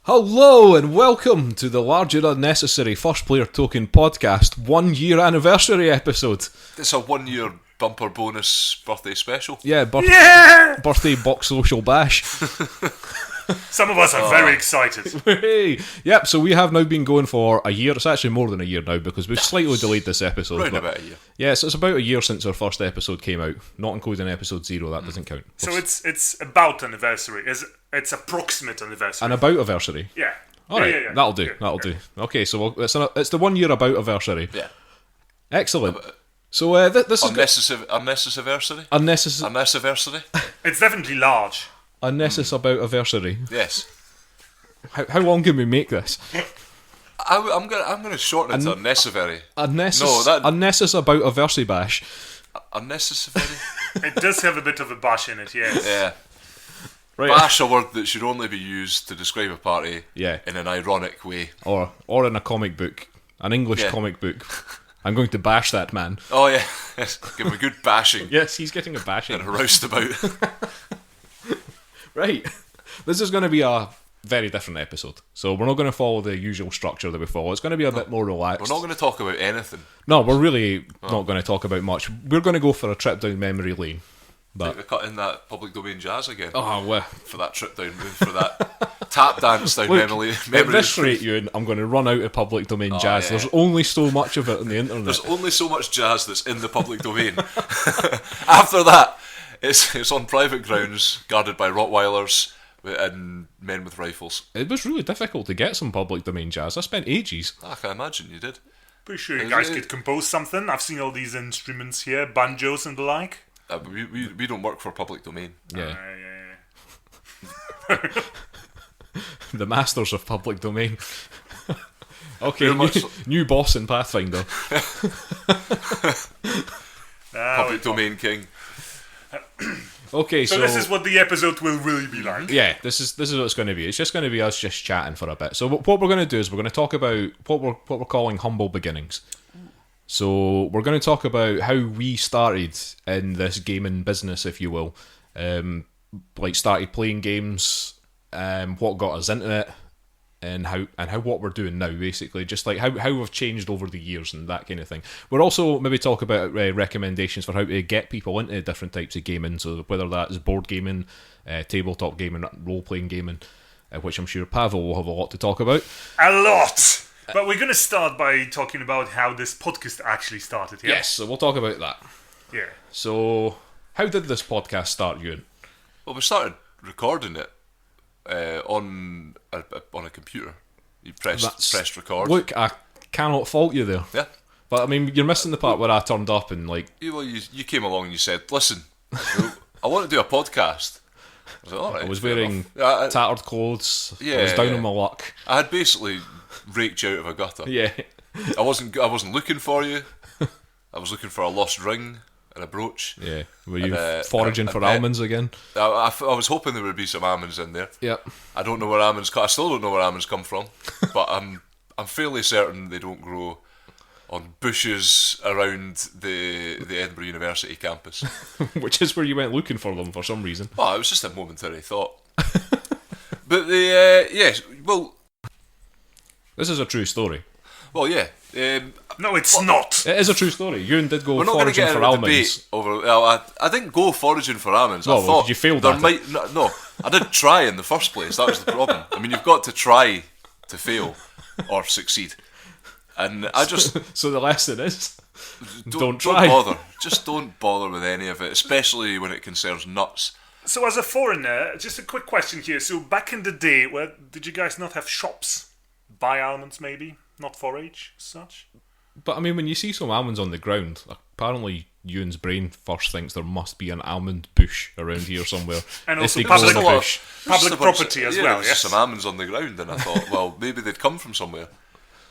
Hello and welcome to the Larger Unnecessary First Player Token Podcast 1 year anniversary episode. It's a 1 year bumper bonus birthday special. Yeah, birthday box social bash. Some of us are very excited. Hey. Yep, so we have now been going for a year. It's actually more than a year now because we've slightly delayed this episode. Round about a year. Yeah, so it's about a year since our first episode came out. Not including episode 0, that doesn't count. So it's about anniversary. It's approximate anniversary. An about-iversary? Yeah. Alright, Yeah. that'll do, that'll do. Okay, so it's the 1 year about-iversary. Yeah. Excellent. So this is... Unnecessary. Unnecessary. It's definitely large. Unnecessary about-iversary. Yes. How long can we make this? I'm gonna shorten it to unnecessary. Unnecessary about-iversary bash. Unnecessary. It does have a bit of a bash in it, yes. Yeah. Right. Bash, a word that should only be used to describe a party. Yeah. In an ironic way. Or in a comic book, an English comic book. I'm going to bash that man. Oh yeah. Yes. Give him a good bashing. Yes, he's getting a bashing. And a roustabout. Right. This is going to be a very different episode. So we're not going to follow the usual structure that we follow. It's going to be a bit more relaxed. We're not going to talk about anything. No, we're really not going to talk about much. We're going to go for a trip down memory lane. Like we cut in that public domain jazz again. Oh, well. For that trip down, for that tap dance down memory At this rate, Euan, I'm going to run out of public domain jazz. Yeah. There's only so much of it on the internet. There's only so much jazz that's in the public domain. After that, it's on private grounds, guarded by Rottweilers and men with rifles. It was really difficult to get some public domain jazz. I spent ages. I can imagine you did. Pretty sure you guys could compose something. I've seen all these instruments here, banjos and the like. We don't work for public domain. Yeah. The masters of public domain. Okay, new boss in Pathfinder. Public domain king. Okay, so this is what the episode will really be like. Yeah, this is what it's going to be. It's just going to be us just chatting for a bit. So what we're going to do is we're going to talk about what we're calling humble beginnings. So we're going to talk about how we started in this gaming business, if you will. Like started playing games, what got us into it, and how what we're doing now, basically. Just like how we've changed over the years and that kind of thing. We'll also maybe talk about recommendations for how to get people into different types of gaming. So whether that's board gaming, tabletop gaming, role-playing gaming, which I'm sure Pawel will have a lot to talk about. A lot! But we're going to start by talking about how this podcast actually started here. Yes, so we'll talk about that. Yeah. So, how did this podcast start, Euan? Well, we started recording it on a computer. You pressed record. Look, I cannot fault you there. Yeah. But, I mean, you're missing the part where I turned up and, like... You came along and you said, listen, I want to do a podcast. I was like, all right, I was wearing tattered clothes. Yeah, I was down on my luck. I had basically raked you out of a gutter. Yeah. I wasn't looking for you. I was looking for a lost ring and a brooch. Yeah. Were you foraging for almonds again? I was hoping there would be some almonds in there. Yep. I don't know where almonds come. I still don't know where almonds come from, but I'm fairly certain they don't grow on bushes around the Edinburgh University campus. Which is where you went looking for them for some reason. Well, it was just a momentary thought. But yes, well, this is a true story. Well, yeah. No, it's not. It is a true story. Euan did go We're not going to foraging get for into a almonds. debate over. Well, I didn't go foraging for almonds. No, I thought you failed there at might no. I did try in the first place. That was the problem. I mean, you've got to try to fail or succeed, and I just So the lesson is, don't try. Don't bother. Just don't bother with any of it, especially when it concerns nuts. So as a foreigner, just a quick question here. So back in the day, did you guys not have shops? Buy almonds, maybe? Not forage, as such? But I mean, when you see some almonds on the ground, apparently Euan's brain first thinks there must be an almond bush around here somewhere. And If also they grow public- in a bush. Public property as well, there's yes. some almonds on the ground, and I thought, well, maybe they'd come from somewhere.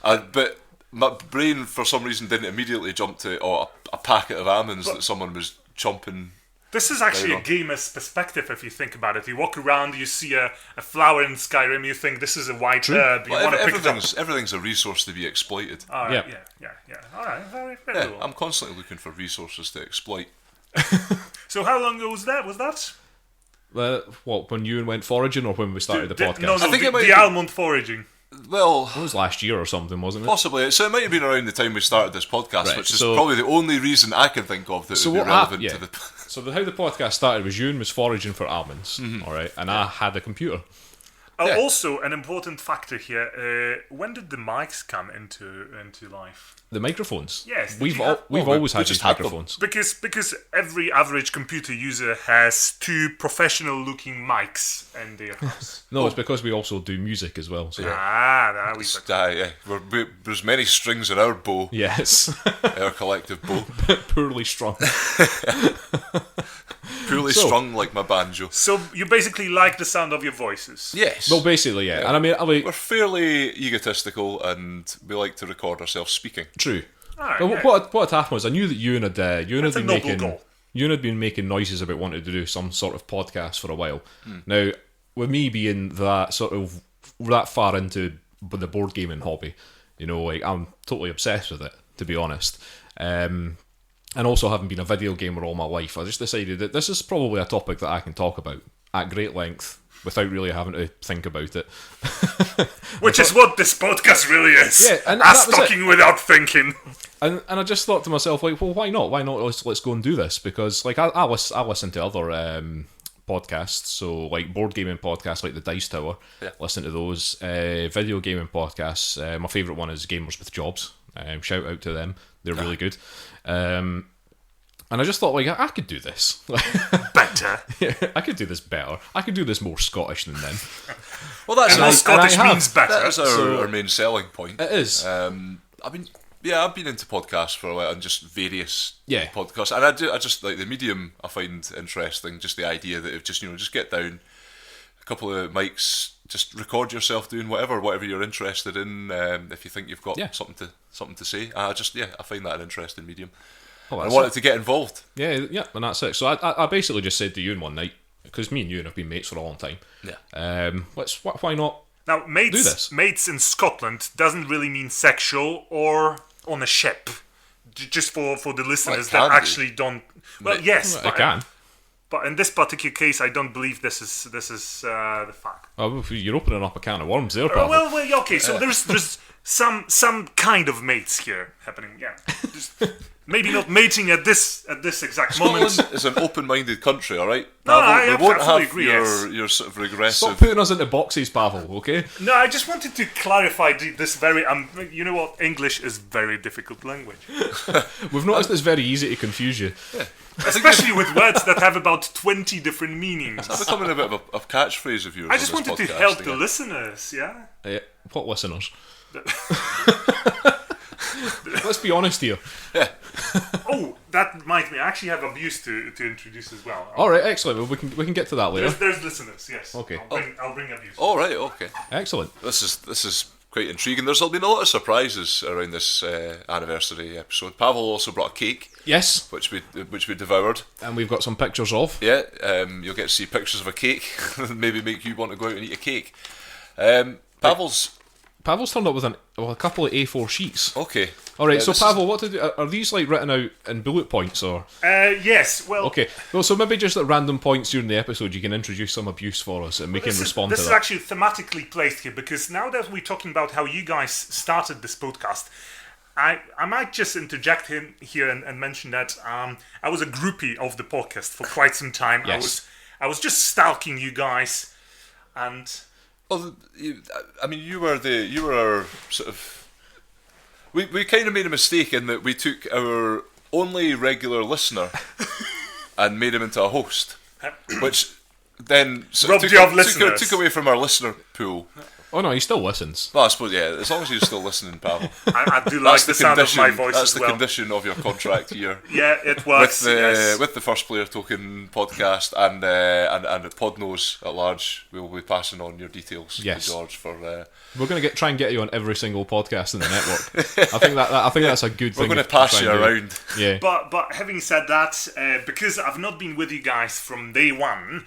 But my brain, for some reason, didn't immediately jump to a packet of almonds that someone was chomping. This is actually a Right on. gamer's perspective if you think about it. You walk around, you see a flower in Skyrim, you think this is a white herb, you Well, want to pick it up. everything's a resource to be exploited. Alright, Yeah. yeah. Alright, very Yeah, well. I'm constantly looking for resources to exploit. So how long ago was that? What, when Euan went foraging or when we started the podcast? No, I think the, it might the be- almond foraging. Well, It was last year or something, wasn't it? possibly. So it might have been around the time we started this podcast, Right, which is so- probably the only reason I can think of that So would be what relevant happened? to Yeah. the. So how the podcast started was Euan was foraging for almonds, all right, and I had a computer. Yeah. Also, an important factor here, when did the mics come into life? The microphones. Yes, did we've you have- we've we- always we had just these had them. microphones. Because every average computer user has 2 professional-looking mics in their house. No, it's because we also do music as well. So There we go. Yeah, there's many strings in our bow, yes, our collective bow, poorly strung. purely So- strung like my banjo. So you basically like the sound of your voices. Yes. Well, basically, yeah. And I mean, We're fairly egotistical and we like to record ourselves speaking. true. Alright, But yeah. what had happened was I knew that Euan had That's a been noble making goal. Euan had been making noises about wanting to do some sort of podcast for a while. Hmm. Now, with me being that far into the board gaming hobby, like I'm totally obsessed with it, to be honest. And also having been a video gamer all my life, I just decided that this is probably a topic that I can talk about at great length without really having to think about it. Which is what this podcast really is. Yeah, and Us that was it. talking without thinking. And I just thought to myself, like, well, why not? Why not? Let's go and do this, because like I listen to other podcasts, so like board gaming podcasts like the Dice Tower. Yeah. Listen to those. Video gaming podcasts. My favourite one is Gamers with Jobs. Shout out to them. They're really good. And I just thought, like, I could do this. Better. I could do this better. I could do this more Scottish than them. Well, that's And all Scottish have. means better. That is our main selling point. It is. I mean, yeah, I've been into podcasts for a while and just various Yeah. podcasts, and I just like the medium. I find interesting, just the idea that if just get down a couple of mics, just record yourself doing whatever you're interested in. If you think you've got Yeah. something to say, I find that an interesting medium. Oh, I that's wanted it. to get involved. Yeah, and that's it. So I basically just said to Euan one night, because me and Euan have been mates for a long time. Yeah. Why not? Now, Do mates, this. mates in Scotland doesn't really mean sexual or on a ship. Just for the listeners can that do. actually don't. Well, yes, I can. But in this particular case, I don't believe this is the fact. Oh, you're opening up a can of worms there, pal. Well, yeah, okay. So there's some kind of mates here happening. Yeah, just maybe not mating at this exact moment. Scotland is an open-minded country, all right. No, I we won't absolutely have agree, your yes. your sort of regressive. Stop putting us into boxes, Pavel, okay? No, I just wanted to clarify this very. You know what? English is very difficult language, We've noticed it's very easy to confuse you. especially with words that have about 20 different meanings. It's becoming a bit of a catchphrase of yours. I just on this wanted to podcast help the again. listeners. Yeah. What listeners? Let's be honest here. Oh, that might be. I actually have abuse to introduce as well. All right, excellent. Well, we can get to that later. There's listeners. Yes. Okay. I'll bring abuse. All right, okay. Excellent. This is quite intriguing. There's been a lot of surprises around this anniversary episode. Pavel also brought a cake, Yes, which we devoured. and we've got some pictures of. Yeah, you'll get to see pictures of a cake. Maybe make you want to go out and eat a cake. Pavel's turned up with a couple of A4 sheets. Okay. All right, so this Pavel, are these like written out in bullet points or? Yes. Well. Okay, well, so maybe just at random points during the episode, you can introduce some abuse for us, and we can respond This to is that. actually thematically placed here because now that we're talking about how you guys started this podcast, I might just interject here and mention that I was a groupie of the podcast for quite some time. Yes. I was just stalking you guys, and Well, you were our sort of. We kind of made a mistake in that we took our only regular listener and made him into a host, which then sort Robbed of you of listeners. took away from our listener pool. Oh no, he still listens. Well, I suppose, yeah, as long as you're still listening, Pavel. I do like the sound of my voice That's as the well. condition of your contract here. Yeah, it works. With the First Player Token podcast and Podnose at large, we'll be passing on your details to George for. We're going to try and get you on every single podcast in the network. I think that's a good thing. We're going to pass you around. Yeah. But having said that, because I've not been with you guys from day one,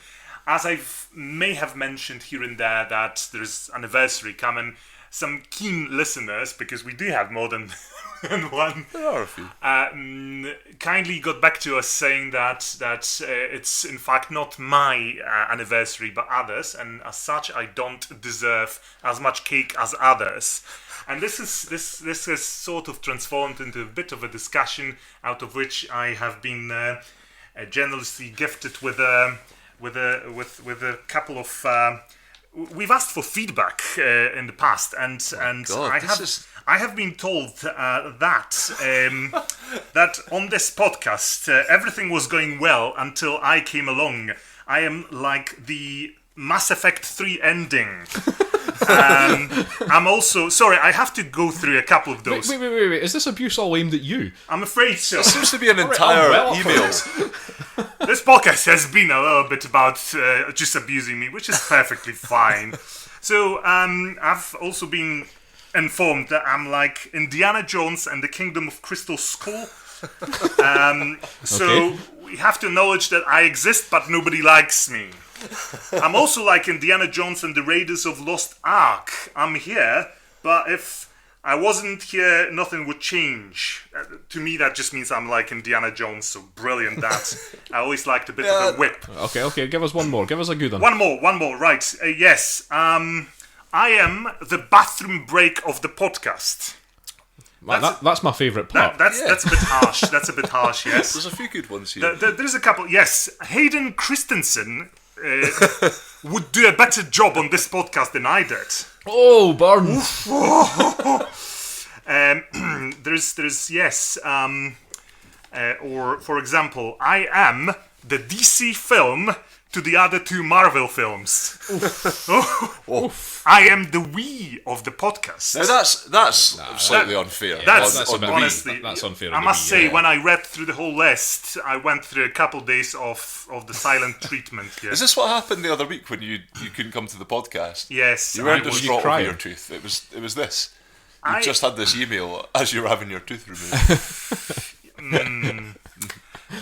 as I may have mentioned here and there that there's anniversary coming, some keen listeners, because we do have more than one, There are a few. kindly got back to us saying that it's in fact not my anniversary but others, and as such I don't deserve as much cake as others. And this has sort of transformed into a bit of a discussion, out of which I have been generously gifted with a couple of. We've asked for feedback in the past, and God, I have been told that on this podcast everything was going well until I came along. I am like the Mass Effect 3 ending. I'm also sorry. I have to go through a couple of those. Wait! Is this abuse all aimed at you? I'm afraid so. There seems to be an entire email. This podcast has been a little bit about just abusing me, which is perfectly fine. So I've also been informed that I'm like Indiana Jones and the Kingdom of Crystal Skull. So we have to acknowledge that I exist, but nobody likes me. I'm also like Indiana Jones and the Raiders of Lost Ark. I'm here, but if I wasn't here, nothing would change. To me, that just means I'm like Indiana Jones, so brilliant that. I always liked a bit of a whip. Okay, give us one more. Give us a good one. One more, right. Yes, I am the bathroom break of the podcast. That's my favourite part. That's a bit harsh. That's a bit harsh, yes. There's a few good ones here. There's a couple, yes. Hayden Christensen would do a better job on this podcast than I did. Oh, Burns! There's yes. Or for example, I am the DC film to the other two Marvel films. I am the we of the podcast. Now that's slightly unfair. That's on the honestly, that's unfair. I must say, when I read through the whole list, I went through a couple days of the silent treatment here. Is this what happened the other week when you couldn't come to the podcast? Yes. You weren't Were you distraught over crying? your tooth. It was this. You just had this email as you were having your tooth removed.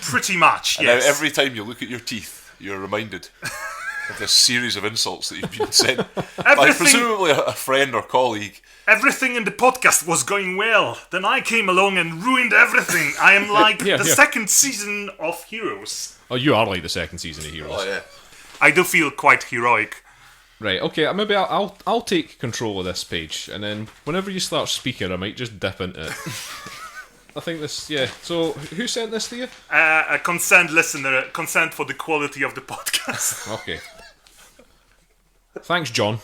Pretty much, And yes. now every time you look at your teeth, you're reminded of this series of insults that you've been sent by presumably a friend or colleague. Everything in the podcast was going well. Then I came along and ruined everything. I am like the second season of Heroes. Oh, you are like the second season of Heroes. Oh yeah. I do feel quite heroic. Right. Okay. Maybe I'll take control of this page, and then whenever you start speaking, I might just dip into it. I think this. Yeah. So who sent this to you? A concerned listener, concerned for the quality of the podcast. Okay. Thanks, John.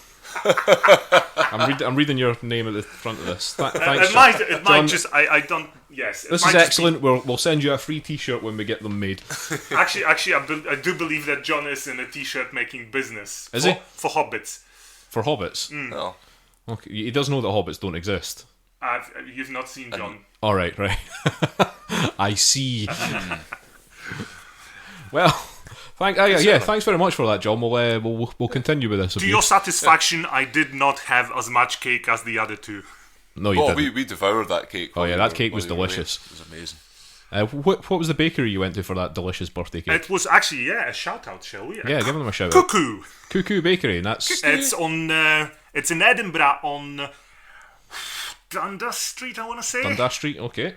I'm reading your name at the front of this. Thanks, It John. might just. I don't. Yes. This is excellent. We'll send you a free T-shirt when we get them made. Actually, I do believe that John is in a T-shirt making business. Is he? For hobbits? For hobbits. Oh. Okay. He does know that hobbits don't exist. You've not seen John. All right. I see. Well, thanks very much for that, John. We'll continue with this. To your satisfaction, I did not have as much cake as the other two. No, you didn't. We devoured that cake. Oh yeah, that cake was delicious. It was amazing. What was the bakery you went to for that delicious birthday cake? It was actually a shout out, shall we? Yeah, give them a shout out. Cuckoo Bakery, and that's It's on. It's in Edinburgh on Dundas Street, I want to say. Dundas Street. Okay.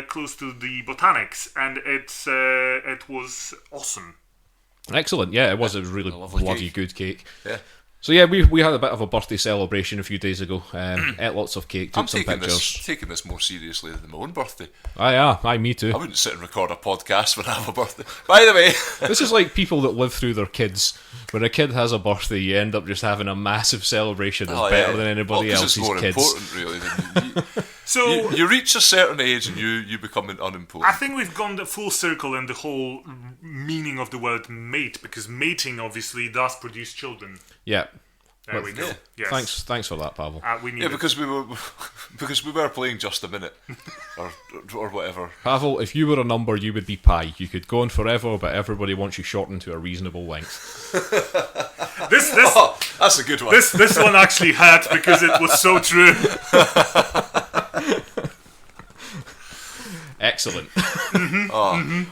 Close to the Botanics, and it was awesome. Excellent. Yeah, it was a really lovely bloody cake. good cake. Yeah. So yeah, we had a bit of a birthday celebration a few days ago. Ate lots of cake, took some pictures. taking this more seriously than my own birthday. Aye, me too. I wouldn't sit and record a podcast when I have a birthday. By the way, This is like people that live through their kids. When a kid has a birthday, you end up just having a massive celebration that's better than anybody else's it's more kids. important, really. Than So you reach a certain age and you become unimportant. I think we've gone the full circle in the whole meaning of the word mate, because mating obviously does produce children. Yeah. There we go. Yes. Thanks for that, Pavel. We need Yeah, because we were playing just a minute, or whatever. Pavel, if you were a number, you would be pi. You could go on forever, but everybody wants you shortened to a reasonable length. This That's a good one. This one actually hurt because it was so true. Excellent.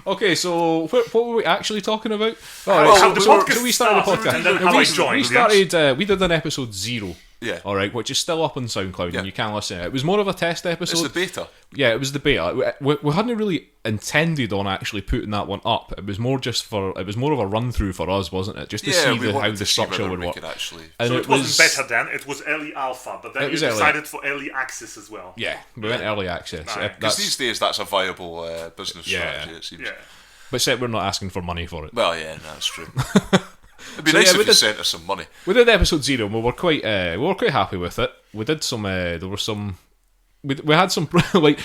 Okay, so what were we actually talking about? How the podcast so we started the podcast. and then how I joined. We started. We did an episode 0. Yeah. All right, which is still up on SoundCloud, Yeah. and you can listen. It was more of a test episode. It's the beta. Yeah, it was the beta. We hadn't really intended on actually putting that one up. It was more just for. It was more of a run through for us, wasn't it? Just to see how the structure would work. And So it wasn't beta then. It was early alpha, but then you decided for early access as well. Yeah, we went early access. Because these days that's a viable business strategy. It seems. Yeah. But except we're not asking for money for it. Well, yeah, that's true. It'd be nice if you sent us some money. We did episode 0 and we were quite happy with it. We did some there were some we had some like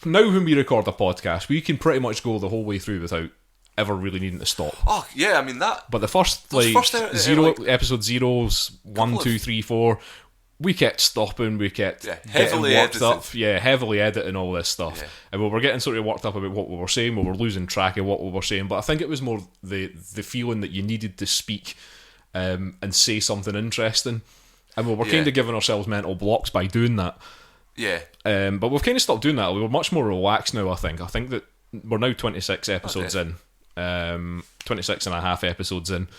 now when we record a podcast we can pretty much go the whole way through without ever really needing to stop. Oh yeah, I mean that. But the first episode 0's 1, 2, 3, 4 we kept stopping, we kept heavily getting worked edited. up, heavily editing all this stuff. Yeah. And we were getting sort of worked up about what we were saying, we were losing track of what we were saying, but I think it was more the feeling that you needed to speak and say something interesting. And we were kind of giving ourselves mental blocks by doing that. Yeah. But we've kind of stopped doing that. We were much more relaxed now, I think. I think that we're now 26 episodes in. 26 and a half episodes in.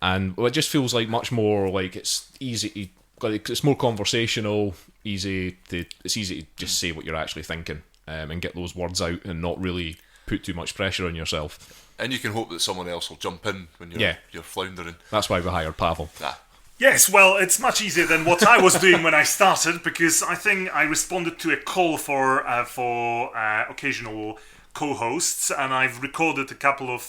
And it just feels like much more like it's easy to... Like it's more conversational, it's easy to just say what you're actually thinking and get those words out and not really put too much pressure on yourself. And you can hope that someone else will jump in when you're floundering. That's why we hired Pavel. Yes, well, it's much easier than what I was doing when I started because I think I responded to a call for occasional co-hosts and I've recorded a couple of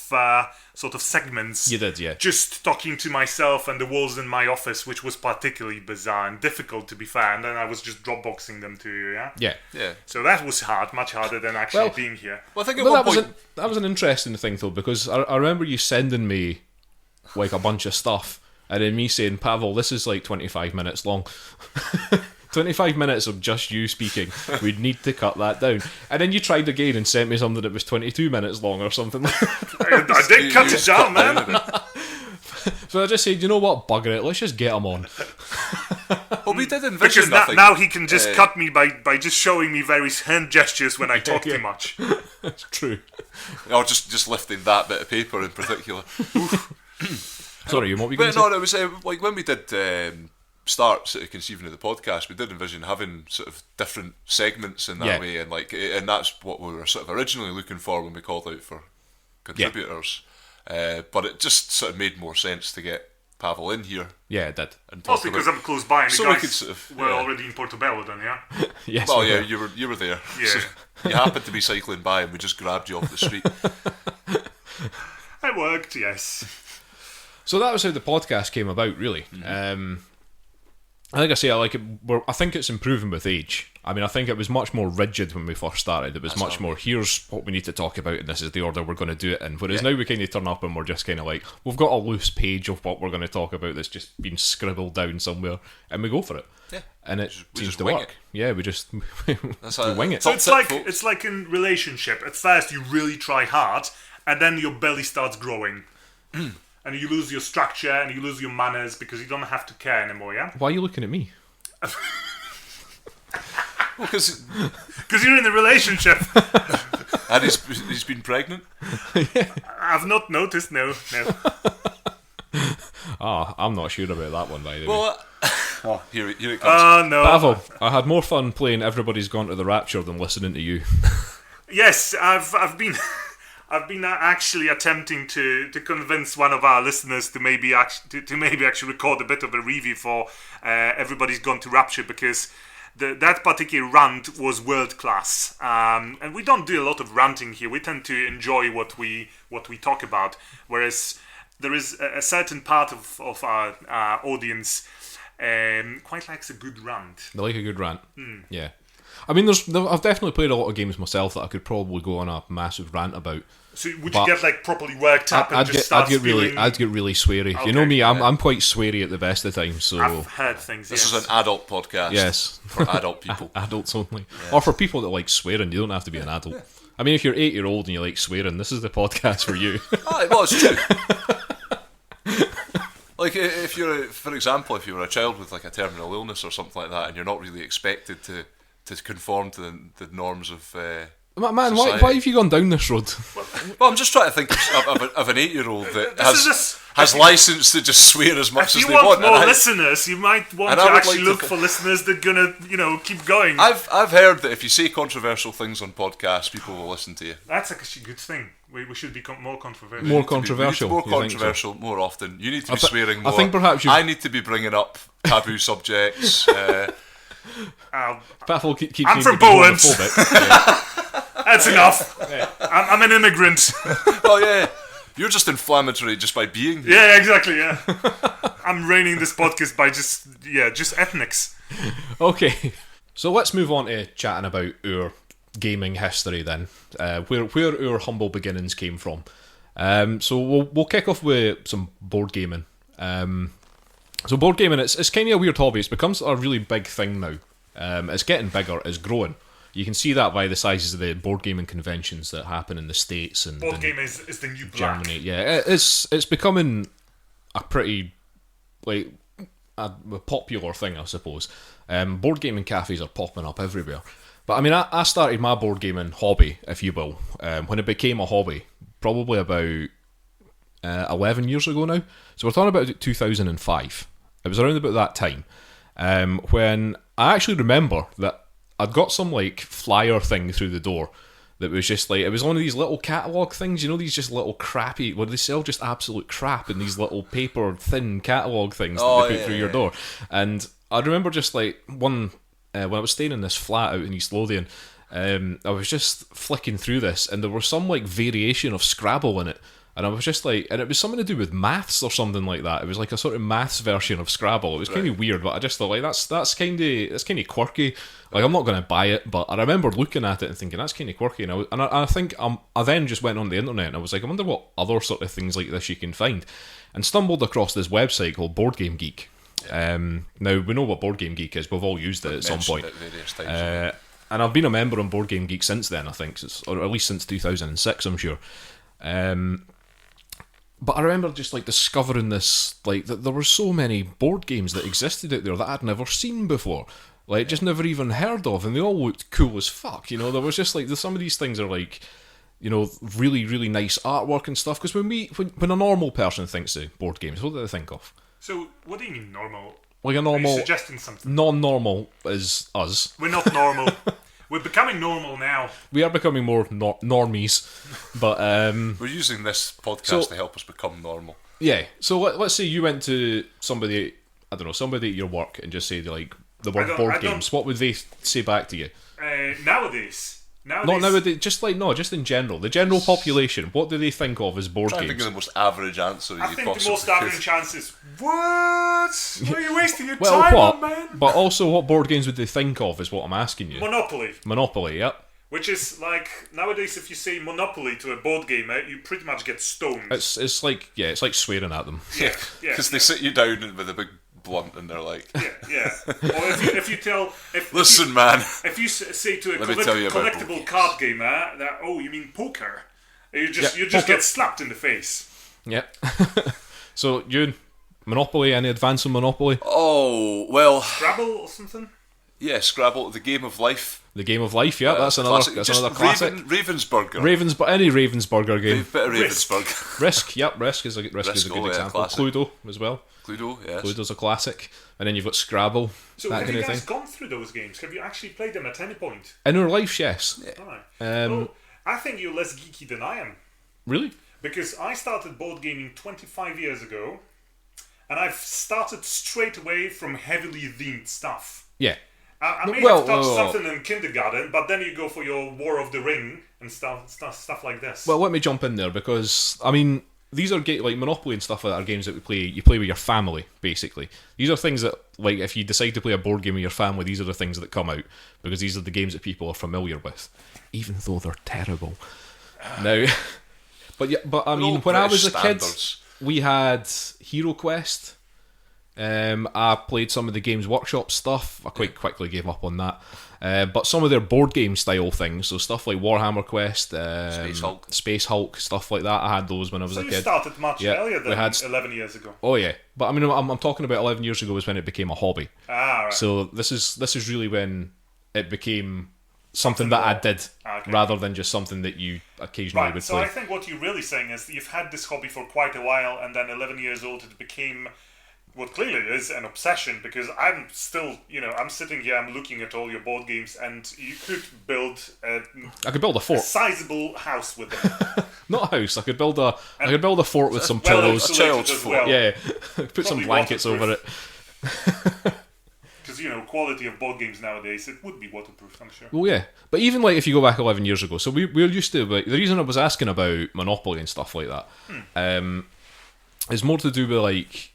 sort of segments. You did, yeah. Just talking to myself and the walls in my office, which was particularly bizarre and difficult to be fair, and then I was just Dropboxing them to you, Yeah. So that was hard, much harder than actually being here. Well, I think that was an interesting thing though, because I remember you sending me like a bunch of stuff and then me saying, Pavel, this is like 25 minutes long. 25 minutes of just you speaking. We'd need to cut that down. And then you tried again and sent me something that was 22 minutes long or something like that. I did cut it down, man. So I just said, you know what, bugger it, let's just get him on. Well, we did envision because now he can just cut me by just showing me various hand gestures when I talk too much. It's true. Or just lifting that bit of paper in particular. Sorry, what were you going to say? No, it was like when we did start sort of conceiving of the podcast, we did envision having sort of different segments in that way, and that's what we were sort of originally looking for when we called out for contributors. But it just sort of made more sense to get Pawel in here. Yeah, it did. Also because I'm close by and so the guys we could sort of, were already in Portobello then, yeah? Yes. Well, yeah, you were there. Yeah. So you happened to be cycling by and we just grabbed you off the street. I worked, yes. So that was how the podcast came about, really. I think I say I like it. I think it's improving with age. I mean, I think it was much more rigid when we first started. It was much more, here's what we need to talk about, and this is the order we're going to do it in. Whereas now we kind of turn up and we're just kind of like, we've got a loose page of what we're going to talk about that's just been scribbled down somewhere, and we go for it. Yeah. And it seems to wing work. Yeah, we just we wing it. So it's like in relationship. At first you really try hard, and then your belly starts growing. And you lose your structure and you lose your manners because you don't have to care anymore, yeah? Why are you looking at me? Because you're in a relationship. And he's been pregnant? I've not noticed, no. I'm not sure about that one, by the way. Well, here it comes. Oh, no. Pavel, I had more fun playing Everybody's Gone to the Rapture than listening to you. Yes, I've been actually attempting to convince one of our listeners to maybe actually record a bit of a review for Everybody's Gone to Rapture, because that particular rant was world class. And we don't do a lot of ranting here. We tend to enjoy what we talk about, whereas there is a certain part of our audience quite likes a good rant. They like a good rant. Yeah. I mean, I've definitely played a lot of games myself that I could probably go on a massive rant about. So would you get like properly worked up and just start spewing? I'd get really sweary. Okay. You know me, I'm quite sweary at the best of times. So I've heard things. This is an adult podcast. Yes, for adult people, adults only, or for people that like swearing. You don't have to be an adult. Yeah. I mean, if you're 8-year-old and you like swearing, this is the podcast for you. Well, it's true. Like, if you're, for example, if you were a child with like a terminal illness or something like that, and you're not really expected to conform to the norms of man, why have you gone down this road? Well, I'm just trying to think of an 8-year-old that has license to just swear as much as they want. If you want more listeners, you might want to actually look for listeners that are gonna, keep going. I've heard that if you say controversial things on podcasts, people will listen to you. That's actually a good thing. We should become more controversial. More controversial. More controversial, more often. You need to be swearing more. I think perhaps I need to be bringing up taboo subjects. I'm from Poland. That's enough. Yeah. I'm an immigrant. Oh yeah, you're just inflammatory just by being here. Yeah, exactly. Yeah, I'm ruining this podcast by just ethnics. Okay, so let's move on to chatting about our gaming history then, where our humble beginnings came from. So we'll kick off with some board gaming. So board gaming, it's kind of a weird hobby. It's become a really big thing now. It's getting bigger. It's growing. You can see that by the sizes of the board gaming conventions that happen in the States and board game is the new black. Germany. Yeah, it's becoming a pretty a popular thing, I suppose. Board gaming cafes are popping up everywhere. But I mean, I started my board gaming hobby, if you will, when it became a hobby, probably about 11 years ago now. So we're talking about 2005. It was around about that time when I actually remember that I'd got some flyer thing through the door that was just it was one of these little catalogue things, these just little crappy, where they sell just absolute crap in these little paper thin catalogue things that they put through your door. And I remember just when I was staying in this flat out in East Lothian, I was just flicking through this and there was some variation of Scrabble in it. And I was just and it was something to do with maths or something like that. It was a sort of maths version of Scrabble. It was kind of weird, but I just thought that's kind of quirky. I'm not going to buy it, but I remember looking at it and thinking that's kind of quirky. And I think I then just went on the internet and I was I wonder what other sort of things like this you can find, and stumbled across this website called Board Game Geek. Now we know what Board Game Geek is. We've all used it at some point. And I've been a member on Board Game Geek since then. I think, or at least since 2006. I'm sure. But I remember just discovering this, that there were so many board games that existed out there that I'd never seen before, just never even heard of, and they all looked cool as fuck. There was just some of these things are really, really nice artwork and stuff. Because when a normal person thinks of board games, what do they think of? So what do you mean normal? A normal. Are you suggesting something? Non-normal is us. We're not normal. We're becoming normal now. We are becoming more normies, but we're using this podcast to help us become normal. Yeah. So let's say you went to somebody, I don't know, somebody at your work, and just say the word board games. What would they say back to you? Nowadays. Not nowadays. Just just in general, the general population. What do they think of as board games? I think the most average answer. I think the most average answer is what? Why are you wasting your time on, man? But also, what board games would they think of? Is what I'm asking you. Monopoly. Yep. Which is nowadays, if you say Monopoly to a board gamer, you pretty much get stoned. It's like swearing at them. Yeah, because they sit you down with a big blunt and they're like, yeah. Or if you listen, man. If you say to a collectible card gamer that, oh, you mean poker, you just get slapped in the face. Yep. So you Monopoly? Any advance on Monopoly? Oh well, Scrabble or something. Yeah, Scrabble, the game of life. The game of life, yeah, that's another classic. Ravensburger. Any Ravensburger game. Bit of Ravensburger. Risk is a good example. Classic. Cluedo as well. Cluedo, yes. Cluedo's a classic. And then you've got Scrabble. So have you guys gone through those games? Have you actually played them at any point? In our lives, yes. Yeah. Well, I think you're less geeky than I am. Really? Because I started board gaming 25 years ago, and I've started straight away from heavily themed stuff. Yeah. I may have touched something in kindergarten, but then you go for your War of the Ring and stuff like this. Well, let me jump in there because, I mean, these are like Monopoly and stuff like that are games that you play with your family, basically. These are things that, like, if you decide to play a board game with your family, these are the things that come out, because these are the games that people are familiar with, even though they're terrible. Now, but I mean, when I was a kid, we had Hero Quest. I played some of the Games Workshop stuff. I quite quickly gave up on that. But some of their board game style things, so stuff like Warhammer Quest, Space Hulk, stuff like that, I had those when I was a kid. You started much earlier than 11 years ago. Oh yeah, but I mean, I'm talking about 11 years ago was when it became a hobby. Right. So this is really when it became something that I did, rather than just something that you occasionally would play. So I think what you're really saying is that you've had this hobby for quite a while, and then 11 years old it became what clearly is an obsession, because I'm still, I'm sitting here, I'm looking at all your board games, and you could build I could build a fort. A sizable house with them. Not a house. I could build a fort with some pillows. A child's fort. Yeah, put some blankets over it. Because quality of board games nowadays, it would be waterproof, I'm sure. Well, yeah, but even like if you go back 11 years ago, so we're used to, like, the reason I was asking about Monopoly and stuff like that, is more to do with like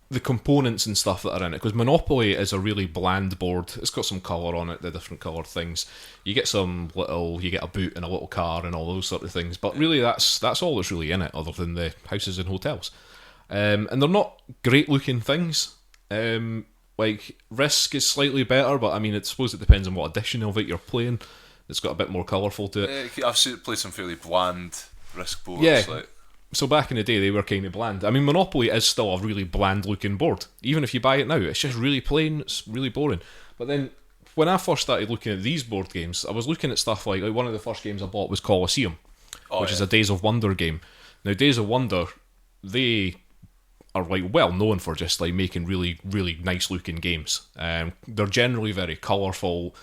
the components and stuff that are in it, because Monopoly is a really bland board. It's got some colour on it, the different coloured things. You get you get a boot and a little car and all those sort of things, but really that's all that's really in it, other than the houses and hotels. And they're not great looking things. Like Risk is slightly better, but I mean, I suppose it depends on what edition of it you're playing. It's got a bit more colourful to it. I've played some fairly bland Risk boards. Yeah. So back in the day, they were kind of bland. I mean, Monopoly is still a really bland-looking board. Even if you buy it now, it's just really plain, it's really boring. But then, when I first started looking at these board games, I was looking at stuff like one of the first games I bought was Colosseum, which is a Days of Wonder game. Now, Days of Wonder, they are like well known for just like making really, really nice-looking games. They're generally very colourful,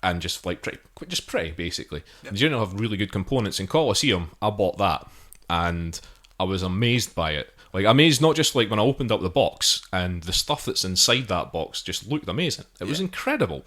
and just like pretty basically. Yep. They generally have really good components. In Colosseum, I bought that, and I was amazed by it. Like, amazed not just like when I opened up the box, and the stuff that's inside that box just looked amazing. It was incredible.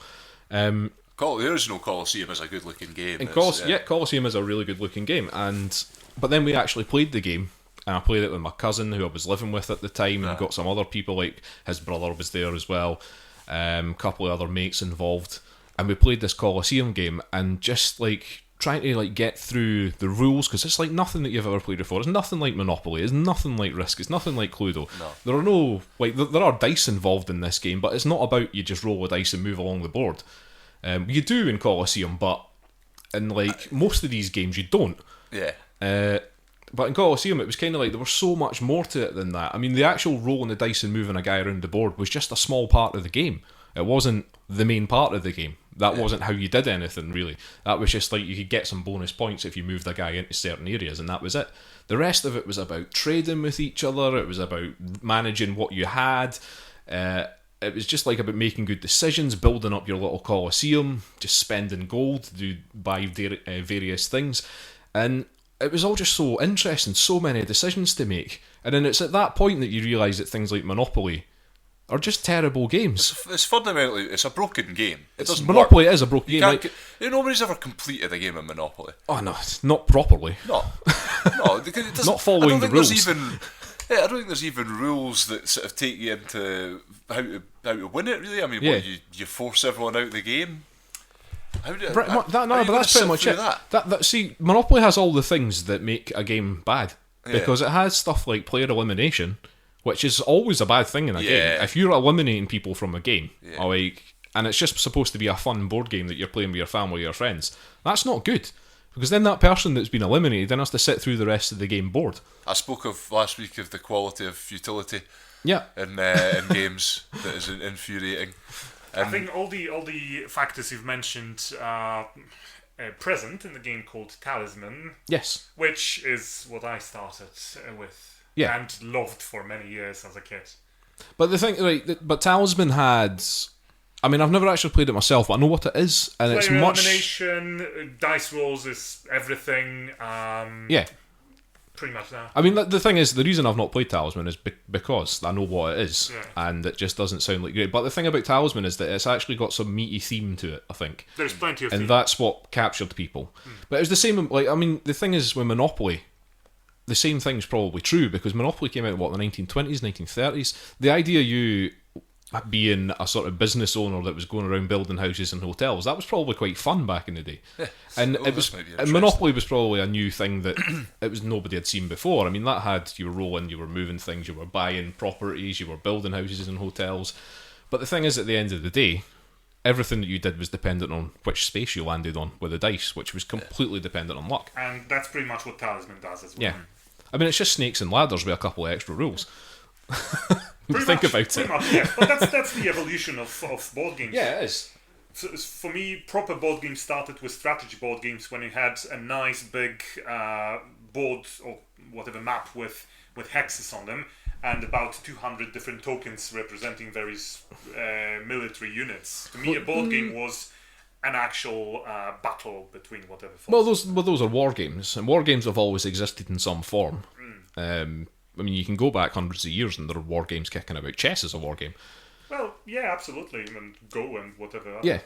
The original Colosseum is a good looking game. Colosseum is a really good looking game. But then we actually played the game, and I played it with my cousin who I was living with at the time, and got some other people, like his brother was there as well, a couple of other mates involved. And we played this Colosseum game, and just like trying to like get through the rules, because it's like nothing that you've ever played before. It's nothing like Monopoly. It's nothing like Risk. It's nothing like Cluedo. No. There are no there are dice involved in this game, but it's not about you just roll a dice and move along the board. You do in Colosseum, but in like most of these games you don't. Yeah. But in Colosseum, it was kind of like there was so much more to it than that. I mean, the actual rolling the dice and moving a guy around the board was just a small part of the game. It wasn't the main part of the game. That wasn't how you did anything, really. That was just like you could get some bonus points if you moved a guy into certain areas, and that was it. The rest of it was about trading with each other. It was about managing what you had. It was just like about making good decisions, building up your little Colosseum, just spending gold to buy various things. And it was all just so interesting, so many decisions to make. And then it's at that point that you realise that things like Monopoly are just terrible games. It's fundamentally, it's a broken game. It doesn't Monopoly work. Is a broken game. Nobody's ever completed a game of Monopoly. Oh no, not properly. No, because it doesn't. Not following the rules. I don't think there's even rules that sort of take you into how to win it. Really, I mean, you force everyone out of the game. But that's pretty much it. See, Monopoly has all the things that make a game bad, because it has stuff like player elimination, which is always a bad thing in a game. If you're eliminating people from a game, and it's just supposed to be a fun board game that you're playing with your family or your friends, that's not good. Because then that person that's been eliminated then has to sit through the rest of the game bored. I spoke of last week of the quality of futility in games that is infuriating. I think all the factors you've mentioned are present in the game called Talisman. Yes. Which is what I started with. Yeah. And loved for many years as a kid. But the thing, but Talisman had... I mean, I've never actually played it myself, but I know what it is, and it's much... elimination, dice rolls is everything. Pretty much that. I mean, the thing is, the reason I've not played Talisman is because I know what it is, and it just doesn't sound like great. But the thing about Talisman is that it's actually got some meaty theme to it, I think. There's plenty of and that's what captured people. But it's the same, like, I mean, the thing is with Monopoly, the same thing's probably true, because Monopoly came out in the 1920s, 1930s. The idea of you being a sort of business owner that was going around building houses and hotels, that was probably quite fun back in the day. Yeah. And Well, it this was, might be and Monopoly was probably a new thing that it was nobody had seen before. I mean, that had, you were rolling, you were moving things, you were buying properties, you were building houses and hotels. But the thing is, at the end of the day, everything that you did was dependent on which space you landed on with the dice, which was completely dependent on luck. And that's pretty much what Talisman does as well. Yeah. I mean, it's just snakes and ladders with a couple of extra rules. Pretty about pretty it. much, yes. But that's the evolution of board games. Yeah, it is. So, for me, proper board games started with strategy board games when you had a nice big board or whatever map with hexes on them and about 200 different tokens representing various military units. To me, a board game was an actual battle between whatever forces. Well, those are war games, and war games have always existed in some form. I mean, you can go back hundreds of years and there are war games kicking about. Chess is a war game. Well, yeah, absolutely, and Go and whatever. Yeah.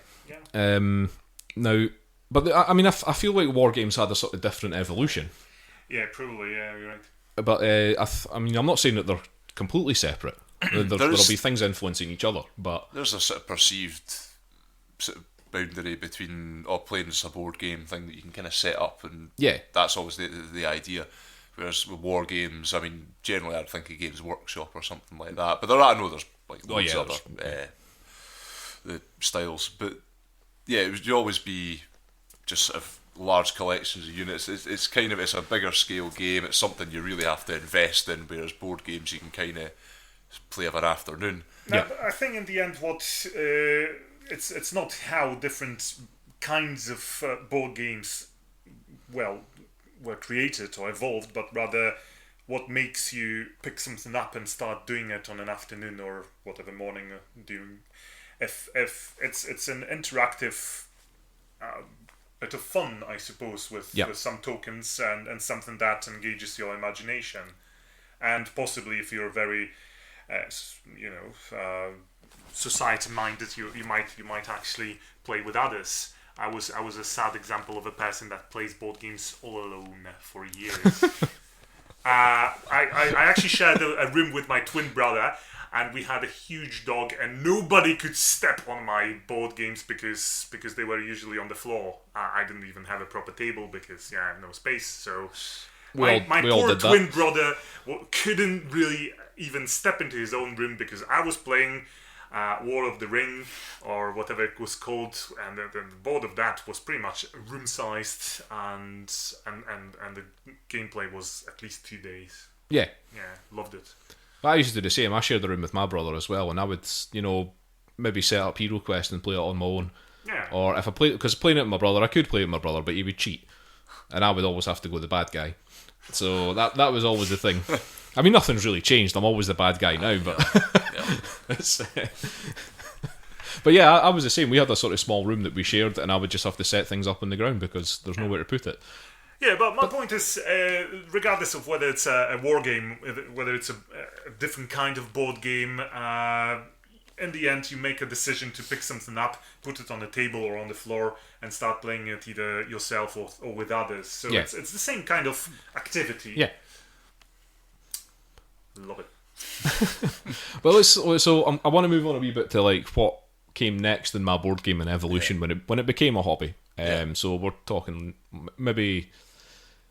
Now, but I mean, I feel like war games had a sort of different evolution. Yeah, probably. Yeah, you're right. But I mean, I'm not saying that they're completely separate. There'll be things influencing each other, but there's a sort of perceived sort of boundary between playing as a board game thing that you can kind of set up, and that's always the idea. Whereas with war games, I mean, generally I'd think of Games Workshop or something like that. But I know there's like loads of other the styles. But yeah, it would always be just sort of large collections of units. It's kind of, it's a bigger scale game. It's something you really have to invest in. Whereas board games, you can kind of play of an afternoon. Now, I think in the end, what it's not how different kinds of board games were created or evolved, but rather what makes you pick something up and start doing it on an afternoon or whatever morning doing. If it's an interactive bit of fun, I suppose, with some tokens and something that engages your imagination, and possibly if you're very society minded, you might actually play with others. I was a sad example of a person that plays board games all alone for years. I actually shared a room with my twin brother, and we had a huge dog, and nobody could step on my board games because they were usually on the floor. I didn't even have a proper table because I have no space. So my poor twin brother couldn't really even step into his own room because I was playing War of the Ring or whatever it was called, and the board of that was pretty much room sized, and the gameplay was at least 2 days. Yeah, loved it. I used to do the same. I shared the room with my brother as well, and I would maybe set up Hero Quest and play it on my own. Yeah. Or if I played, because playing it with my brother, I could play it with my brother, but he would cheat, and I would always have to go the bad guy. So that was always the thing. I mean, nothing's really changed. I'm always the bad guy now, but but yeah, I was the same. We had a sort of small room that we shared, and I would just have to set things up on the ground because there's nowhere to put it. Yeah, but my point is, regardless of whether it's a war game, whether it's a different kind of board game, in the end you make a decision to pick something up, put it on the table or on the floor, and start playing it either yourself or with others. So it's the same kind of activity. Yeah. Love it. Well, so I want to move on a wee bit to like what came next in my board gaming evolution when it became a hobby. So we're talking maybe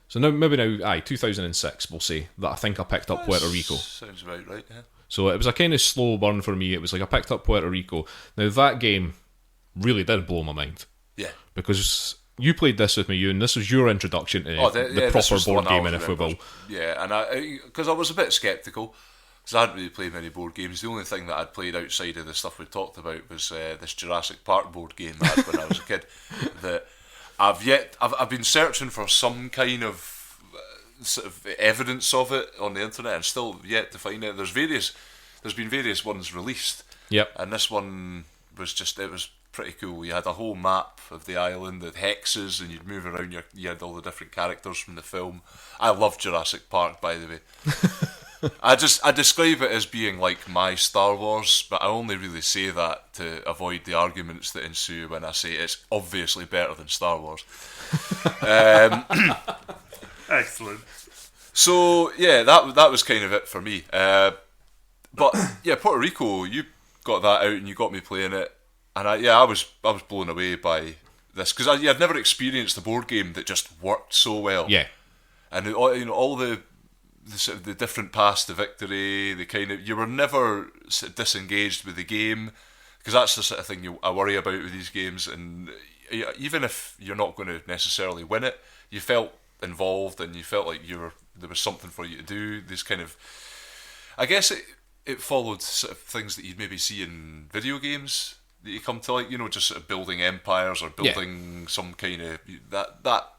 2006 we'll say that I think I picked up Puerto Rico. Sounds about right, yeah. So it was a kind of slow burn for me. It was like I picked up Puerto Rico. Now that game really did blow my mind. Yeah. Because you played this with me, Euan. This was your introduction to the proper board gaming, if we will. Yeah, and because I was a bit sceptical, because I hadn't really played many board games. The only thing that I'd played outside of the stuff we talked about was this Jurassic Park board game I had when I was a kid. That I've been searching for some kind of sort of evidence of it on the internet and still yet to find it. There's been various ones released. Yep. And this one was it was pretty cool. You had a whole map of the island with hexes, and you'd move around. You had all the different characters from the film. I love Jurassic Park, by the way. I describe it as being like my Star Wars, but I only really say that to avoid the arguments that ensue when I say it's obviously better than Star Wars. Excellent. So yeah, that was kind of it for me. But yeah, Puerto Rico, you got that out and you got me playing it, and I was blown away by this because I'd never experienced a board game that just worked so well. Yeah, and all the sort of the different paths to victory, the kind of you were never sort of disengaged with the game, because that's the sort of thing I worry about with these games. And even if you're not going to necessarily win it, you felt involved and you felt like there was something for you to do. This kind of, I guess it followed sort of things that you'd maybe see in video games that you come to like, just sort of building empires or building some kind of that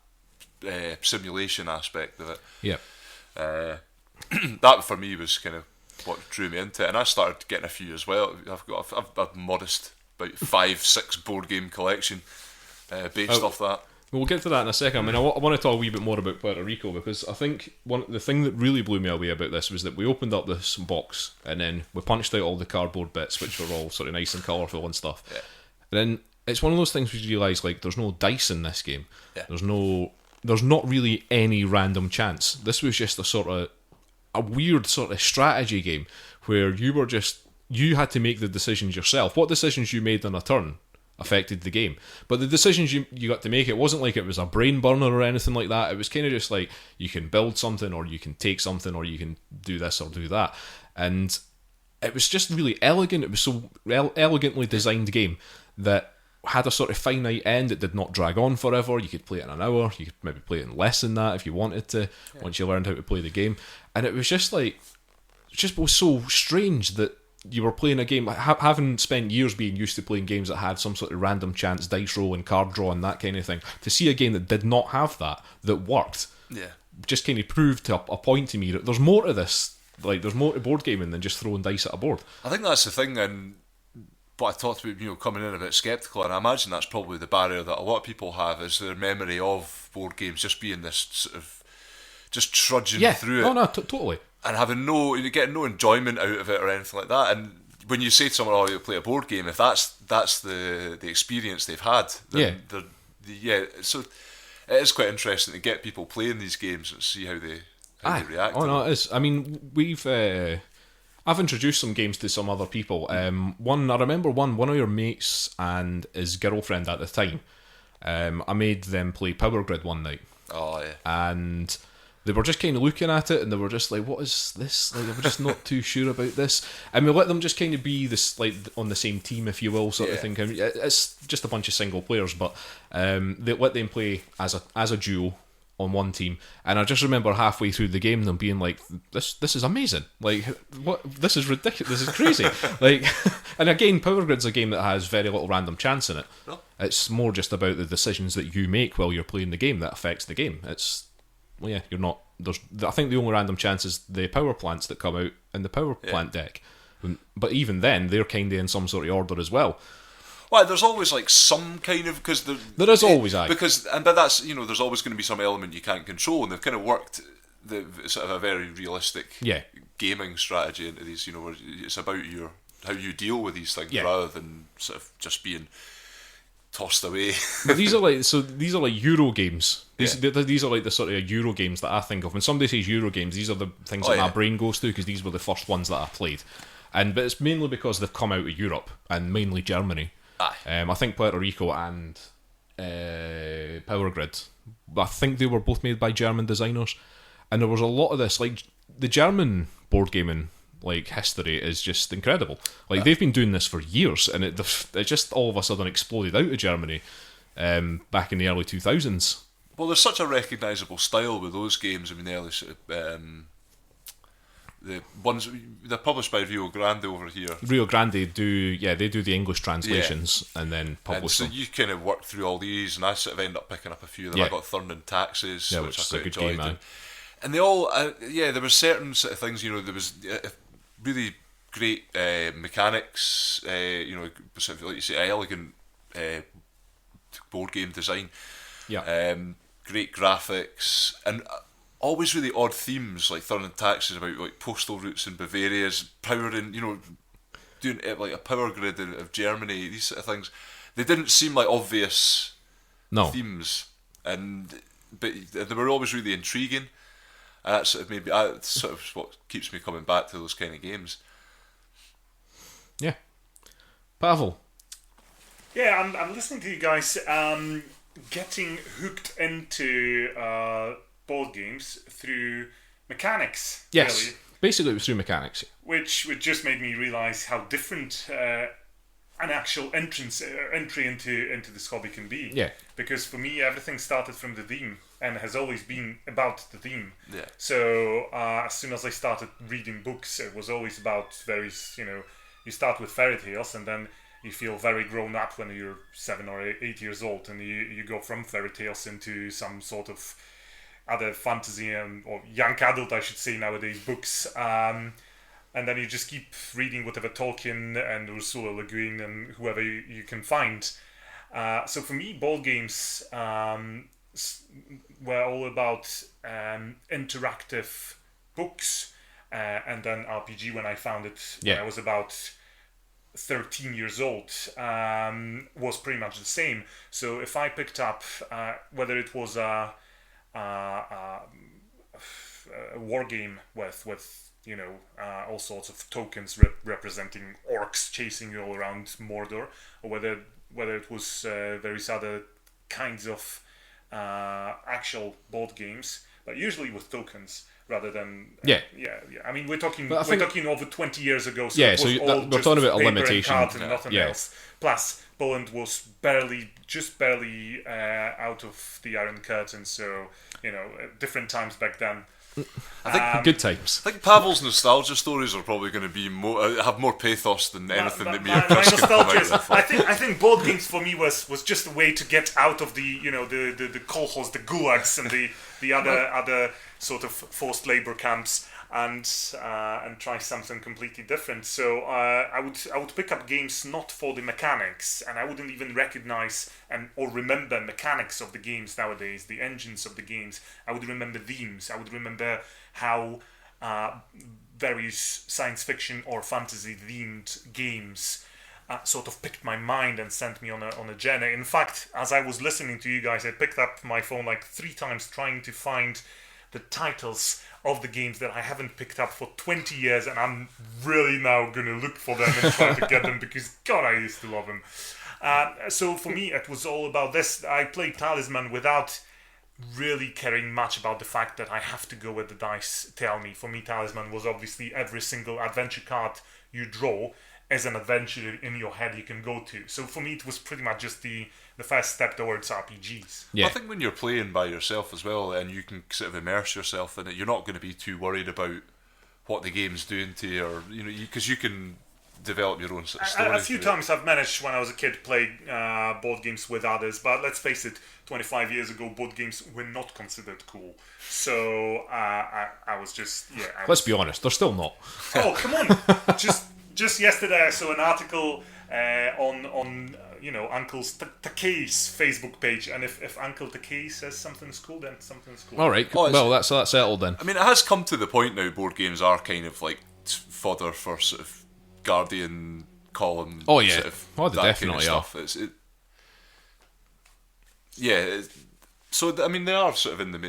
simulation aspect of it. Yeah. That for me was kind of what drew me into it, and I started getting a few as well. I've got a modest about 5-6 board game collection based off that. We'll get to that in a second. I mean, I want to talk a wee bit more about Puerto Rico, because I think the thing that really blew me away about this was that we opened up this box and then we punched out all the cardboard bits, which were all sort of nice and colourful and stuff. Yeah. And then it's one of those things where you realise, like, there's no dice in this game. Yeah. There's not really any random chance. This was just a weird sort of strategy game where you had to make the decisions yourself. What decisions you made on a turn affected the game, but the decisions you got to make, it wasn't like it was a brain burner or anything like that. It was kind of just like, you can build something, or you can take something, or you can do this or do that, and it was just really elegant. It was so elegantly designed game that had a sort of finite end. It did not drag on forever. You could play it in an hour, you could maybe play it in less than that if you wanted to, once you learned how to play the game. And it was just like, was so strange that you were playing a game, having spent years being used to playing games that had some sort of random chance dice roll and card draw and that kind of thing, to see a game that did not have that worked, just kind of proved to a point to me that there's more to this. Like, there's more to board gaming than just throwing dice at a board. I think that's the thing, and what I talked about, coming in a bit sceptical, and I imagine that's probably the barrier that a lot of people have, is their memory of board games just being this sort of just trudging through it. Totally. And getting no enjoyment out of it or anything like that. And when you say to someone, "Oh, you play a board game," if that's the experience they've had, then so it is quite interesting to get people playing these games and see how they react. Oh no, it is. I mean, I've introduced some games to some other people. I remember one of your mates and his girlfriend at the time. I made them play Power Grid one night. Oh yeah, and they were just kind of looking at it and they were just like, what is this? Like, they were just not too sure about this. And we let them just kind of be this, like, on the same team, if you will, sort of thing. It's just a bunch of single players, but they let them play as a duo on one team. And I just remember halfway through the game them being like, this is amazing. Like, what? This is ridiculous. This is crazy. Like, and again, Power Grid's a game that has very little random chance in it. No. It's more just about the decisions that you make while you're playing the game that affects the game. You're not. I think the only random chance is the power plants that come out in the power plant deck, but even then, they're kind of in some sort of order as well. Well, there's always like some kind of, because there is always but that's there's always going to be some element you can't control, and they've kind of worked the sort of a very realistic gaming strategy into these. Where it's about how you deal with these things rather than sort of just being tossed away. But these are like Euro games. These are like the sort of Euro games that I think of. When somebody says Euro games, these are the things that my brain goes to, because these were the first ones that I played. But it's mainly because they've come out of Europe, and mainly Germany. I think Puerto Rico and Power Grid, I think they were both made by German designers. And there was a lot of this, like, the German board gaming history is just incredible. Like, they've been doing this for years, and it just all of a sudden exploded out of Germany back in the early 2000s. Well, there's such a recognisable style with those games. I mean, the early sort of, the ones they're published by Rio Grande over here. Rio Grande do the English translations and then publish them. So you kind of work through all these, and I sort of end up picking up a few of them. I got Thurn and Taxes, which I quite enjoyed. Game, and they all, there were certain sort of things. There was really great mechanics. Sort of, like you say, elegant board game design. Yeah. Great graphics, and always really odd themes, like Thurn and Taxes about like postal routes in Bavaria's powering, doing it like a power grid of Germany. These sort of things, they didn't seem like obvious themes, but they were always really intriguing. And that's sort of that's sort of what keeps me coming back to those kind of games. Yeah. Pavel. Yeah, I'm listening to you guys getting hooked into board games through mechanics. Yes. Really, Basically, it was through mechanics. which just made me realise how different an actual entry into this hobby can be. Yeah. Because for me, everything started from the theme and has always been about the theme. Yeah. So as soon as I started reading books, it was always about you start with fairy tales and then you feel very grown up when you're 7 or 8 years old, and you go from fairy tales into some sort of other fantasy or young adult, I should say nowadays, books. And then you just keep reading whatever Tolkien and Ursula Le Guin and whoever you can find. So for me, board games were all about interactive books, and then RPG when I found it when I was about 13 years old, was pretty much the same. So if I picked up whether it was a war game with all sorts of tokens representing orcs chasing you all around Mordor, or whether it was various other kinds of actual board games, but usually with tokens rather than yeah. I mean, we're talking over 20 years ago. So yeah, it was so all we're talking about a limitation and nothing else. Plus, Poland was barely out of the Iron Curtain, so different times back then. I think good times. I think Pavel's nostalgia stories are probably going to be have more pathos than anything that me and my Chris can come out nostalgia. with. I think board games for me was just a way to get out of the the kolkhoz, the gulags, and the other sort of forced labor camps, and try something completely different. So I would pick up games not for the mechanics, and I wouldn't even recognize or remember mechanics of the games nowadays, the engines of the games. I would remember themes. I would remember how various science fiction or fantasy themed games sort of picked my mind and sent me on a journey. In fact, as I was listening to you guys, I picked up my phone like 3 times trying to find the titles of the games that I haven't picked up for 20 years, and I'm really now going to look for them and try to get them because, God, I used to love them. So for me, it was all about this. I played Talisman without really caring much about the fact that I have to go where the dice tell me. For me, Talisman was obviously every single adventure card you draw as an adventure in your head you can go to. So for me, it was pretty much just the first step towards RPGs. Yeah. I think when you're playing by yourself as well, and you can sort of immerse yourself in it, you're not going to be too worried about what the game's doing to you, or because you can develop your own sort of story. A few times I've managed when I was a kid to play board games with others, but let's face it, 25 years ago board games were not considered cool. So I was just Let's be honest, they're still not. Oh, come on! Just yesterday I saw an article on Uncle Takei's Facebook page, and if Uncle Takei says something's cool, then something's cool. All right, well that's settled then. I mean, it has come to the point now. Board games are kind of like fodder for sort of Guardian column. Oh yeah, sort of they definitely kind of stuff. So I mean, they are sort of in the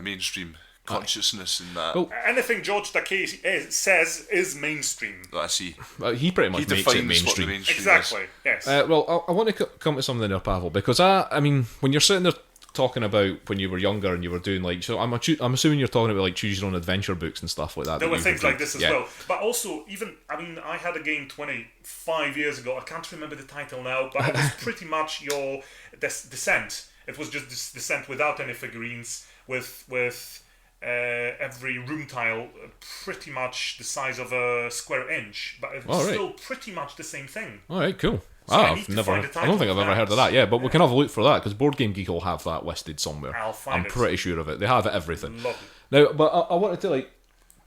mainstream consciousness and that. Well, anything George Takei says is mainstream. I see. He pretty much makes it mainstream. Exactly. Yes. Well, I want to come to something there, Pavel, because I mean, when you're sitting there talking about when you were younger and you were doing I'm assuming you're talking about like choose your own adventure books and stuff like that. There were things like this as well, but also I had a game 25 years ago. I can't remember the title now, but it was pretty much your Descent. It was just this Descent without any figurines, with every room tile pretty much the size of a square inch, but it was still pretty much the same thing. All right, cool. So I don't think I've ever heard of that. Yeah, but we can have a look for that because Board Game Geek will have that listed somewhere. I'm pretty sure of it. They have everything. Lovely. Now, but I wanted to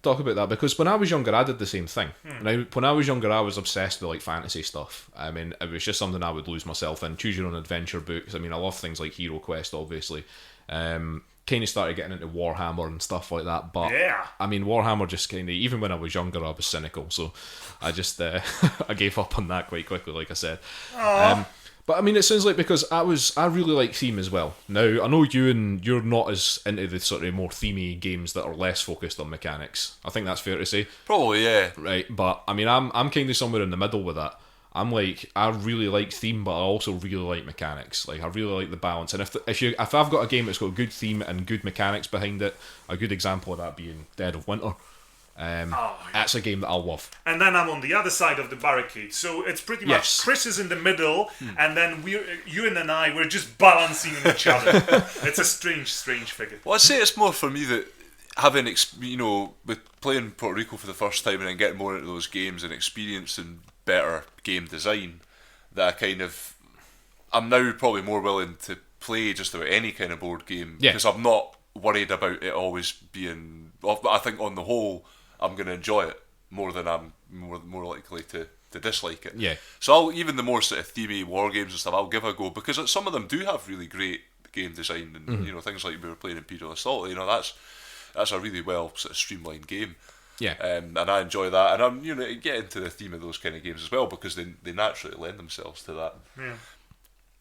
talk about that because when I was younger, I did the same thing. Now, when I was younger, I was obsessed with fantasy stuff. I mean, it was just something I would lose myself in. Choose your own adventure books. I mean, I love things like Hero Quest, obviously. Kind of started getting into Warhammer and stuff like that, but I mean, Warhammer just kind of, even when I was younger, I was cynical, so I just I gave up on that quite quickly, like I said. But I mean, it sounds like because I really like theme as well. Now I know you're not as into the sort of more themey games that are less focused on mechanics. I think that's fair to say. Probably, yeah. Right, but I mean, I'm kind of somewhere in the middle with that. I'm like, I really like theme, but I also really like mechanics. Like, I really like the balance. And if I've got a game that's got a good theme and good mechanics behind it, a good example of that being Dead of Winter. That's a game that I'll love. And then I'm on the other side of the barricade, so it's pretty much Chris is in the middle, and then Euan and I, we're just balancing each other. It's a strange figure. Well, I'd say it's more for me that having with playing Puerto Rico for the first time and then getting more into those games and experiencing better game design, that I'm now probably more willing to play just about any kind of board game because I'm not worried about it always being. Well, I think on the whole, I'm going to enjoy it more than I'm more likely to dislike it. Yeah. So even the more sort of themey war games and stuff, I'll give a go because some of them do have really great game design and things like we were playing Imperial Assault. That's a really well sort of streamlined game. Yeah. And I enjoy that, and I'm get into the theme of those kind of games as well because they naturally lend themselves to that. Yeah.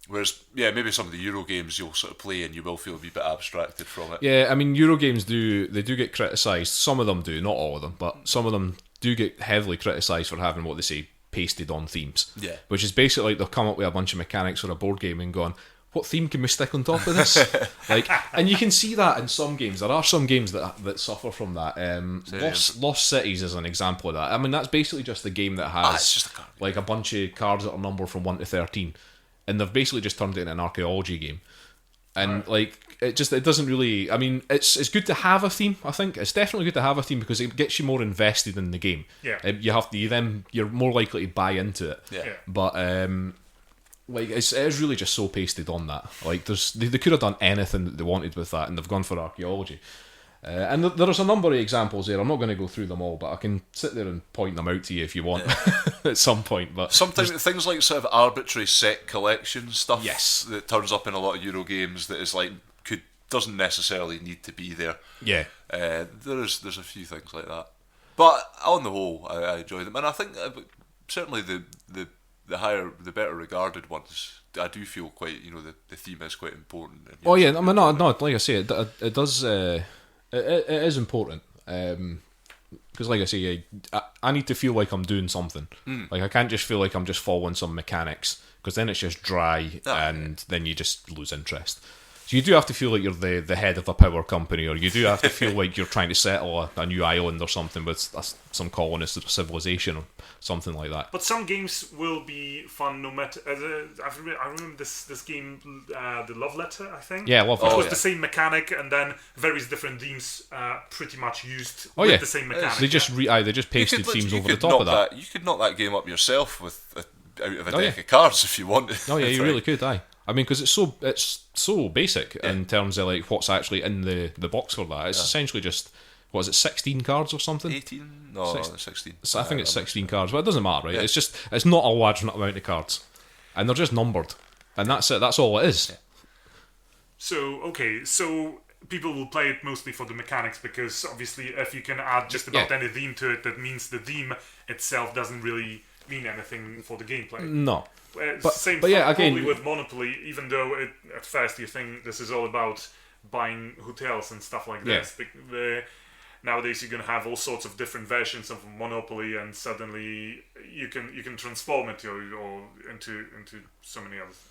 Whereas, maybe some of the Euro games you'll sort of play and you will feel a wee bit abstracted from it. Yeah, I mean, Euro games do get criticised. Some of them do, not all of them, but some of them do get heavily criticised for having what they say pasted on themes. Yeah. Which is basically like they'll come up with a bunch of mechanics for a board game and gone, what theme can we stick on top of this? And you can see that in some games. There are some games that suffer from that. Lost Cities is an example of that. I mean, that's basically just a game that has a bunch of cards that are numbered from 1 to 13. And they've basically just turned it into an archaeology game. And it doesn't really. I mean, it's good to have a theme. I think it's definitely good to have a theme because it gets you more invested in the game. Yeah. You're more likely to buy into it. Yeah. But it is really just so pasted on that. Like they could have done anything that they wanted with that, and they've gone for archaeology. And there's a number of examples there. I'm not going to go through them all, but I can sit there and point them out to you if you want at some point. But sometimes things like sort of arbitrary set collection stuff that turns up in a lot of Euro games that is doesn't necessarily need to be there. Yeah, there's a few things like that, but on the whole, I enjoy them, and I think certainly the better regarded ones. I do feel quite the theme is quite important. Oh yeah, I mean no, like I say, it does. It is important because, like I say, I need to feel like I'm doing something. Like I can't just feel like I'm just following some mechanics because then it's just dry and then you just lose interest. So you do have to feel like you're the head of a power company, or you do have to feel like you're trying to settle a new island or something with some colonist civilization or something like that. But some games will be fun no matter. I remember this game, the Love Letter, I think. Yeah, Love Letter. It was the same mechanic, and then various different themes pretty much used with the same mechanic. They just pasted themes over the top of that. You could knock that game up yourself out of a deck of cards if you wanted. Oh yeah, you really could. I mean, because it's so basic in terms of like what's actually in the box for that. It's essentially just, what is it, 16 cards or something? 18? No, 16. So I think it's 16 cards, but it doesn't matter, right? Yeah. It's not a large amount of cards, and they're just numbered, and that's it. That's all it is. Yeah. So people will play it mostly for the mechanics because obviously if you can add just about any theme to it, that means the theme itself doesn't really mean anything for the gameplay. No. Same thing probably with Monopoly, even though at first you think this is all about buying hotels and stuff like this. Nowadays you're going to have all sorts of different versions of Monopoly, and suddenly you can transform it into so many others.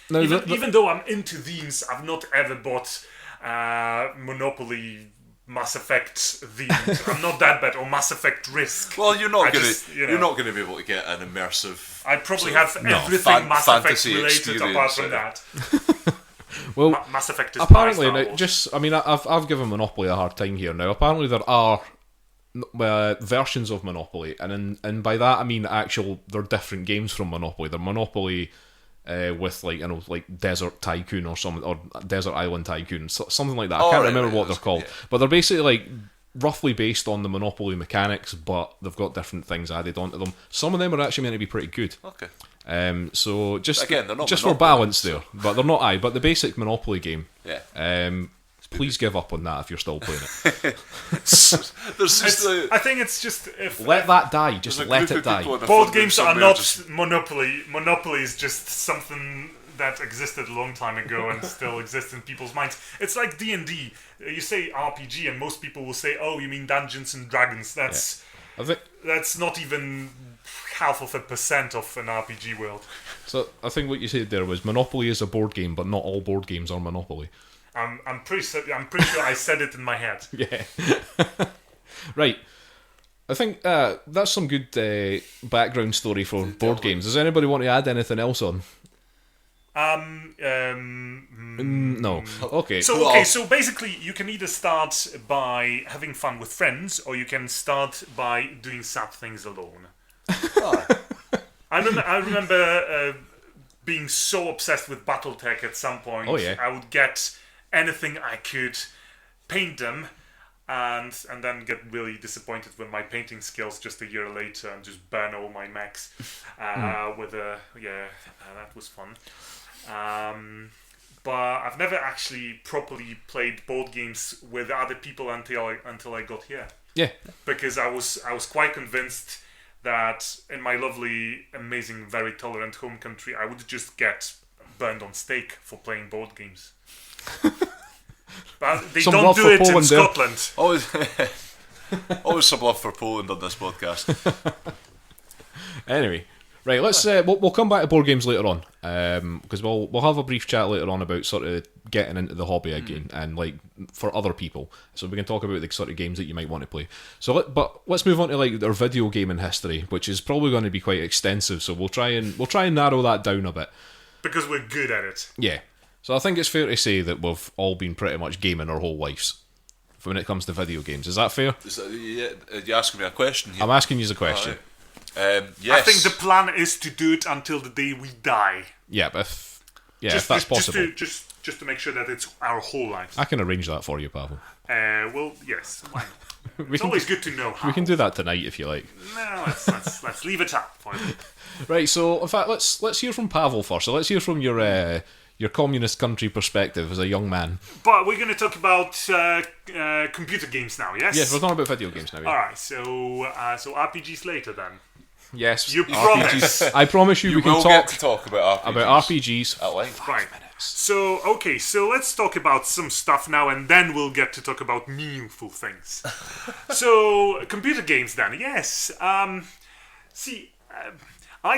No, even though I'm into themes, I've not ever bought Monopoly Mass Effect themed. I'm not that bad, or Mass Effect Risk. Well, you're not going to be able to get an immersive. I probably have everything Mass Effect related apart from that. Well, Mass Effect is apparently I've given Monopoly a hard time here now. Apparently there are versions of Monopoly, and by that I mean they're different games from Monopoly. They're Monopoly with like Desert Tycoon or something, or Desert Island Tycoon, something like that. I can't remember what they're called, but they're basically like roughly based on the Monopoly mechanics, but they've got different things added onto them. Some of them are actually meant to be pretty good. Okay. So just again, they're not just for balance there, but they're not. But the basic Monopoly game. Yeah. It's please give up on that if you're still playing it. There's just I think it's just Let that die. Just there's a let group it of die. people in a board front room games are somewhere not just- Monopoly. Monopoly is just something that existed a long time ago and still exists in people's minds. It's like D&D. You say RPG and most people will say, oh, you mean Dungeons and Dragons. I think That's not even 0.5% of an RPG world. so. I think what you said there was Monopoly is a board game, but not all board games are Monopoly. I'm pretty sure I said it in my head. Yeah. Right. I think that's some good background story for board games. Does anybody want to add anything else on? No. Okay. So basically, you can either start by having fun with friends, or you can start by doing sad things alone. I remember being so obsessed with BattleTech at some point. Oh, yeah. I would get anything I could, paint them, and then get really disappointed with my painting skills just a year later and just burn all my mechs that was fun. But I've never actually properly played board games with other people until I got here. Yeah. Because I was quite convinced that in my lovely, amazing, very tolerant home country, I would just get burned on stake for playing board games. But they Some don't love do for it in Poland there. Scotland. Always some love for Poland on this podcast. Anyway, right. Let's we'll come back to board games later on, because we'll have a brief chat later on about sort of getting into the hobby again and like for other people. So we can talk about the sort of games that you might want to play. So but let's move on to like our video gaming history, which is probably going to be quite extensive. So we'll try and narrow that down a bit. Because we're good at it. Yeah. So I think it's fair to say that we've all been pretty much gaming our whole lives when it comes to video games. Is that fair? You're asking me a question here. I'm asking you a question. Yes. I think the plan is to do it until the day we die. Yeah, but if that's possible. Just to make sure that it's our whole life. I can arrange that for you, Pawel. Well, yes. Why not? It's always good to know how. We can do that tonight if you like. No, let's leave it up for you. Right, so in fact, let's hear from Pawel first. So let's hear from your communist country perspective as a young man. But we're going to talk about computer games now, yes? Yes, we're talking about video games now. Yeah. All right, so RPGs later then. Yes, You promise. I promise you, we will can get to talk about RPGs at length. Right. So let's talk about some stuff now, and then we'll get to talk about meaningful things. So, computer games then, yes. I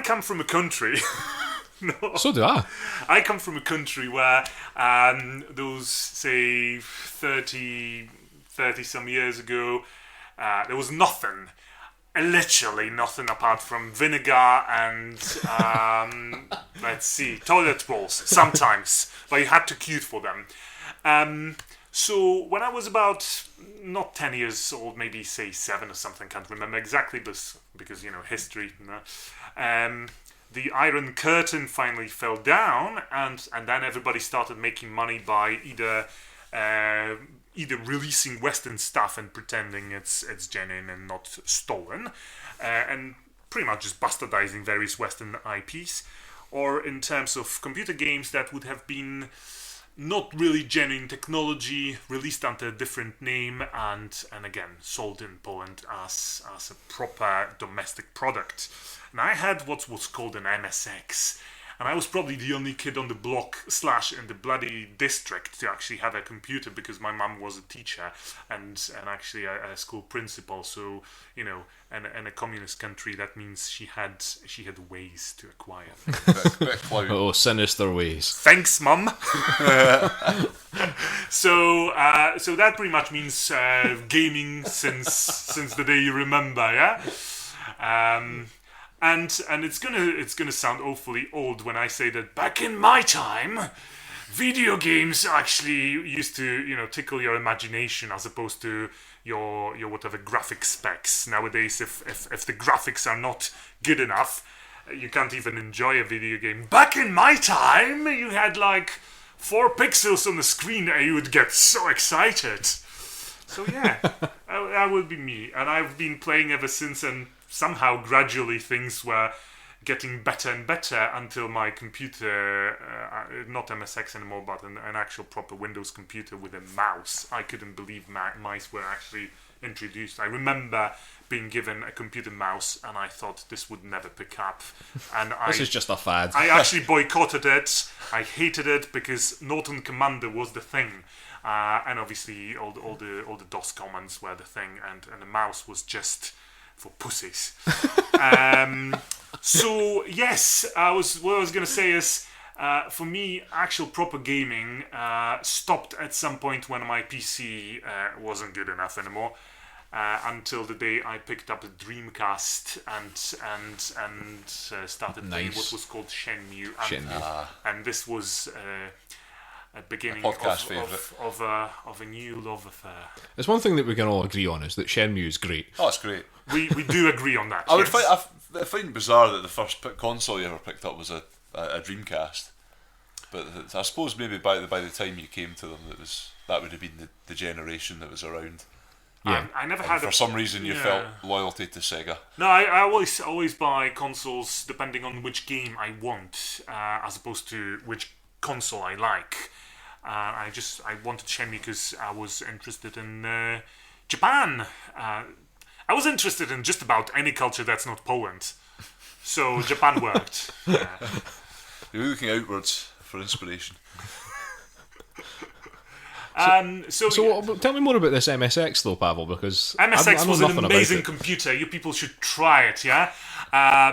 come from a country. No. So do I. I come from a country where those, say, 30 some years ago, there was nothing. Literally nothing apart from vinegar and, let's see, toilet rolls, sometimes. But you had to queue for them. So when I was about, not 10 years old, maybe, say, 7 or something, can't remember exactly this, because, history, the Iron Curtain finally fell down, and then everybody started making money by either releasing Western stuff and pretending it's genuine and not stolen, and pretty much just bastardizing various Western IPs, or in terms of computer games that would have been not really genuine technology, released under a different name, and again sold in Poland as a proper domestic product. And I had what was called an MSX, and I was probably the only kid on the block / in the bloody district to actually have a computer, because my mum was a teacher and actually a school principal. So in a communist country, that means she had ways to acquire things. Oh, sinister ways. Thanks, Mum. So that pretty much means gaming since the day you remember, yeah. And it's gonna sound awfully old when I say that back in my time, video games actually used to tickle your imagination as opposed to your whatever graphic specs. Nowadays, if the graphics are not good enough, you can't even enjoy a video game. Back in my time, you had like 4 pixels on the screen and you would get so excited. So yeah, that would be me, and I've been playing ever since, and somehow gradually things were getting better and better until my computer, not MSX anymore, but an actual proper Windows computer with a mouse. I couldn't believe mice were actually introduced. I remember being given a computer mouse and I thought this would never pick up. And This is just a fad. I actually boycotted it. I hated it because Norton Commander was the thing. And obviously all the DOS commands were the thing, and the mouse was just for pussies. So yes, what I was gonna say is, for me, actual proper gaming stopped at some point when my PC wasn't good enough anymore. Until the day I picked up the Dreamcast and started playing what was called Shenmue. And this was a beginning of a new love affair. There's one thing that we can all agree on is that Shenmue is great. Oh, it's great. We do agree on that. I find it bizarre that the first console you ever picked up was a Dreamcast, but I suppose maybe by the time you came to them, that would have been the generation that was around. Yeah, I never and had. For some reason, you felt loyalty to Sega. No, I always buy consoles depending on which game I want, as opposed to which console I like. I wanted Shenmue because I was interested in Japan. I was interested in just about any culture that's not Poland, so Japan worked. You're looking outwards for inspiration. So tell me more about this MSX though, Pawel, because MSX was an amazing it. computer. You people should try it, yeah.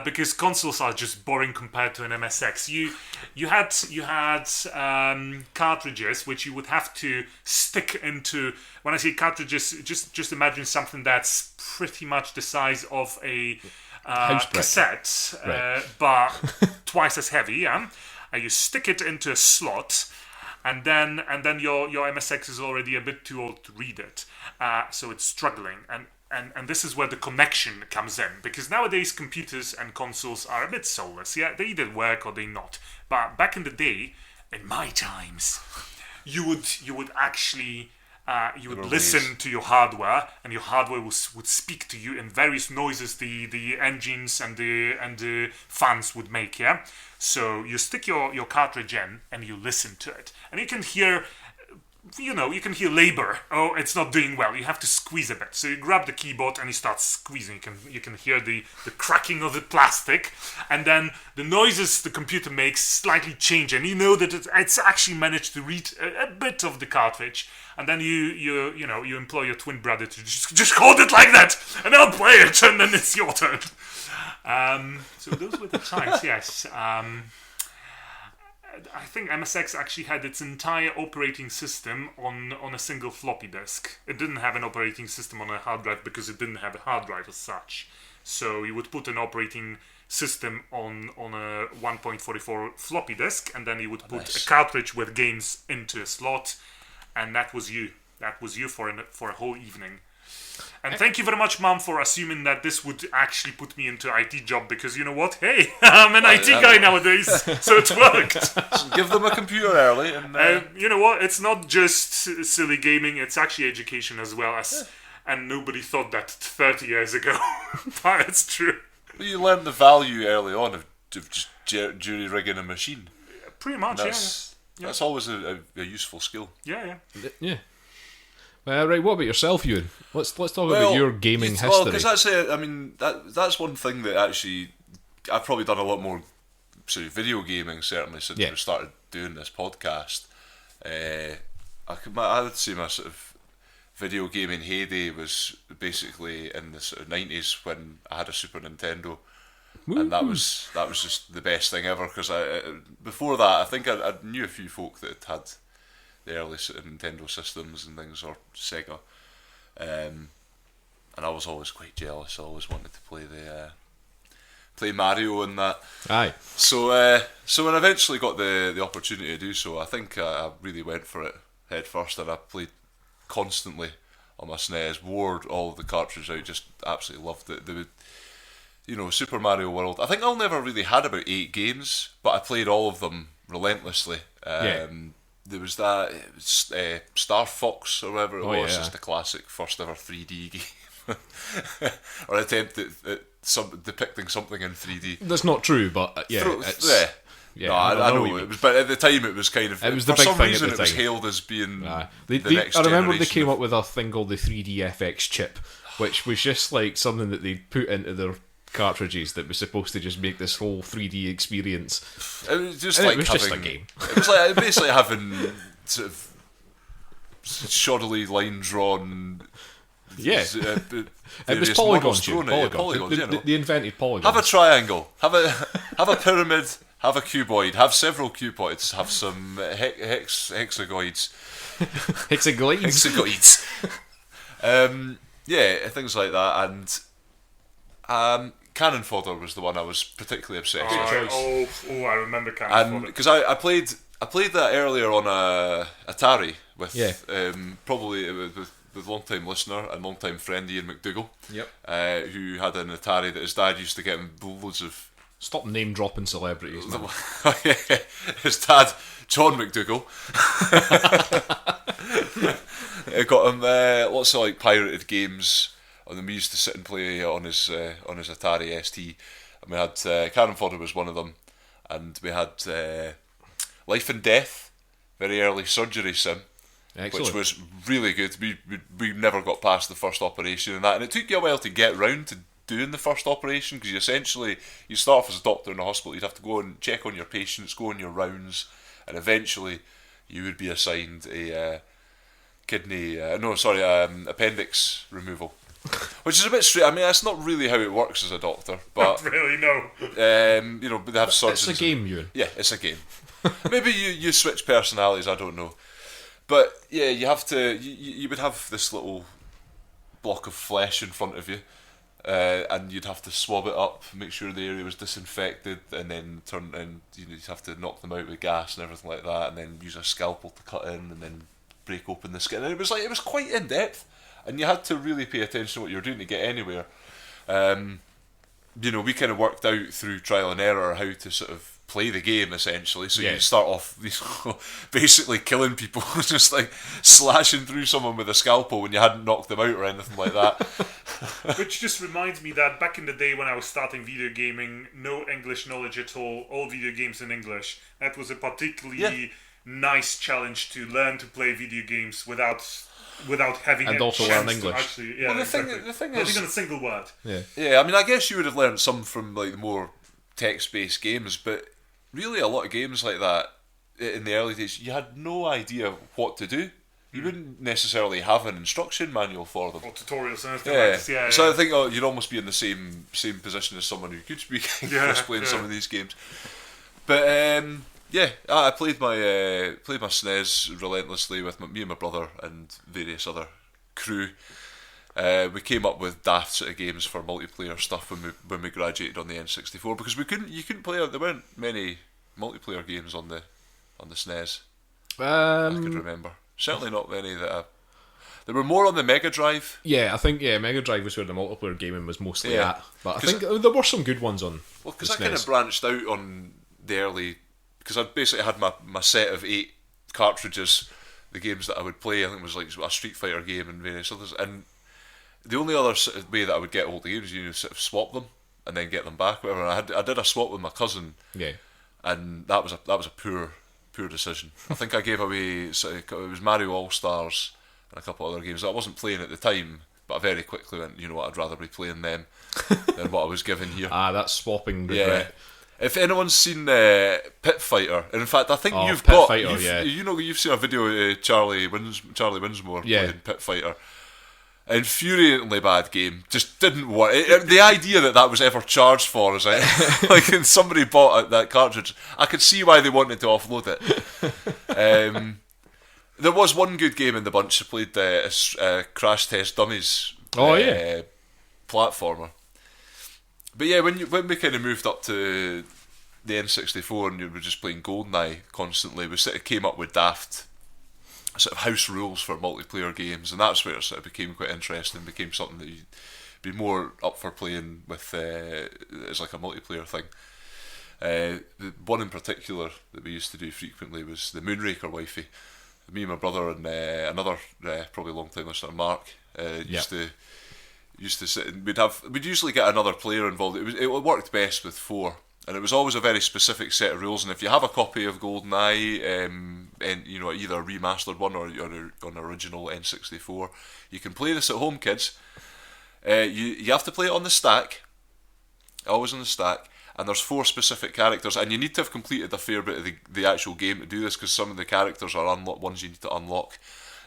Because consoles are just boring compared to an MSX. You had cartridges which you would have to stick into. When I say cartridges, just imagine something that's pretty much the size of a cassette, but twice as heavy. Yeah, you stick it into a slot. And then your MSX is already a bit too old to read it, so it's struggling. And this is where the connection comes in, because nowadays computers and consoles are a bit soulless. Yeah, they either work or they not. But back in the day, in my times, you would actually listen to your hardware, and your hardware would speak to you in various noises the engines and the fans would make. Yeah. So you stick your cartridge in and you listen to it, and you can hear, labor. Oh, it's not doing well. You have to squeeze a bit. So you grab the keyboard and you start squeezing. You can hear the cracking of the plastic, and then the noises the computer makes slightly change, and you know that it's actually managed to read a bit of the cartridge. And then you employ your twin brother to just hold it like that, and I'll play it, and then it's your turn. So those were the times, yes. I think MSX actually had its entire operating system on a single floppy disk. It didn't have an operating system on a hard drive because it didn't have a hard drive as such. So you would put an operating system on a 1.44 floppy disk, and then you would put a cartridge with games into a slot, and that was you. That was you for a whole evening. And thank you very much, Mum, for assuming that this would actually put me into an IT job, because you know what? Hey, I'm an IT guy nowadays, so it worked. Give them a computer early. And you know what? It's not just silly gaming, it's actually education as well. And nobody thought that 30 years ago. But it's true. You learn the value early on of just jury-rigging a machine. Pretty much, That's always a useful skill. Yeah. Right, what about yourself, Euan? Let's talk about your gaming history. Well, because that's one thing that actually I've probably done a lot more sort of video gaming certainly since we started doing this podcast. I would say my sort of video gaming heyday was basically in the sort of 90s when I had a Super Nintendo. Woo-hoo. And that was just the best thing ever, because before that I think I knew a few folk that had the early sort of Nintendo systems and things, or Sega, and I was always quite jealous. I always wanted to play Mario and that. Aye. So when I eventually got the opportunity to do so, I think I really went for it head first, and I played constantly on my SNES, wore all of the cartridges out, just absolutely loved it. Super Mario World. I think I never really had about 8 games, but I played all of them relentlessly. There was that Star Fox or whatever it was, just the classic first ever 3D game. or attempt at depicting something in 3D. That's not true, but it's... Yeah, no, I know it was, but at the time it was kind of. It was for the big some thing reason at the it was time. hailed as being the next I remember they generation came of- up with a thing called the 3DFX chip, which was just like something that they put into their cartridges that was supposed to just make this whole 3D experience. It was just And like it was having, just a game. It was like basically having sort of shoddily line drawn. Yeah. It It was polygons. Polygons. Polygons, you know. They invented polygons. Have a triangle. Have a pyramid. Have a cuboid. Have several cuboids. Have some hexagoids. Hexagoids. Hexagoids. Yeah, things like that. And cannon fodder was the one I was particularly obsessed with. I remember cannon fodder. Because I played that earlier on a Atari with probably with long-time listener and long-time friend Ian McDougall, who had an Atari that his dad used to get him loads of. Stop name dropping celebrities. Man. His dad, John McDougall, got him lots of like pirated games. And we used to sit and play on his Atari ST, and we had Cannon Fodder was one of them, and we had Life and Death, very early surgery sim. Excellent. Which was really good. We never got past the first operation and that, and it took you a while to get round to doing the first operation, because you start off as a doctor in a hospital. You'd have to go and check on your patients, go on your rounds, and eventually you would be assigned a appendix removal, which is a bit straight. I mean, that's not really how it works as a doctor, but Not really, no. they have surgeons. It's a game, Euan. Yeah, it's a game. Maybe you switch personalities, I don't know. But yeah, you have to. You would have this little block of flesh in front of you, and you'd have to swab it up, make sure the area was disinfected, and then you'd have to knock them out with gas and everything like that, and then use a scalpel to cut in, and then break open the skin. And it was quite in depth, and you had to really pay attention to what you were doing to get anywhere. We kind of worked out through trial and error how to sort of play the game, essentially. So you start off basically killing people, just like slashing through someone with a scalpel when you hadn't knocked them out or anything like that. Which just reminds me that back in the day when I was starting video gaming, no English knowledge at all video games in English. That was a particularly nice challenge to learn to play video games without having and a also chance learn English. to actually, Well, the thing not is, even a single word. yeah, I mean, I guess you would have learned some from like the more text-based games, but really a lot of games like that in the early days, you had no idea what to do. You wouldn't necessarily have an instruction manual for them. Or tutorials and everything like this. So I think you'd almost be in the same position as someone who could speak English playing some of these games. But I played my SNES relentlessly with me and my brother and various other crew. We came up with daft sort of games for multiplayer stuff when we graduated on the N64, because you couldn't play. There weren't many multiplayer games on the SNES. I could remember. Certainly not many that. There were more on the Mega Drive. Yeah, I think Mega Drive was where the multiplayer gaming was mostly at. But I 'Cause think there were some good ones on. Well, because the I kind of SNES. branched out on the early, because I basically had my set of 8 cartridges, the games that I would play. I think it was like a Street Fighter game and various others, and the only other sort of way that I would get hold of games, sort of swap them and then get them back. Whatever. I did a swap with my cousin, and that was a poor decision. I think I gave away it was Mario All Stars and a couple other games that I wasn't playing at the time, but I very quickly went, you know what, I'd rather be playing them than what I was given here. That's swapping regret. If anyone's seen Pit Fighter, and in fact I think you've Pit got Fighter, you've seen a video of Charlie Winsmore playing Pit Fighter. Infuriatingly bad game, just didn't work. The idea that was ever charged for is like somebody bought that cartridge. I could see why they wanted to offload it. There was one good game in the bunch. I played Crash Test Dummies platformer. But yeah, when we kind of moved up to the N64 and you were just playing GoldenEye constantly, we sort of came up with daft sort of house rules for multiplayer games, and that's where it sort of became quite interesting, became something that you'd be more up for playing with as like a multiplayer thing. The one in particular that we used to do frequently was the Moonraker Wifey. Me and my brother and another probably long time listener, Mark, used to used to sit and we'd usually get another player involved. It worked best with 4. And it was always a very specific set of rules. And if you have a copy of GoldenEye, and you know, either a remastered one or an original N64, you can play this at home, kids. You have to play it on the stack, always on the stack. And there's 4 specific characters, and you need to have completed a fair bit of the actual game to do this, because some of the characters are ones you need to unlock.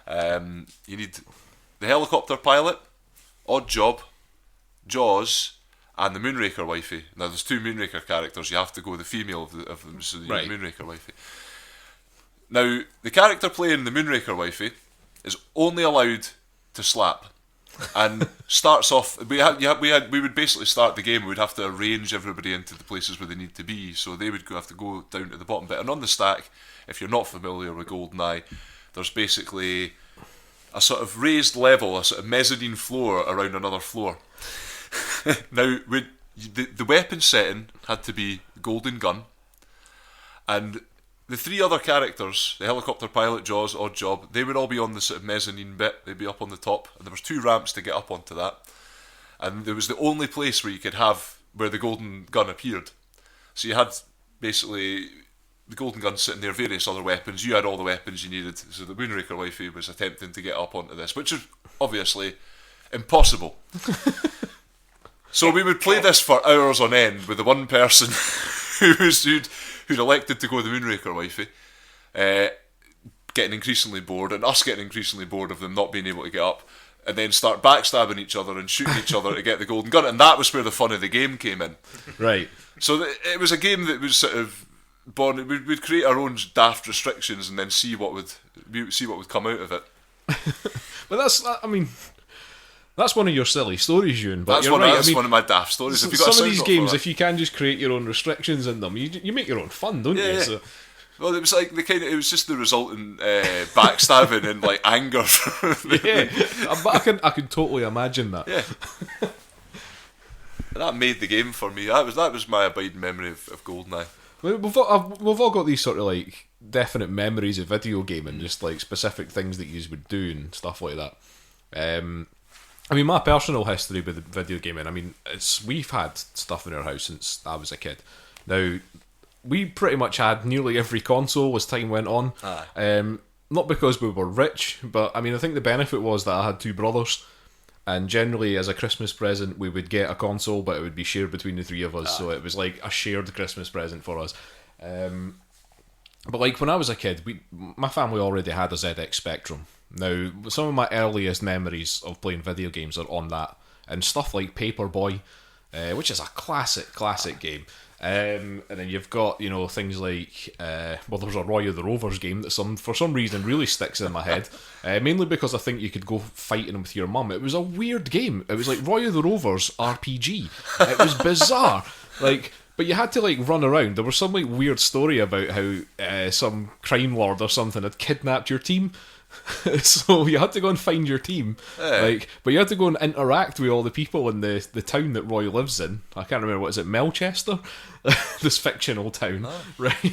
You need the helicopter pilot, Odd Job, Jaws, and the Moonraker wifey. Now there's 2 Moonraker characters. You have to go the female of them, so the Moonraker wifey. Now the character playing the Moonraker wifey is only allowed to slap, and starts off. We would basically start the game. We would have to arrange everybody into the places where they need to be. So they would have to go down to the bottom bit. And on the stack, if you're not familiar with GoldenEye, there's basically a sort of raised level, a sort of mezzanine floor around another floor. Now, the weapon setting had to be golden gun, and the 3 other characters, the helicopter pilot, Jaws, Odd Job, they would all be on the sort of mezzanine bit. They'd be up on the top, and there was 2 ramps to get up onto that, and there was the only place where you could have where the golden gun appeared. So you had basically the golden gun sitting there, various other weapons. You had all the weapons you needed. So the Moonraker wifey was attempting to get up onto this, which is obviously impossible. So we would play this for hours on end with the one person who'd elected to go the Moonraker wifey, getting increasingly bored, and us getting increasingly bored of them not being able to get up, and then start backstabbing each other and shooting each other to get the golden gun, and that was where the fun of the game came in. Right. So it was a game that was sort of born. We'd create our own daft restrictions and then see what would come out of it. But that's one of your silly stories, Euan. But that's one of my daft stories. Have you got some of these games, if you can just create your own restrictions in them, you make your own fun, don't you? Yeah. So. Well, it was like it was just the resultant backstabbing and like anger. Yeah, but I can totally imagine that. Yeah, that made the game for me. That was my abiding memory of GoldenEye. We've all got these sort of like definite memories of video gaming, just like specific things that you would do and stuff like that. My personal history with video gaming, we've had stuff in our house since I was a kid. Now, we pretty much had nearly every console as time went on. Not because we were rich, but I think the benefit was that I had 2 brothers, and generally as a Christmas present we would get a console, but it would be shared between the 3 of us, so it was like a shared Christmas present for us. But like when I was a kid, my family already had a ZX Spectrum. Now, some of my earliest memories of playing video games are on that, and stuff like Paperboy, which is a classic game. And then you've got, things like, there was a Roy of the Rovers game that for some reason really sticks in my head, mainly because I think you could go fighting with your mum. It was a weird game. It was like Roy of the Rovers RPG. It was bizarre. But you had to run around. There was some weird story about how some crime lord or something had kidnapped your team. So you had to go and find your team, but you had to go and interact with all the people in the town that Roy lives in. I can't remember, what is it, Melchester? This fictional town, right?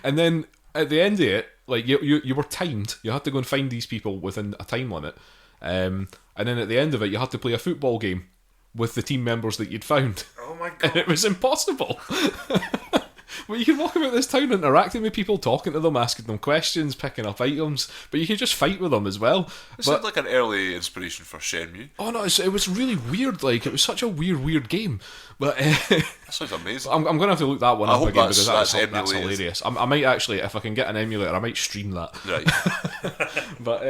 And then at the end of it, you were timed. You had to go and find these people within a time limit, and then at the end of it, you had to play a football game with the team members that you'd found. Oh my god! And it was impossible. Well, you could walk about this town interacting with people, talking to them, asking them questions, picking up items, but you could just fight with them as well. It sounded like an early inspiration for Shenmue. Oh no, it was really weird. It was such a weird game. But that sounds amazing. I'm going to have to look that one up again, because that's hilarious. I might actually, if I can get an emulator, I might stream that. Right. But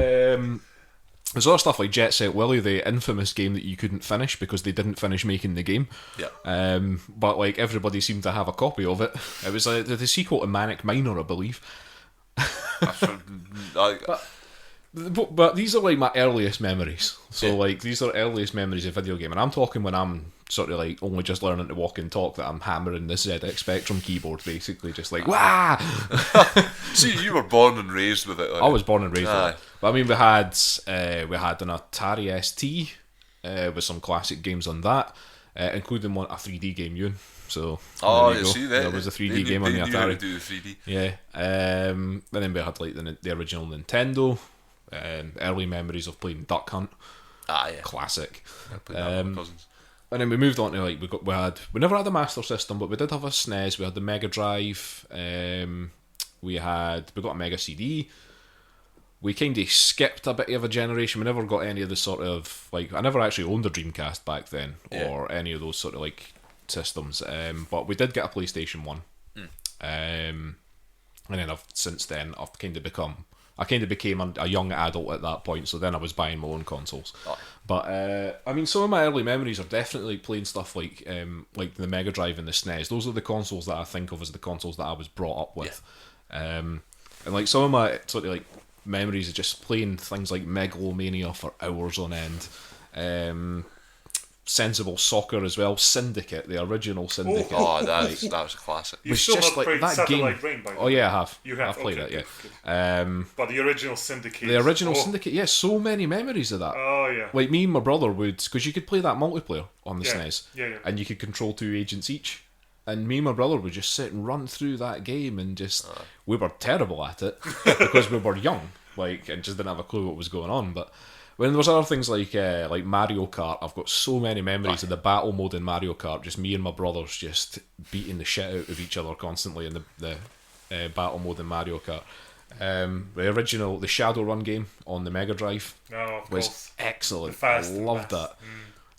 there's other stuff like Jet Set Willy, the infamous game that you couldn't finish because they didn't finish making the game. Yeah. But everybody seemed to have a copy of it. It was the sequel to Manic Miner, I believe. But these are my earliest memories. So these are earliest memories of video game, and I'm talking when I'm sort of only just learning to walk and talk, that I'm hammering this ZX Spectrum keyboard, basically just wah. See, you were born and raised with it. I was born and raised with it. But we had an Atari ST with some classic games on that, including a 3D game, Euan. So there was a 3D game on the Atari. Knew how to do the 3D. Yeah. And then we had the original Nintendo. Early memories of playing Duck Hunt. classic. I played that with my cousins. And then we moved on to like we never had a Master System, but we did have a SNES. We had the Mega Drive. We got a Mega CD. We kind of skipped a bit of a generation. We never got any of the sort of like, I never actually owned a Dreamcast back then, or any of those sort of like systems. But we did get a PlayStation 1. And then since then I've kind of became a young adult at that point. So then I was buying my own consoles. But I mean, some of my early memories are definitely playing stuff like the Mega Drive and the SNES. Those are the consoles that I think of as the consoles that I was brought up with. And like some of my sort of like memories of just playing things like Megalomania for hours on end. Sensible Soccer as well. Syndicate, the original Syndicate. That was a classic. You still not played Satellite Rain, by the way? Oh yeah, I have. You have? I've played okay, it, yeah. But the original Syndicate. The original Syndicate, yeah, so many memories of that. Oh yeah. Like me and my brother would, because you could play that multiplayer on the SNES, and you could control 2 agents each. And me and my brother would just sit and run through that game, and just we were terrible at it because we were young, like, and just didn't have a clue what was going on. But when there was other things like Mario Kart, I've got so many memories of the battle mode in Mario Kart. Just me and my brothers just beating the shit out of each other constantly in the battle mode in Mario Kart. The Shadowrun game on the Mega Drive was excellent. I loved that.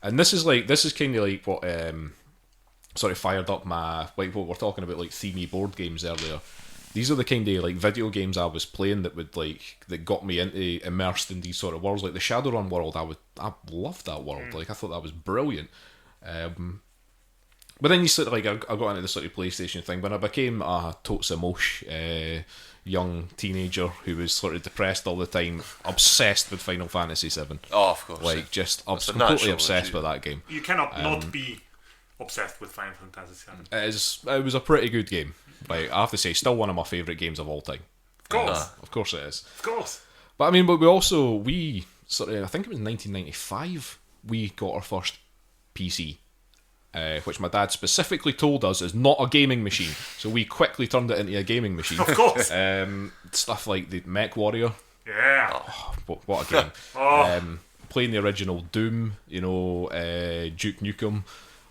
And this is kind of like what sort of fired up my, like what we're talking about, like themey board games earlier. These are the kind of like video games I was playing that got me immersed in these sort of worlds. Like the Shadowrun world, I loved that world. Like I thought that was brilliant. But then you sort of like I got into the sort of PlayStation thing when I became a Totsamosh young teenager who was sort of depressed all the time, obsessed with Final Fantasy VII. Oh, of course. Like just completely obsessed with that game. You cannot not be obsessed with Final Fantasy VII. It was a pretty good game. Like I have to say, still one of my favourite games of all time. Of course it is. Of course. But I mean, we sort of, I think it was 1995, we got our first PC, which my dad specifically told us is not a gaming machine. So we quickly turned it into a gaming machine. Of course. Stuff like the Mech Warrior. Yeah. Oh, what a game. Playing the original Doom, Duke Nukem.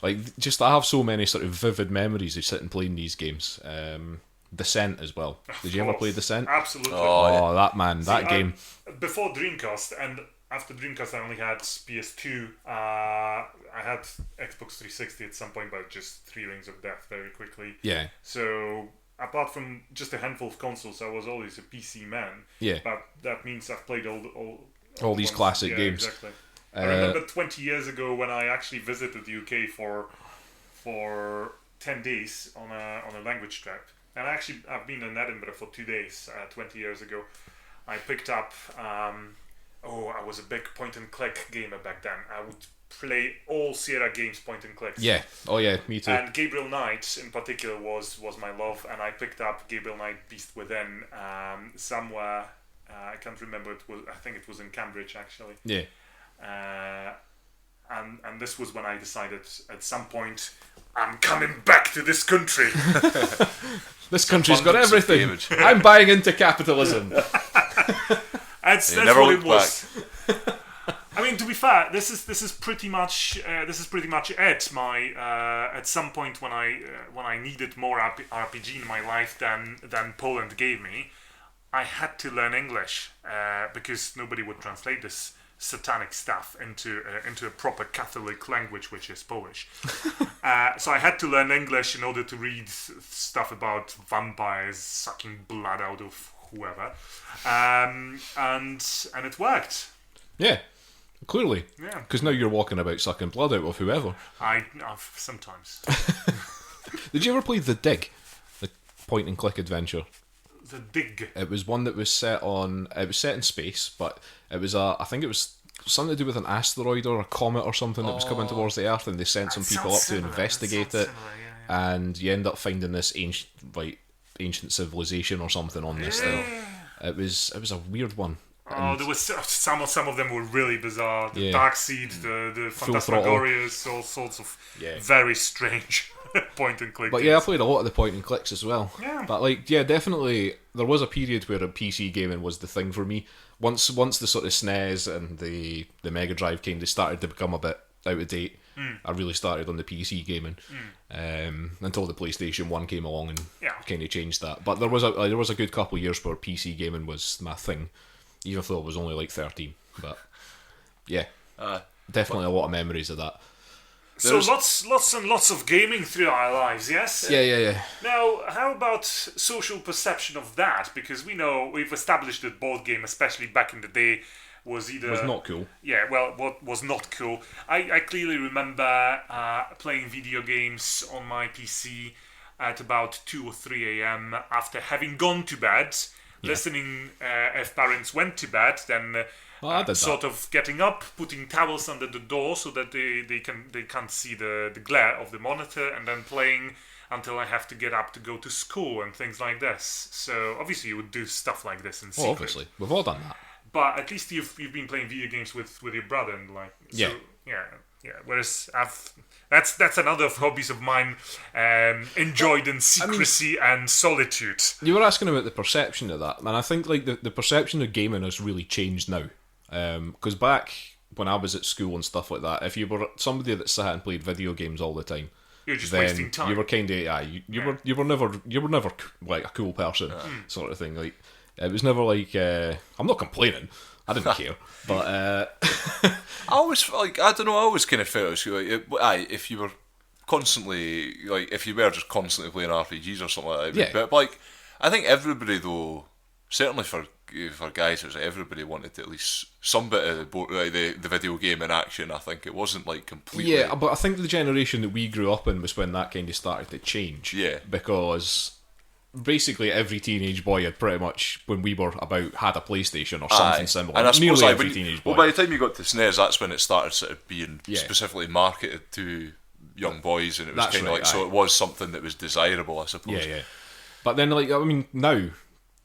Like, just I have so many sort of vivid memories of sitting playing these games. Descent as well. Did you ever play Descent? Absolutely. That game. Before Dreamcast and after Dreamcast, I only had PS2. I had Xbox 360 at some point, but just 3 Rings of Death very quickly. Yeah. So apart from just a handful of consoles, I was always a PC man. Yeah. But that means I've played all these classic games. Exactly. I remember 20 years ago when I actually visited the UK for 10 days on a language trip. And I've been in Edinburgh for 2 days 20 years ago. I picked up, I was a big point and click gamer back then. I would play all Sierra Games point and clicks. Yeah, oh yeah, me too. And Gabriel Knight in particular was my love, and I picked up Gabriel Knight Beast Within somewhere, I can't remember, I think it was in Cambridge actually. Yeah. And this was when I decided at some point I'm coming back to this country. This country's got everything. I'm buying into capitalism. That's what it was. I mean, to be fair, this is pretty much it. At some point when I needed more RPG in my life than Poland gave me, I had to learn English because nobody would translate this satanic stuff into a proper Catholic language, which is Polish. So I had to learn English in order to read stuff about vampires sucking blood out of whoever, and it worked. Yeah, clearly. Yeah, because now you're walking about sucking blood out of whoever. I've sometimes. Did you ever play The Dig, the point and click adventure? The Dig. It was one that was set in space, but it was I think it was something to do with an asteroid or a comet or something that was coming towards the Earth, and they sent some people up to investigate it, and you end up finding this ancient civilization or something on this thing. It was a weird one. There was some of them were really bizarre. The Darkseid, the Full Phantasmagorias, all sorts of very strange point and click. But games. I played a lot of the point and clicks as well. Yeah. But definitely there was a period where PC gaming was the thing for me. Once the sort of SNES and the Mega Drive came, they started to become a bit out of date. I really started on the PC gaming until the PlayStation 1 came along and kind of changed that. But there was a good couple of years where PC gaming was my thing, even though I was only like 13. But yeah, definitely a lot of memories of that. So lots and lots of gaming through our lives, yes? Yeah. Now, how about social perception of that? Because we've established that board game, especially back in the day, was not cool. Yeah, well, what was not cool. I clearly remember playing video games on my PC at about 2 or 3 a.m. after having gone to bed, listening if parents went to bed, then sort of getting up, putting towels under the door so that they can't see the glare of the monitor, and then playing until I have to get up to go to school and things like this. So obviously you would do stuff like this in secret. Oh, obviously, we've all done that. But at least you've been playing video games with your brother, and yeah. Whereas that's another of hobbies of mine, enjoyed in secrecy and solitude. You were asking about the perception of that, and I think like the perception of gaming has really changed now. Because back when I was at school and stuff like that, if you were somebody that sat and played video games all the time, you're just wasting time. You were kind of you were never like a cool person sort of thing. Like it was never like I'm not complaining. I didn't care, but I always I always kind of felt it was like if you were constantly if you were just constantly playing RPGs or something like that. But like I think everybody though, certainly for guys, it was like everybody wanted at least some bit of the video game in action. I think it wasn't like completely. Yeah, but I think the generation that we grew up in was when that kind of started to change. Yeah, because basically every teenage boy had pretty much, when we were about, had a PlayStation or something similar. And I suppose nearly every teenage boy. Well, by the time you got to SNES, that's when it started sort of being specifically marketed to young boys, and it was kind of so it was something that was desirable, I suppose. Yeah. But then, now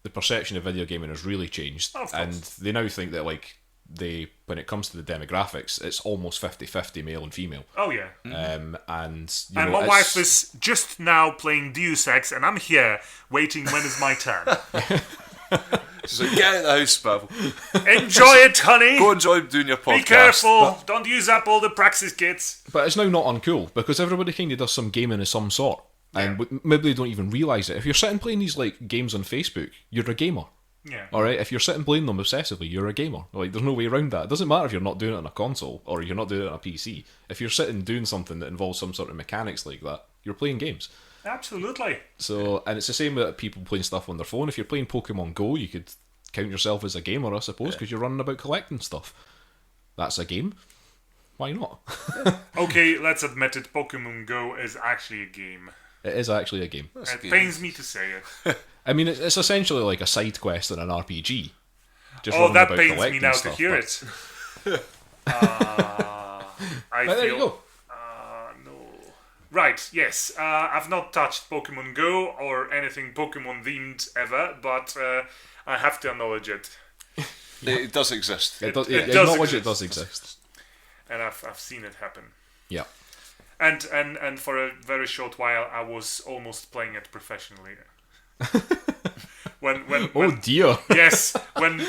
the perception of video gaming has really changed, and they now think that when it comes to the demographics, it's almost 50-50 male and female. Oh yeah. And my wife is just now playing Deus Ex, and I'm here waiting when is my turn. She's like, get out of the house, Pavel. Enjoy it, honey. Go enjoy doing your podcast. Be careful. Don't use up all the Praxis kits. But it's now not uncool, because everybody kind of does some gaming of some sort. And maybe they don't even realise it. If you're sitting playing these games on Facebook, you're a gamer. Yeah. Alright, if you're sitting playing them obsessively, you're a gamer. There's no way around that. It doesn't matter if you're not doing it on a console or you're not doing it on a PC. If you're sitting doing something that involves some sort of mechanics like that, you're playing games. Absolutely. So, and it's the same with people playing stuff on their phone. If you're playing Pokemon Go, you could count yourself as a gamer, I suppose, because you're running about collecting stuff. That's a game. Why not? Okay, let's admit it. Pokemon Go is actually a game. It is actually a game. It pains me to say it. I mean, it's essentially like a side quest in an RPG. That pains me now to hear it. There you go. No. Right, yes. I've not touched Pokemon Go or anything Pokemon themed ever, but I have to acknowledge it. It does exist. It does exist. And I've seen it happen. Yeah. And for a very short while, I was almost playing it professionally. when oh dear. Yes, when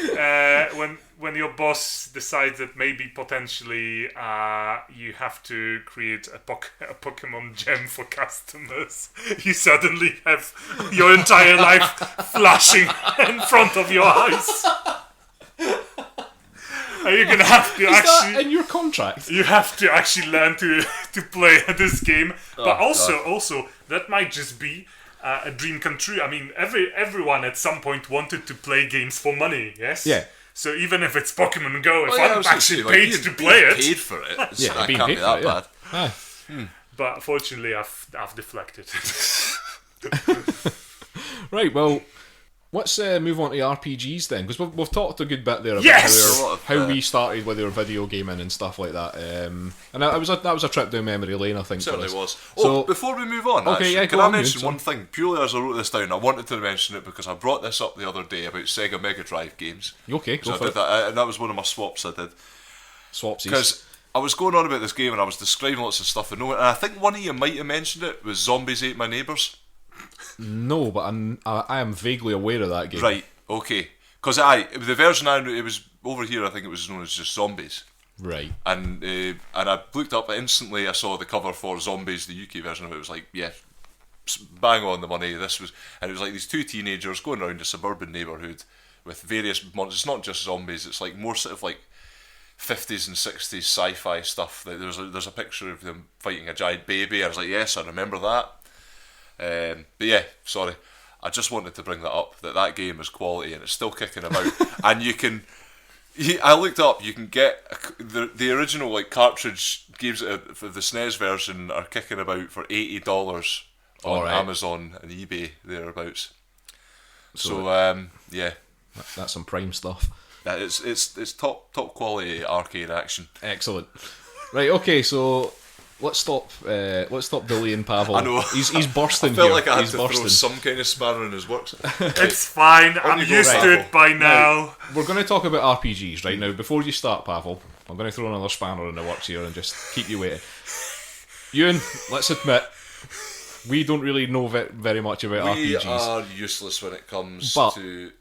your boss decides that maybe potentially you have to create a Pokemon gem for customers, you suddenly have your entire life flashing in front of your eyes. You're gonna have to Is that in your contract? You have to actually learn to play this game, but also that might just be a dream come true. I mean, everyone at some point wanted to play games for money. Yes. Yeah. So even if it's Pokemon Go, if I'm actually paid to play it, paid for it. That can't be that bad. But fortunately, I've deflected. Right. Well. Let's move on to RPGs then, because we've talked a good bit there about how we started with our video gaming and stuff like that. And that was a trip down memory lane, I think. Certainly was. So, before we move on, can I mention one thing? Purely as I wrote this down, I wanted to mention it because I brought this up the other day about Sega Mega Drive games. Okay, go for it. And that was one of my swaps I did. Swapsies. Because I was going on about this game and I was describing lots of stuff, and I think one of you might have mentioned it was Zombies Ate My Neighbours. No, but I am vaguely aware of that game. Right, okay. Because the version it was over here, I think it was known as just Zombies. Right. And I looked up instantly. I saw the cover for Zombies, the UK version of it. Was like, yeah, bang on the money. This was, and it was like these two teenagers going around a suburban neighbourhood with various monsters. It's not just zombies. It's like more sort of like 50s and 60s sci-fi stuff. There's a picture of them fighting a giant baby. I was like, yes, I remember that. But yeah, sorry. I just wanted to bring that up, that game is quality and it's still kicking about. And you can... I looked up, you can get... The original like cartridge games for the SNES version are kicking about for $80 on Amazon and eBay, thereabouts. So yeah. That's some prime stuff. It's top quality arcade action. Excellent. Right, okay, so... Let's stop delaying Pawel. I know. He's bursting I felt here. like I had He's to bursting. throw some kind of spanner in his works. It's fine. I'm used to it by now. We're going to talk about RPGs right now. Before you start, Pawel, I'm going to throw another spanner in the works here and just keep you waiting. Euan, let's admit, we don't really know very much about RPGs. We are useless when it comes to...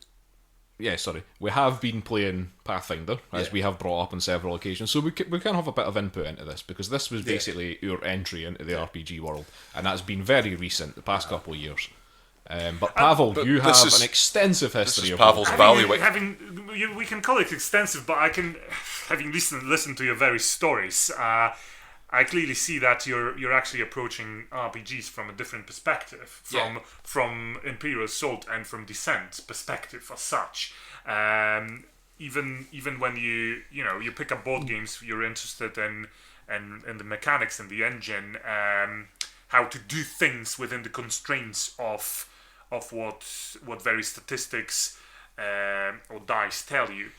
Yeah, sorry. We have been playing Pathfinder, as we have brought up on several occasions, so we can have a bit of input into this, because this was basically your entry into the RPG world, and that's been very recent, the past couple of years. But Pawel, you have an extensive history of Pawel's bailiwick. We can call it extensive, but having listened to your various stories, I clearly see that you're actually approaching RPGs from a different perspective, from Imperial Assault and from Descent perspective as such. Even when you pick up board games, you're interested in the mechanics and the engine, how to do things within the constraints of what various statistics or dice tell you.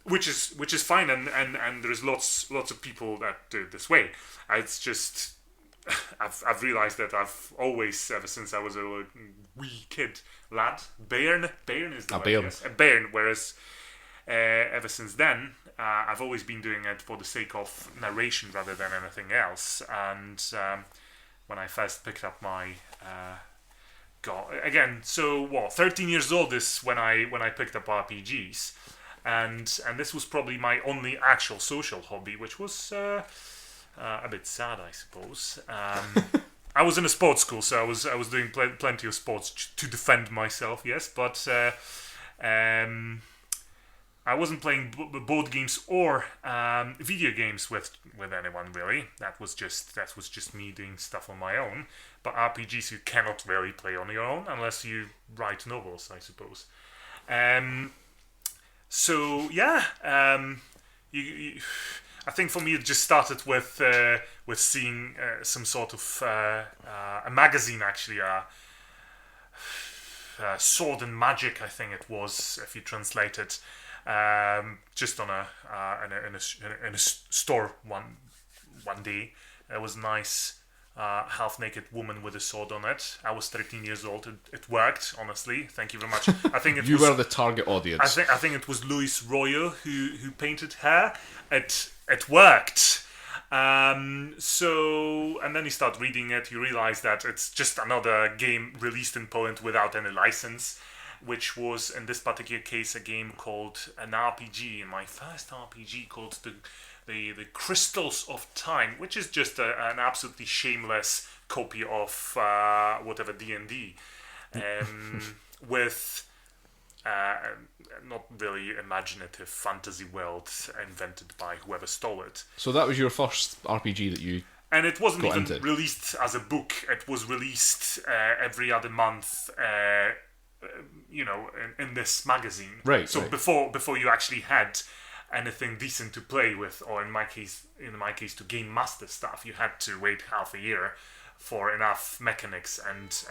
Which is fine, and there's lots of people that do it this way. It's just I've realised that I've always, ever since I was a wee lad, Bairn is the word, yes, a Bairn. Whereas ever since then, I've always been doing it for the sake of narration rather than anything else. And when I first picked up my 13 years old is when I picked up RPGs. And this was probably my only actual social hobby, which was a bit sad, I suppose. I was in a sports school, so I was doing plenty of sports to defend myself, yes. But I wasn't playing board games or video games with anyone really. That was just me doing stuff on my own. But RPGs you cannot really play on your own unless you write novels, I suppose. So yeah, I think for me it just started with seeing some sort of a magazine, actually, Sword and Magic, I think it was, if you translate it, just on in a store one day. It was nice. Half-naked woman with a sword on it. I was 13 years old. It worked, honestly. Thank you very much. I think you were the target audience. I think it was Louis Royer who painted her. It worked. So, and then you start reading it. You realize that it's just another game released in Poland without any license, which was in this particular case a game called an RPG. My first RPG called the Crystals of Time, which is just an absolutely shameless copy of whatever D&D, with not really imaginative fantasy world invented by whoever stole it. So that was your first RPG that you... And it wasn't even released as a book. It was released every other month, in this magazine. Right. So right. before you actually had anything decent to play with, or in my case to game master stuff, you had to wait half a year for enough mechanics and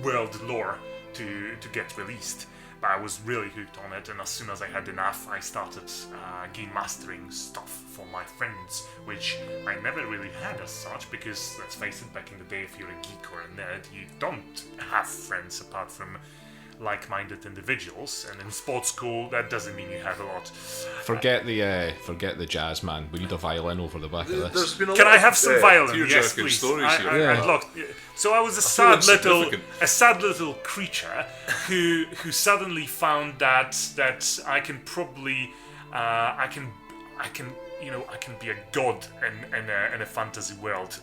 world lore to get released. But I was really hooked on it, and as soon as I had enough, I started game mastering stuff for my friends, which I never really had as such, because let's face it, back in the day, if you're a geek or a nerd, you don't have friends apart from like-minded individuals, and in sports school that doesn't mean you have a lot. Forget the jazz, man. We need a violin over the back of this. There's been a Can lot I of, have some violin? Yes, tearjerking please. stories here. I'd love. So I was a feel sad little creature who suddenly found that I can probably I can be a god in a fantasy world.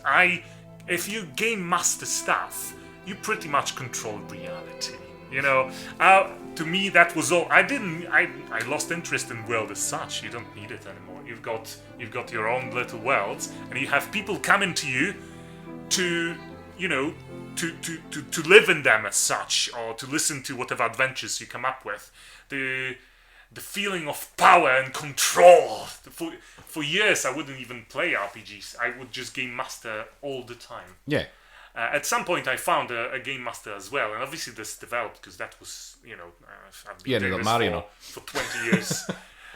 If you game master stuff, you pretty much control reality. To me that was all. I lost interest in world as such. You don't need it anymore. You've got your own little worlds, and you have people coming to you to live in them as such, or to listen to whatever adventures you come up with. The feeling of power and control. For years I wouldn't even play RPGs. I would just game master all the time. Yeah. At some point I found a game master as well, and obviously this developed because that was, I've been doing this for 20 years.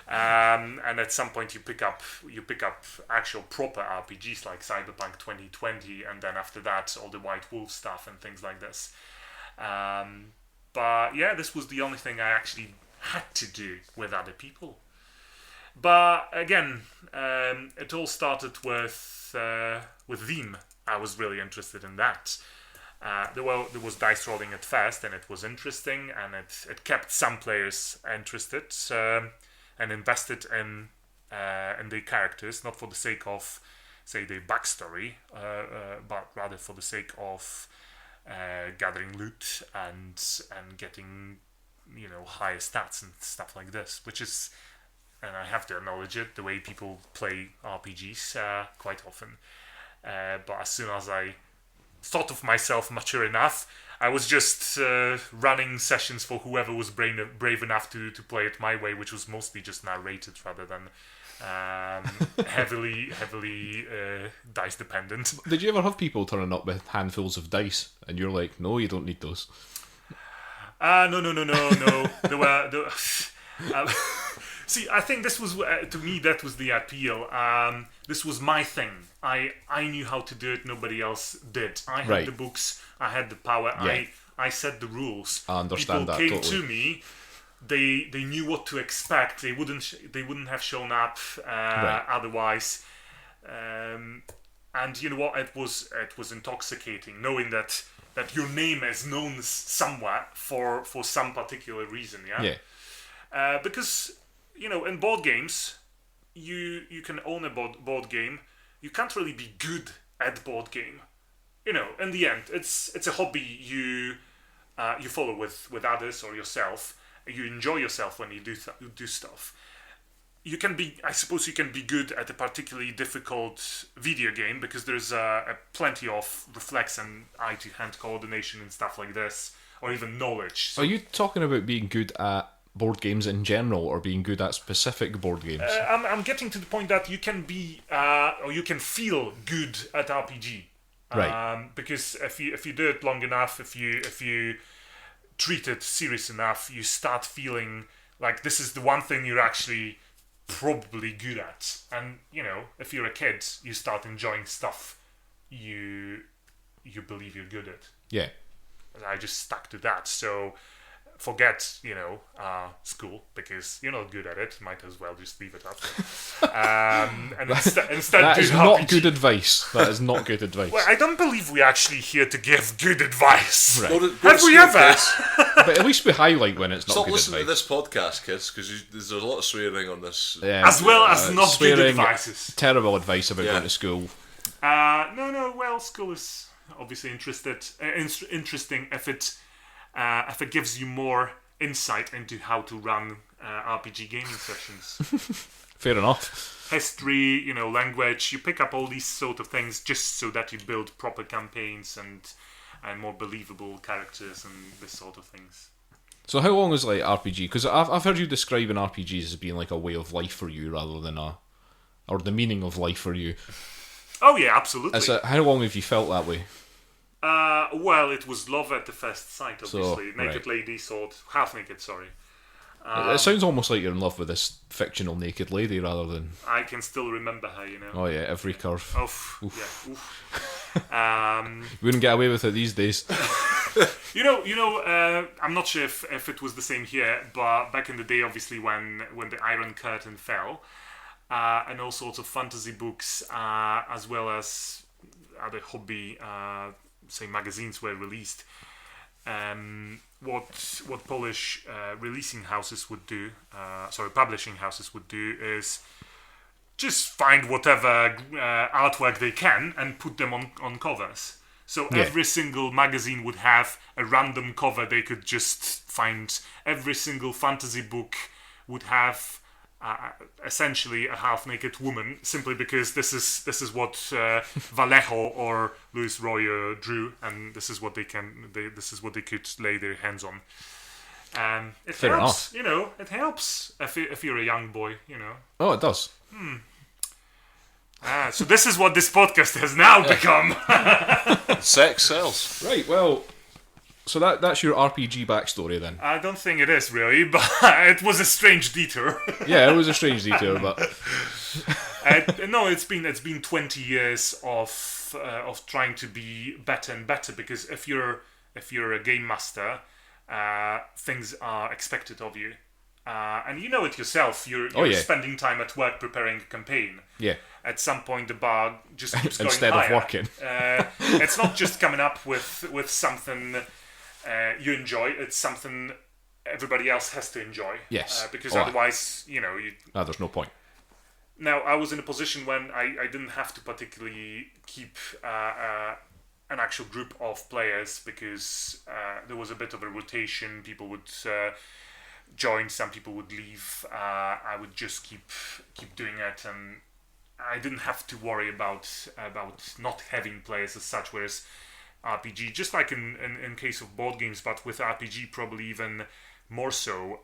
And at some point you pick up actual proper RPGs like Cyberpunk 2020, and then after that all the White Wolf stuff and things like this. But yeah, this was the only thing I actually had to do with other people. But again, it all started with Veeam. I was really interested in that. There was dice rolling at first, and it was interesting, and it kept some players interested and invested in the characters, not for the sake of, say, the backstory, but rather for the sake of gathering loot and getting higher stats and stuff like this, which is, and I have to acknowledge it, the way people play RPGs quite often. But as soon as I thought of myself mature enough, I was just running sessions for whoever was brave enough to play it my way, which was mostly just narrated rather than heavily dice dependent. Did you ever have people turning up with handfuls of dice and you're like, no, you don't need those? No. There were. See, I think this was, to me, that was the appeal. This was my thing. I knew how to do it. Nobody else did. I had the books. I had the power. Yeah. I set the rules. I understand People that came totally. to me. They knew what to expect. They wouldn't have shown up otherwise. And you know what? It was intoxicating knowing that your name is known somewhere for some particular reason. Yeah. Because in board games, you can own a board game. You can't really be good at board game. In the end, it's a hobby you follow with others or yourself. You enjoy yourself when you do stuff. I suppose you can be good at a particularly difficult video game because there's plenty of reflex and eye-to-hand coordination and stuff like this, or even knowledge. So, are you talking about being good at board games in general, or being good at specific board games? I'm getting to the point that you can be, or you can feel good at RPG, right? Because if you do it long enough, if you treat it serious enough, you start feeling like this is the one thing you're actually probably good at. And if you're a kid, you start enjoying stuff you believe you're good at. Yeah. I just stuck to that. So forget school, because you're not good at it. Might as well just leave it up. And instead that do is RPG. not good advice. That is not good advice. Well, I don't believe we're actually here to give good advice. Right. Have we ever? But at least we highlight when it's not Stop good listening advice. to this podcast, kids, because there's a lot of swearing on this. Yeah, As well as not good swearing, advices. Terrible advice about going to school. No. Well, school is obviously interesting if it gives you more insight into how to run RPG gaming sessions. Fair enough. History, language. You pick up all these sort of things just so that you build proper campaigns and more believable characters and this sort of things. So how long is RPG? Because I've heard you describing RPGs as being like a way of life for you rather than or the meaning of life for you. Oh yeah, absolutely. How long have you felt that way? Well, it was love at the first sight, obviously. So, Naked lady, sword, half naked, sorry. It sounds almost like you're in love with this fictional naked lady rather than... I can still remember her, Oh yeah, every curve. Oof. Yeah, oof. Wouldn't get away with it these days. I'm not sure if it was the same here, but back in the day, obviously, when the Iron Curtain fell, and all sorts of fantasy books, as well as other hobby, say, magazines were released. What Polish publishing houses would do is just find whatever artwork they can and put them on covers. So every single magazine would have a random cover they could just find. Every single fantasy book would have essentially a half-naked woman, simply because this is what Vallejo or Louis Royer drew, and this is what they could lay their hands on. It Fair helps, enough. It helps if you're a young boy, Oh, it does. So this is what this podcast has now become. Sex sells. Right, well, so that's your RPG backstory then. I don't think it is really, but it was a strange detour. Yeah, it was a strange detour, but no, it's been 20 years of trying to be better and better, because if you're a game master, things are expected of you, and you know it yourself. You're spending time at work preparing a campaign. Yeah. At some point, the bar just keeps going Instead higher. of working. It's not just coming up with something you enjoy. It's something everybody else has to enjoy. Yes. Because otherwise, there's no point. Now, I was in a position when I didn't have to particularly keep an actual group of players, because there was a bit of a rotation. People would join, some people would leave. I would just keep doing it, and I didn't have to worry about not having players as such. Whereas RPG, just like in case of board games, but with RPG probably even more so,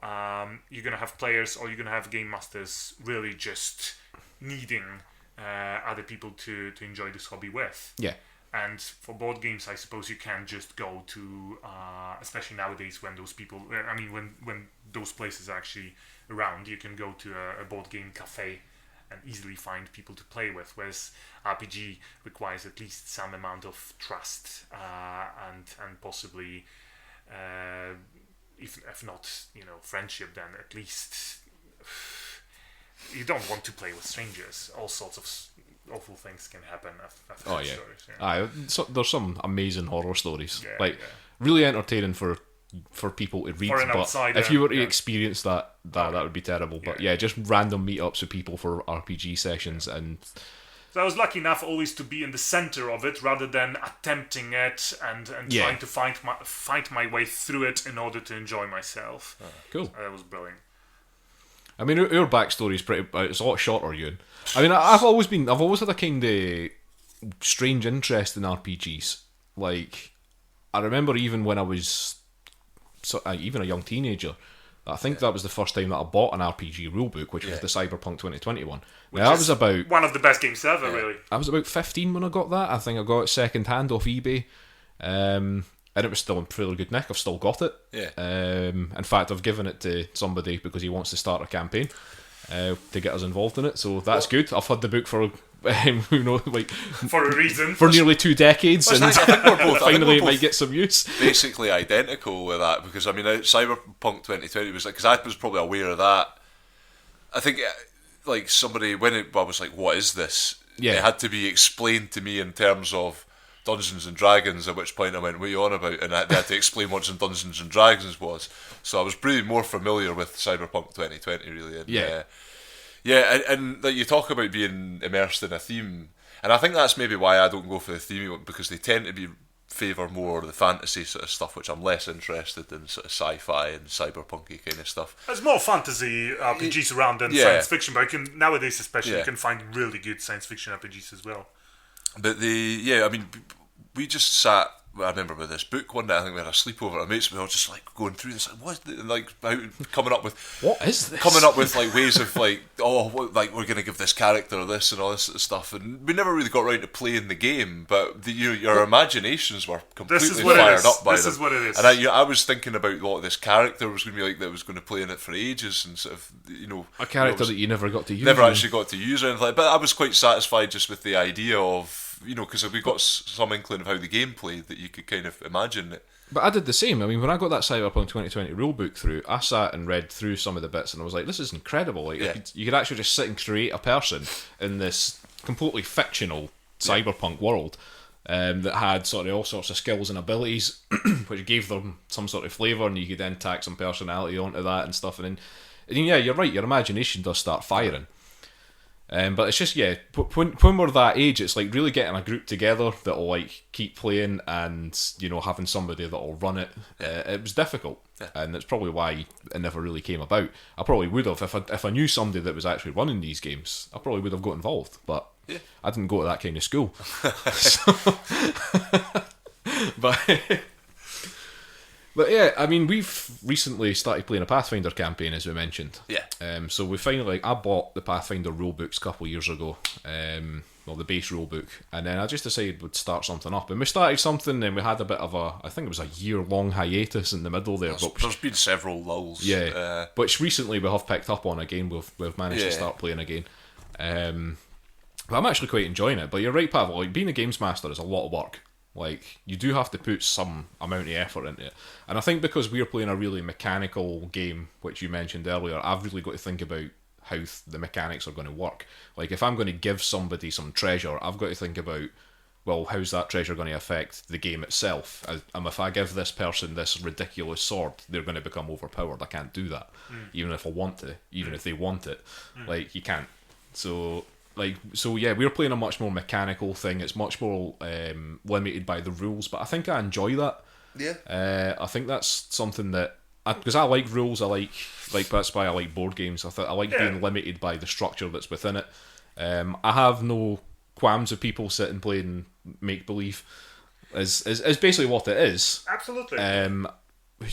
you're gonna have players, or you're gonna have game masters really just needing other people to enjoy this hobby with. Yeah. And for board games, I suppose you can just go to, especially nowadays when those people, when those places are actually around, you can go to a board game cafe and easily find people to play with. Whereas RPG requires at least some amount of trust, and possibly, if not, friendship, then at least you don't want to play with strangers. All sorts of awful things can happen after stories. So there's some amazing horror stories, really entertaining for people to read. But outsider, if you were to experience that would be terrible. But just random meetups with people for RPG sessions, and so I was lucky enough always to be in the center of it, rather than attempting it and trying to fight my way through it in order to enjoy myself. Cool. That was brilliant. I mean, your backstory is it's a lot shorter, Euan. I mean, I've always had a kind of strange interest in RPGs. Like, I remember even when I was even a young teenager, I think that was the first time that I bought an RPG rulebook, which was the Cyberpunk 2021. Now, that was about one of the best games ever, really. I was about 15 when I got that. I think I got it second hand off eBay. And it was still in fairly good nick. I've still got it. Yeah. In fact, I've given it to somebody because he wants to start a campaign to get us involved in it. So that's good. I've had the book for for a reason, for nearly 2 decades, and I think we're both, finally it might get some use. Basically identical with that, because I mean, Cyberpunk 2020 was like, because I was probably aware of that. I think like somebody I was like, what is this? Yeah. It had to be explained to me in terms of Dungeons and Dragons, at which point I went, what are you on about? And they had to explain what Dungeons and Dragons was. So I was pretty more familiar with Cyberpunk 2020, really. And, and you talk about being immersed in a theme, and I think that's maybe why I don't go for the theme, because they tend to favour more the fantasy sort of stuff, which I'm less interested in, sort of sci-fi and cyberpunky kind of stuff. There's more fantasy RPGs around than science fiction, but nowadays especially you can find really good science fiction RPGs as well. But we just sat I remember with this book one day, I think we had a sleepover at mates, we were all just like going through this, like, what, like, coming up with what is this? Coming up with like ways of like, oh, what, like we're going to give this character this and all this sort of stuff, and we never really got around to playing the game. But your imaginations were completely fired up by them. This is what it is. And I was thinking about what this character was going to be like that was going to play in it for ages, and sort of a character that you never got to use. Never actually got to use or anything like that. But I was quite satisfied just with the idea of, because we got some inkling of how the game played that you could kind of imagine it. But I did the same. I mean, when I got that Cyberpunk 2020 rulebook through, I sat and read through some of the bits, and I was like, "This is incredible!" Like, you could actually just sit and create a person in this completely fictional cyberpunk world that had sort of all sorts of skills and abilities, which gave them some sort of flavour, and you could then tack some personality onto that and stuff. And yeah, you're right. Your imagination does start firing. But it's just, when we're that age, it's like really getting a group together that'll like keep playing and, having somebody that'll run it. It was difficult, and it's probably why it never really came about. I probably would have, if I knew somebody that was actually running these games, I probably would have got involved, but I didn't go to that kind of school. But yeah, I mean, we've recently started playing a Pathfinder campaign, as we mentioned. Yeah. So we finally, I bought the Pathfinder rulebooks a couple of years ago, the base rulebook, and then I just decided we'd start something up. And we started something, and we had a bit of I think it was a year-long hiatus in the middle there. There's been several lulls. Yeah, which recently we have picked up on again. We've managed to start playing again. But I'm actually quite enjoying it. But you're right, Pawel, like, being a games master is a lot of work. Like, you do have to put some amount of effort into it. And I think because we're playing a really mechanical game, which you mentioned earlier, I've really got to think about how the mechanics are going to work. Like, if I'm going to give somebody some treasure, I've got to think about, well, how's that treasure going to affect the game itself? And if I give this person this ridiculous sword, they're going to become overpowered. I can't do that. Even if I want to, even if they want it. Like, you can't. So yeah, we're playing a much more mechanical thing. It's much more limited by the rules, but I think I enjoy that. Yeah. I think that's something that, because I like rules, I like that's why I like board games. I like being limited by the structure that's within it. I have no qualms of people sitting playing make believe. Is basically what it is. Absolutely.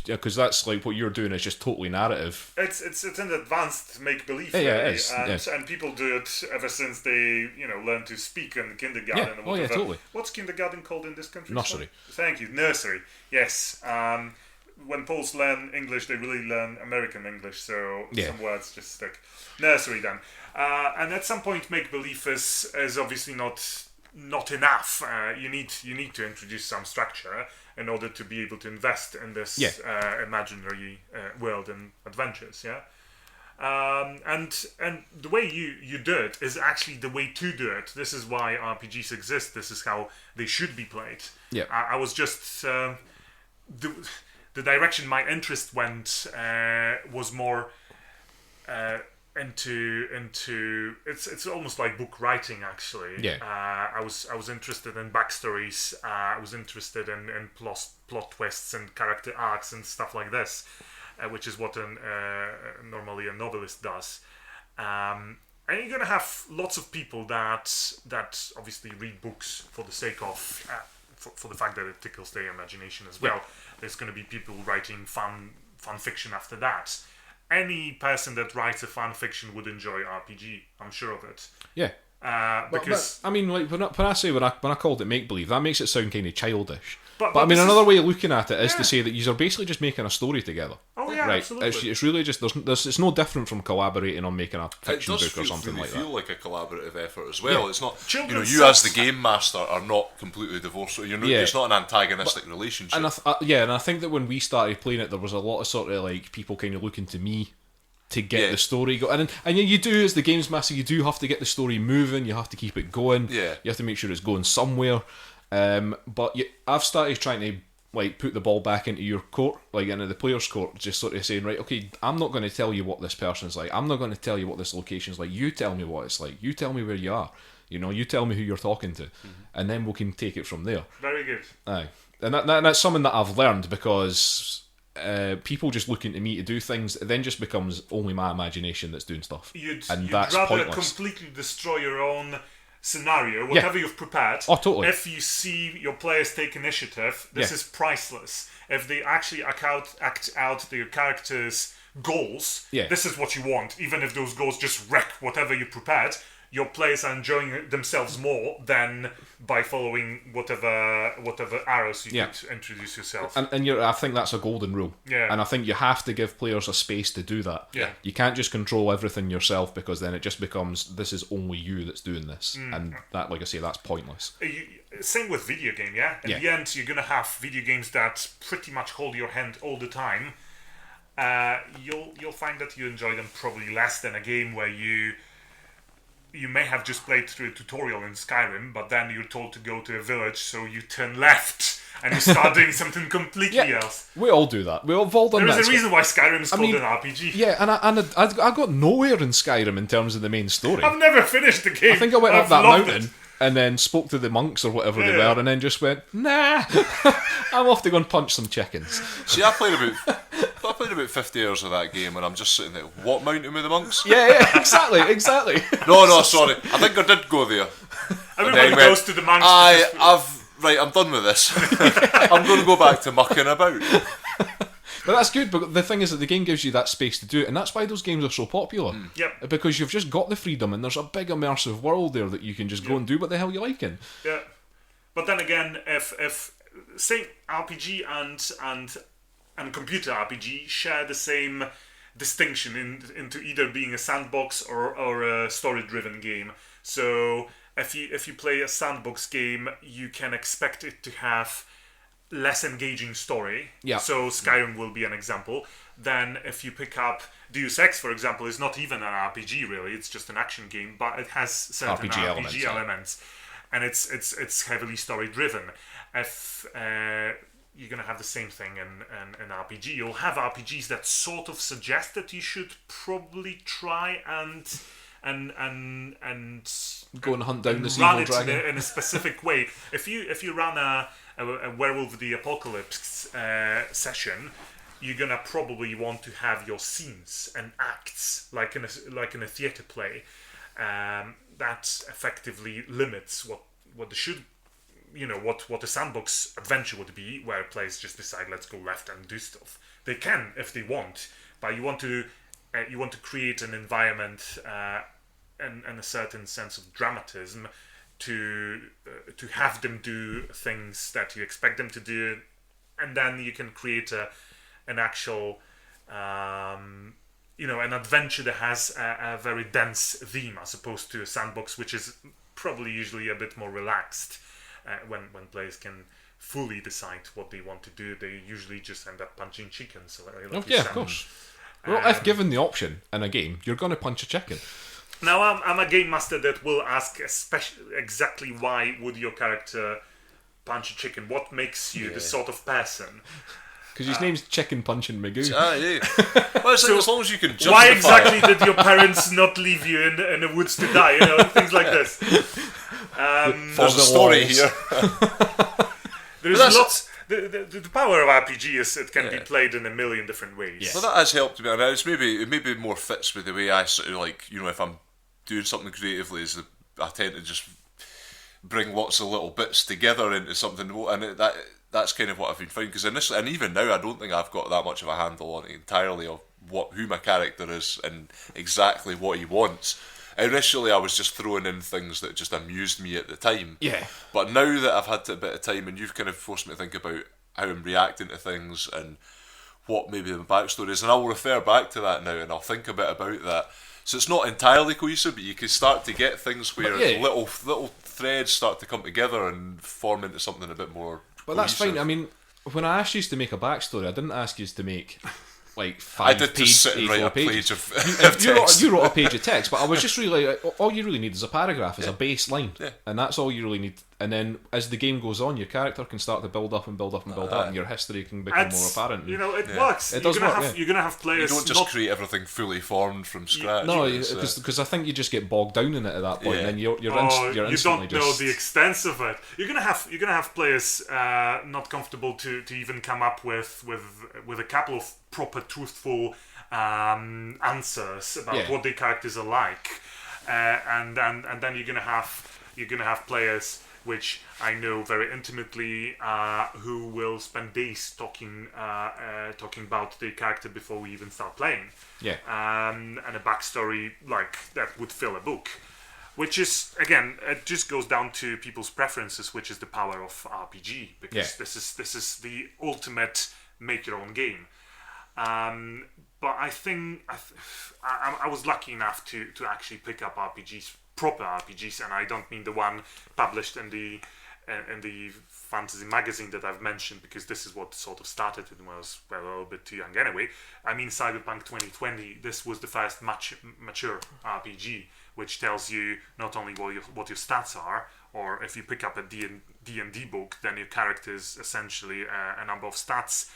Because that's like what you're doing is just totally narrative. It's an advanced make believe, it is. And people do it ever since they learn to speak in kindergarten. Yeah. Yeah, totally. What's kindergarten called in this country? Nursery. Thank you, nursery. Yes. When Poles learn English, they really learn American English, so some words just stick. Nursery then, and at some point, make believe is obviously not enough. You need to introduce some structure in order to be able to invest in this imaginary world and adventures. And the way you do it is actually the way to do it. This is why RPGs exist. This is how they should be played. Yeah. I was just the direction my interest went was more into it's almost like book writing actually. I was interested in backstories. I was interested in plot twists and character arcs and stuff like this, which is what normally a novelist does. And you're gonna have lots of people that obviously read books for the sake of for the fact that it tickles their imagination as well. There's gonna be people writing fan fiction after that. Any person that writes a fan fiction would enjoy RPG. I'm sure of it. Yeah. Because I mean, like when I called it make believe, that makes it sound kind of childish. But I mean, another way of looking at it is to say that you're basically just making a story together. Oh yeah, right? Absolutely. It's really just it's no different from collaborating on making a fiction book or something like that. It does feel like a collaborative effort as well. Yeah. It's not Children's you as the game master are not completely divorced. It's not an antagonistic relationship. And I think that when we started playing it, there was a lot of sort of like people kind of looking to me to get the story going. And you do, as the games master, you do have to get the story moving. You have to keep it going. Yeah. You have to make sure it's going somewhere. But I've started trying to like put the ball back into your court, like into the player's court, just sort of saying, right, okay, I'm not going to tell you what this person's like. I'm not going to tell you what this location's like. You tell me what it's like. You tell me where you are. You tell me who you're talking to, and then we can take it from there. Very good. Aye, and that's something that I've learned because people just looking to me to do things, it then just becomes only my imagination that's doing stuff. You'd that's rather pointless. completely destroy your own scenario, whatever you've prepared. Oh, totally. If you see your players take initiative, this is priceless. If they actually act out their characters' goals, this is what you want. Even if those goals just wreck whatever you prepared, your players are enjoying themselves more than by following whatever arrows you could introduce yourself. And I think that's a golden rule. Yeah. And I think you have to give players a space to do that. Yeah. You can't just control everything yourself, because then it just becomes, this is only you that's doing this. And that, like I say, that's pointless. Same with video game, yeah? In the end, you're going to have video games that pretty much hold your hand all the time. You'll find that you enjoy them probably less than a game where you may have just played through a tutorial in Skyrim, but then you're told to go to a village, so you turn left and you start doing something completely else. We all do that. We've all done that. There is a reason why Skyrim is called an RPG. Yeah, and I got nowhere in Skyrim in terms of the main story. I've never finished the game. I think I went up that loved mountain and then spoke to the monks or whatever they were, and then just went, nah, I'm off to go and punch some chickens. See, I played about 50 hours of that game, and I'm just sitting there. What mountain with the monks? Yeah, exactly. No, sorry. I think I did go there. Everybody goes to the monks. I'm done with this. I'm going to go back to mucking about. But that's good, but the thing is that the game gives you that space to do it, and that's why those games are so popular. Yep. Because you've just got the freedom, and there's a big immersive world there that you can just go and do what the hell you like in. Yeah. But then again, if say RPG and computer RPG share the same distinction into either being a sandbox or a story-driven game. So if you play a sandbox game, you can expect it to have less engaging story. Yeah. So Skyrim will be an example. Then if you pick up Deus Ex, for example, is not even an RPG really. It's just an action game, but it has certain RPG elements. And it's heavily story-driven. If you're going to have the same thing in RPG. You'll have RPGs that sort of suggest that you should probably try and go and hunt down this evil dragon in a specific way. If you run a Werewolf of the Apocalypse session, you're gonna probably want to have your scenes and acts like in a theatre play. That effectively limits what the should. What a sandbox adventure would be, where players just decide, let's go left and do stuff. They can if they want, but you want to create an environment and a certain sense of dramatism to have them do things that you expect them to do, and then you can create an actual an adventure that has a very dense theme, as opposed to a sandbox, which is probably usually a bit more relaxed. When players can fully decide what they want to do, they usually just end up punching chickens. Of course. Well, if given the option in a game, you're going to punch a chicken. Now, I'm a game master that will ask exactly why would your character punch a chicken? What makes you the sort of person? Because his name's Chicken Punching Magoo. Well, so as long as you can justify. Why exactly did your parents not leave you in the woods to die? Things like this. There's a story here. There's lots. The power of RPG is it can be played in a million different ways. Yes. Well, that has helped me, and it maybe more fits with the way I sort of if I'm doing something creatively, I tend to just bring lots of little bits together into something, and that's kind of what I've been finding. Because initially, and even now, I don't think I've got that much of a handle on it entirely of who my character is and exactly what he wants. Initially, I was just throwing in things that just amused me at the time. Yeah. But now that I've had a bit of time, and you've kind of forced me to think about how I'm reacting to things and what maybe the backstory is, and I'll refer back to that now, and I'll think a bit about that. So it's not entirely cohesive, but you can start to get things where little threads start to come together and form into something a bit more cohesive. But that's fine. I mean, when I asked you to make a backstory, I didn't ask you to make like 5 I did just sit and write a page of text. You wrote a page of text, but I was just really like, all you really need is a paragraph, is a baseline, and that's all you really need. And then as the game goes on, your character can start to build up and build up and build up, and your history can become more apparent. It works. It does work. You're gonna have players. You don't just create everything fully formed from scratch. No, because I think you just get bogged down in it at that point, and then you're instantly you don't know the extent of it. You're gonna have players not comfortable to even come up with a couple of proper truthful answers about what their characters are like, and then you're gonna have you're going to have players which I know very intimately, who will spend days talking about their character before we even start playing. Yeah. And a backstory like that would fill a book. Which is, again, it just goes down to people's preferences, which is the power of RPG, because this is the ultimate make your own game. But I think I was lucky enough to actually pick up RPGs, proper RPGs, and I don't mean the one published in the fantasy magazine that I've mentioned, because this is what sort of started it when I was a little bit too young anyway. I mean Cyberpunk 2020. This was the first mature RPG, which tells you not only what your stats are, or if you pick up a D&D book, then your character is essentially a number of stats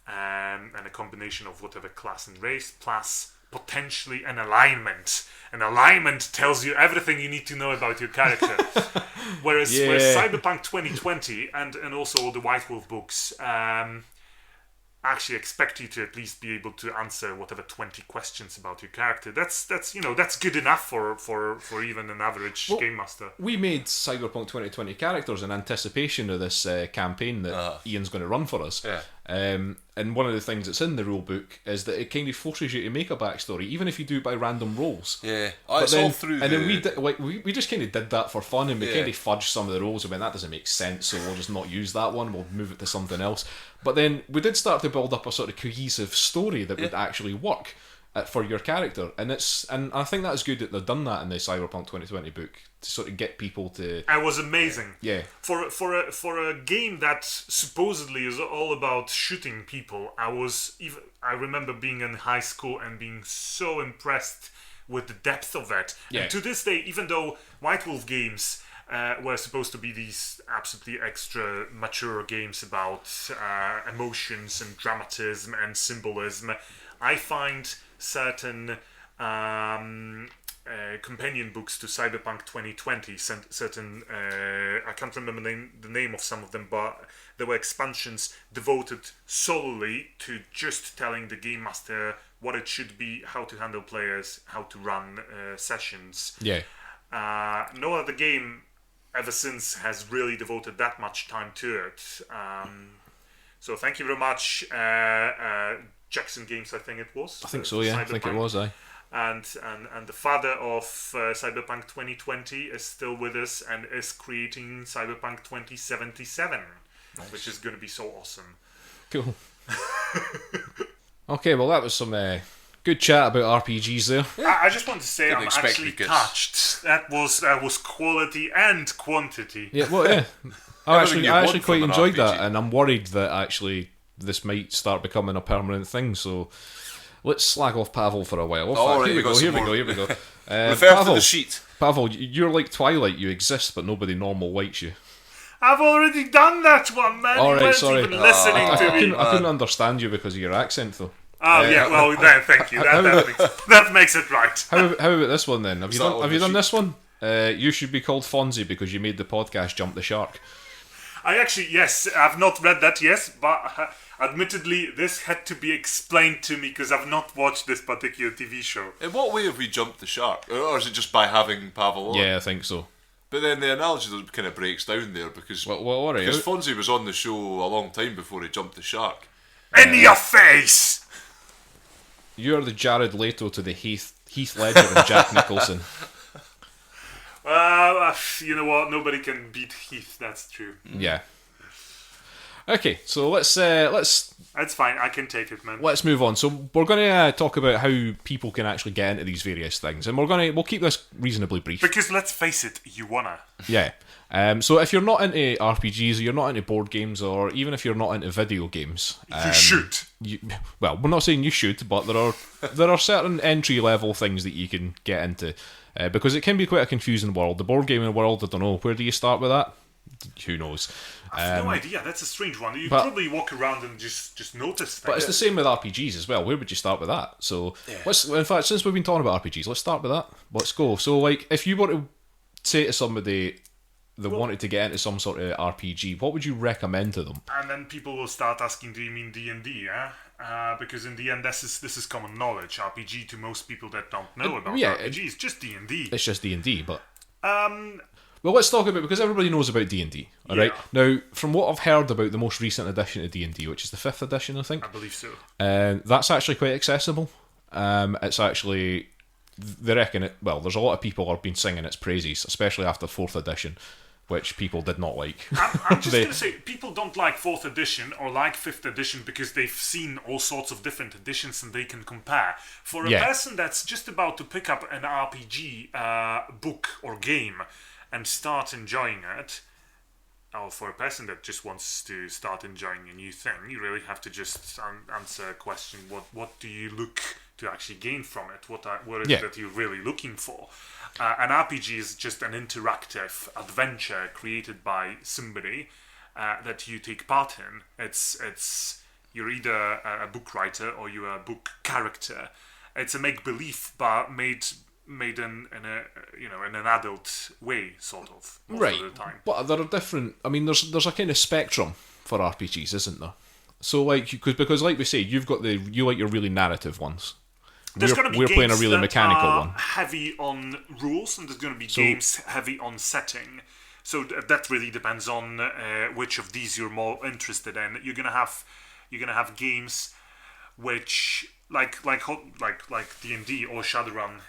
and a combination of whatever class and race, plus potentially an alignment. An alignment tells you everything you need to know about your character. Whereas Cyberpunk 2020 and also all the White Wolf books actually expect you to at least be able to answer whatever 20 questions about your character. That's good enough for even an average game master. We made Cyberpunk 2020 characters in anticipation of this campaign that Ian's going to run for us. Yeah. And one of the things that's in the rule book is that it kind of forces you to make a backstory, even if you do it by random rolls. Yeah, Then we just kind of did that for fun, and we kind of fudged some of the rolls. We went, that doesn't make sense, so we'll just not use that one. We'll move it to something else. But then we did start to build up a sort of cohesive story that would actually work for your character, and I think that's good that they've done that in the Cyberpunk 2020 book to sort of get people to. It was amazing. Yeah. For a game that supposedly is all about shooting people, I remember being in high school and being so impressed with the depth of it. Yeah. And to this day, even though White Wolf games were supposed to be these absolutely extra mature games about emotions and dramatism and symbolism, I find certain companion books to Cyberpunk 2020, certain I can't remember the name of some of them, but there were expansions devoted solely to just telling the game master what it should be, how to handle players, how to run sessions. Yeah. No other game ever since has really devoted that much time to it. So thank you very much, Jackson Games, I think it was. I think so, yeah. I think it was, aye. And the father of Cyberpunk 2020 is still with us and is creating Cyberpunk 2077, which is going to be so awesome. Cool. Okay, well that was some good chat about RPGs there. I just want to say I'm actually touched. That was quality and quantity. Yeah, well, yeah. I actually quite enjoyed that, and I'm worried that actually this might start becoming a permanent thing, so let's slag off Pawel for a while. Here we go. Refer to the sheet. Pawel, you're like Twilight, you exist, but nobody normal likes you. I've already done that one, man. All right, sorry. Even listening to me. I couldn't understand you because of your accent, though. Oh, yeah, well, then, thank you. That makes it right. How about this one, then? Have you done this one? You should be called Fonzie because you made the podcast Jump the Shark. I've not read that, yes, but admittedly, this had to be explained to me because I've not watched this particular TV show. In what way have we jumped the shark? Or is it just by having Pawel on? Yeah, I think so. But then the analogy kind of breaks down there because Fonzie was on the show a long time before he jumped the shark. In your face! You're the Jared Leto to the Heath Ledger and Jack Nicholson. You know what? Nobody can beat Heath. That's true. Yeah. Okay, so let's. That's fine. I can take it, man. Let's move on. So we're going to talk about how people can actually get into these various things, and we'll keep this reasonably brief. Because let's face it, you wanna. Yeah. So if you're not into RPGs, or you're not into board games, or even if you're not into video games, you should. Well, we're not saying you should, but there are certain entry level things that you can get into. Because it can be quite a confusing world. The board gaming world, I don't know. Where do you start with that? Who knows? I've no idea. That's a strange one. You probably walk around and just notice things. But it's the same with RPGs as well. Where would you start with that? So, in fact, since we've been talking about RPGs, let's start with that. Let's go. So, like, if you were to say to somebody that wanted to get into some sort of RPG, what would you recommend to them? And then people will start asking, do you mean D&D, yeah? Because in the end, this is common knowledge. RPG to most people that don't know about RPG is just D&D. It's just D&D, but... Well, let's talk about, because everybody knows about D&D, all right? Now, from what I've heard about the most recent edition of D&D, which is the 5th edition, I think. I believe so. That's actually quite accessible. It's actually, they reckon it, well, there's a lot of people who have been singing its praises, especially after 4th edition, which people did not like. I'm just going to say, people don't like 4th edition or like 5th edition because they've seen all sorts of different editions and they can compare. For a person that's just about to pick up an RPG book or game and start enjoying it, or for a person that just wants to start enjoying a new thing, you really have to just answer a question, what do you look to actually gain from it? What is it that you're really looking for? An RPG is just an interactive adventure created by somebody that you take part in. You're either a book writer or you're a book character. It's a make-believe, but made in an adult way, sort of, most of the time. But there are different. I mean, there's a kind of spectrum for RPGs, isn't there? So like, because like we say, you like your really narrative ones. There's going to be we're games playing a really that mechanical are one, heavy on rules, and there's going to be games heavy on setting. So that really depends on which of these you're more interested in. You're gonna have games which like D&D or Shadowrun,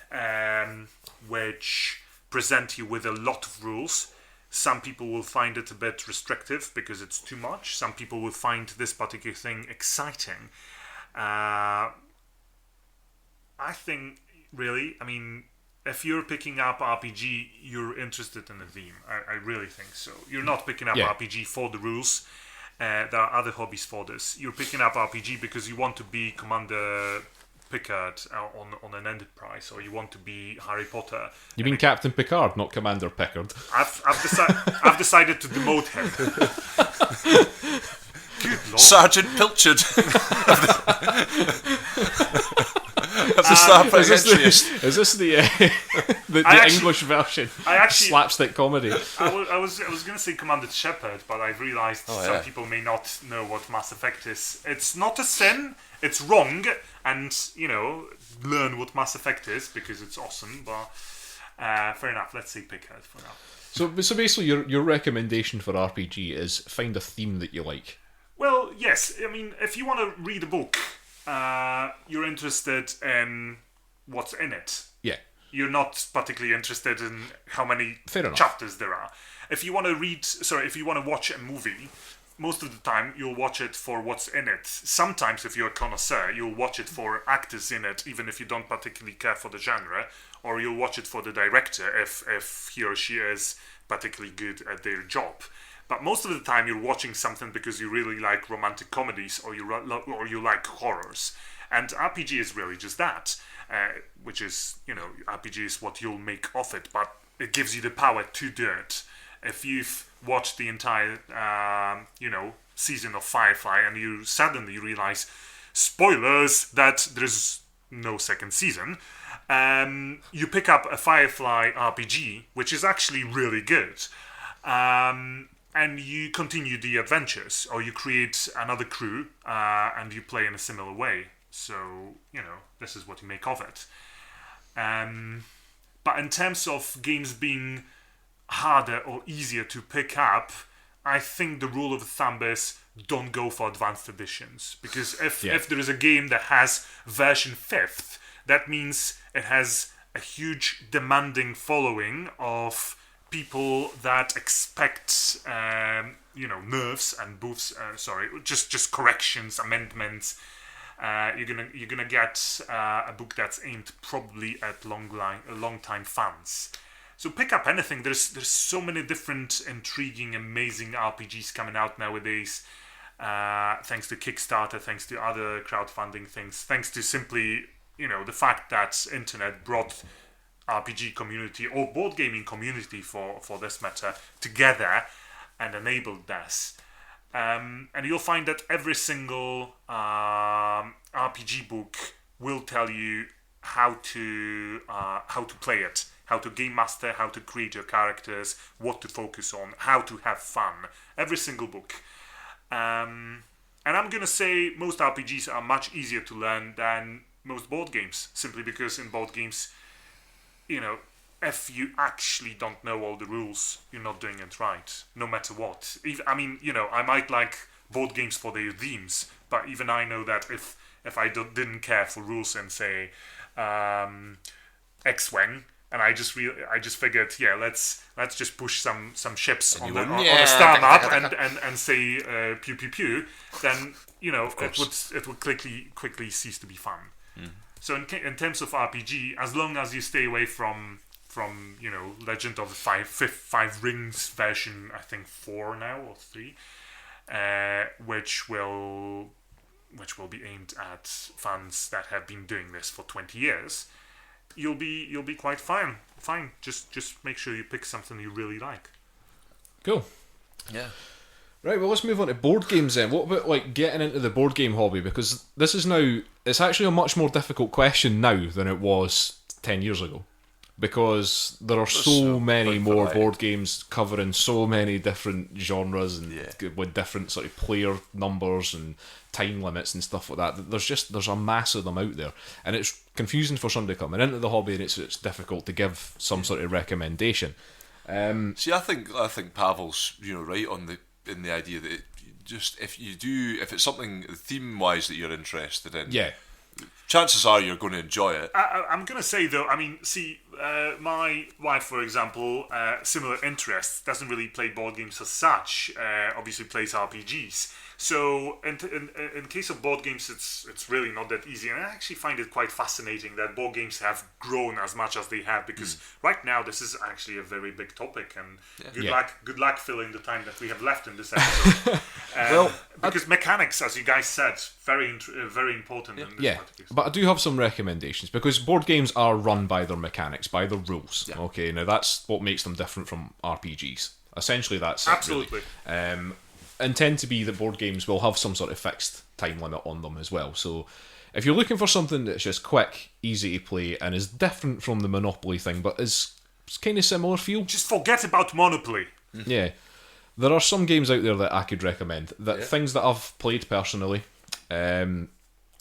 which present you with a lot of rules. Some people will find it a bit restrictive because it's too much. Some people will find this particular thing exciting. I think, really, I mean, if you're picking up RPG, you're interested in the theme. I really think so. You're not picking up RPG for the rules. There are other hobbies for this. You're picking up RPG because you want to be Commander Picard on an Enterprise, or you want to be Harry Potter. You mean Captain Picard, not Commander Pickard? I've decided to demote him. Good Lord. Sergeant Pilchard. Is this the English version? Slapstick comedy. I was going to say Commander Shepard, but I realised some people may not know what Mass Effect is. It's not a sin. It's wrong, and learn what Mass Effect is because it's awesome. But fair enough. Let's say Picard for now. So basically, your recommendation for RPG is find a theme that you like. Well, yes. I mean, if you want to read a book, you're interested in what's in it. Yeah. You're not particularly interested in how many chapters there are. If you want to watch a movie, most of the time you'll watch it for what's in it. Sometimes, if you're a connoisseur, you'll watch it for actors in it, even if you don't particularly care for the genre, or you'll watch it for the director if he or she is particularly good at their job. But most of the time, you're watching something because you really like romantic comedies or you like horrors. And RPG is really just that, which is, RPG is what you'll make of it, but it gives you the power to do it. If you've watched the entire, season of Firefly and you suddenly realize, spoilers, that there's no second season, you pick up a Firefly RPG, which is actually really good. And you continue the adventures, or you create another crew, and you play in a similar way. So, this is what you make of it. But in terms of games being harder or easier to pick up, I think the rule of thumb is don't go for advanced editions. Because if there is a game that has version 5th, that means it has a huge demanding following of people that expect, nerfs and buffs. Just corrections, amendments. You're gonna get a book that's aimed probably at long-time fans. So pick up anything. There's so many different, intriguing, amazing RPGs coming out nowadays. Thanks to Kickstarter, thanks to other crowdfunding things, thanks to simply the fact that internet brought RPG community or board gaming community for this matter together and enabled this. And you'll find that every single RPG book will tell you how to play it, how to game master, how to create your characters, what to focus on, how to have fun. Every single book. And I'm gonna say most RPGs are much easier to learn than most board games, simply because in board games, if you actually don't know all the rules, you're not doing it right, no matter what. I might like board games for their themes, but even I know that if I didn't care for rules and say X-Wing, and I just figured, let's just push some ships on a star map and say pew pew pew, then it would quickly cease to be fun. So in terms of RPG, as long as you stay away from Legend of the Five Rings version, I think 4 now or 3, which will be aimed at fans that have been doing this for 20 years, you'll be quite fine. Just make sure you pick something you really like. Cool. Yeah. Right, well, let's move on to board games then. What about getting into the board game hobby? Because it's actually a much more difficult question now than it was 10 years ago. Because there are so many more board games covering so many different genres and with different sort of player numbers and time limits and stuff like that. There's a mass of them out there, and it's confusing for somebody coming into the hobby, and it's difficult to give some sort of recommendation. See, I think Pawel's right in the idea that if it's something theme wise that you're interested in, chances are you're going to enjoy it. I'm going to say though, my wife, for example, similar interests, doesn't really play board games as such. Obviously plays RPGs. So in case of board games, it's really not that easy. And I actually find it quite fascinating that board games have grown as much as they have, because right now this is actually a very big topic. And good luck filling the time that we have left in this episode. Because mechanics, as you guys said, very important in this particular. But I do have some recommendations, because board games are run by their mechanics, by their rules. Yeah. Okay, now that's what makes them different from RPGs. Essentially, that's absolutely. It, really. And tend to be that board games will have some sort of fixed time limit on them as well. So if you're looking for something that's just quick, easy to play, and is different from the Monopoly thing, but is kind of similar feel, just forget about Monopoly. Yeah, there are some games out there that I could recommend. Things that I've played personally. One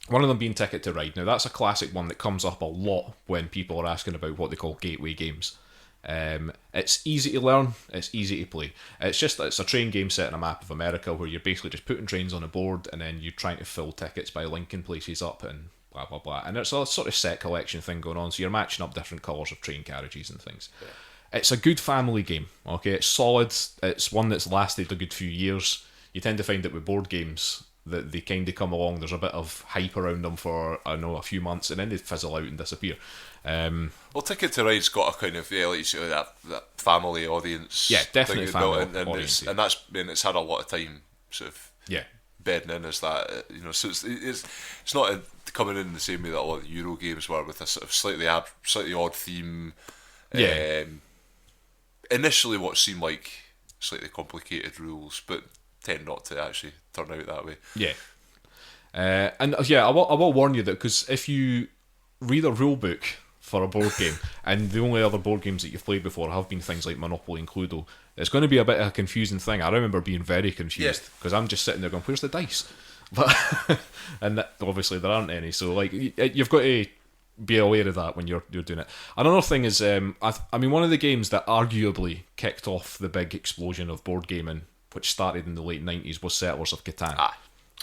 of them being Ticket to Ride. Now that's a classic one that comes up a lot when people are asking about what they call gateway games. It's easy to learn, it's easy to play. It's a train game set in a map of America where you're basically just putting trains on a board and then you're trying to fill tickets by linking places up and blah blah blah. And it's a sort of set collection thing going on, so you're matching up different colours of train carriages and things. Yeah. It's a good family game, okay? It's solid, it's one that's lasted a good few years. You tend to find that with board games that they kind of come along, there's a bit of hype around them for, a few months, and then they fizzle out and disappear. Well, Ticket to Ride's got a kind of like you say, that family audience. Yeah, definitely family audience. And it's had a lot of time sort of bedding in as that. So it's not coming in the same way that a lot of Euro games were, with a sort of slightly odd theme. Yeah. Initially, what seemed like slightly complicated rules, but tend not to actually turn out that way. Yeah. I will warn you that, because if you read a rule book for a board game and the only other board games that you've played before have been things like Monopoly and Cluedo, it's going to be a bit of a confusing thing. I remember being very confused because I'm just sitting there going, where's the dice? But and obviously there aren't any, so you've got to be aware of that when you're doing it. Another thing is, one of the games that arguably kicked off the big explosion of board gaming, which started in the late 90s, was Settlers of Catan.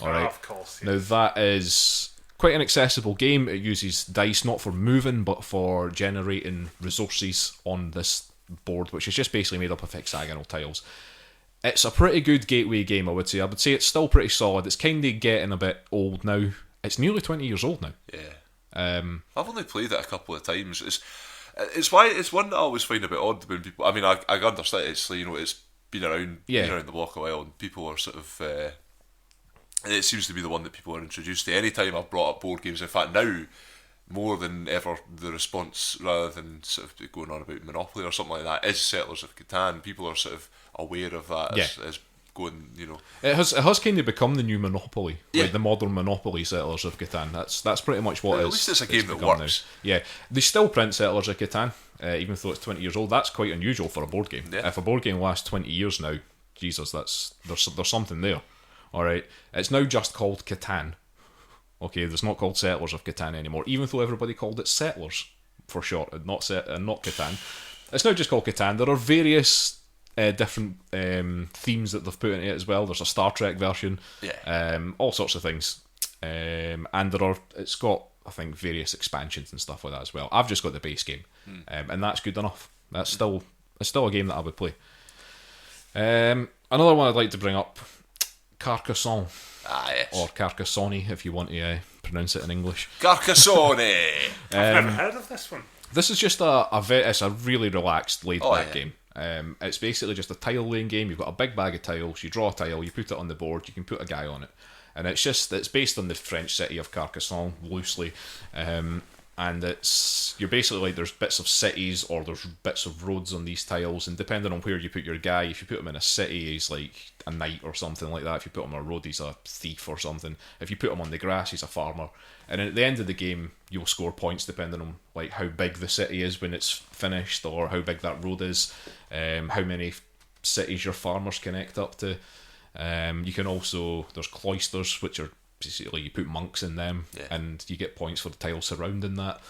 Alright. Of course. Now that is quite an accessible game. It uses dice not for moving, but for generating resources on this board, which is just basically made up of hexagonal tiles. It's a pretty good gateway game, I would say. I would say it's still pretty solid. It's kind of getting a bit old now. It's nearly 20 years old now. Yeah. I've only played it a couple of times. It's one that I always find a bit odd when people. I mean, I understand it's it's been around the block a while, and people are sort of. It seems to be the one that people are introduced to. Anytime I've brought up board games, in fact now more than ever, the response, rather than sort of going on about Monopoly or something like that, is Settlers of Catan. People are sort of aware of that as going, It has kind of become the new Monopoly, like the modern Monopoly. Settlers of Catan. That's pretty much what it is. At least it's a game that works. Now. Yeah, they still print Settlers of Catan, even though it's 20 years old. That's quite unusual for a board game. Yeah. If a board game lasts 20 years now, Jesus, there's something there. All right, it's now just called Catan. Okay, it's not called Settlers of Catan anymore, even though everybody called it Settlers for short, and not Catan. It's not just called Catan. There are various different themes that they've put into it as well. There's a Star Trek version, all sorts of things, and it's got, I think, various expansions and stuff like that as well. I've just got the base game, and that's good enough. It's still a game that I would play. Another one I'd like to bring up, Carcassonne. Yes. Or Carcassonne, if you want to pronounce it in English. Carcassonne! I've never heard of this one. This is just it's a really relaxed, laid-back game. It's basically just a tile-laying game. You've got a big bag of tiles, you draw a tile, you put it on the board, you can put a guy on it. And it's based on the French city of Carcassonne, loosely. And you're basically like, there's bits of cities or there's bits of roads on these tiles, and depending on where you put your guy, if you put him in a city, he's like a knight or something like that. If you put him on a road, he's a thief or something. If you put him on the grass, he's a farmer. And at the end of the game, you'll score points depending on like how big the city is when it's finished, or how big that road is, how many cities your farmers connect up to. You can also, there's cloisters, which are basically you put monks in them, and you get points for the tiles surrounding that.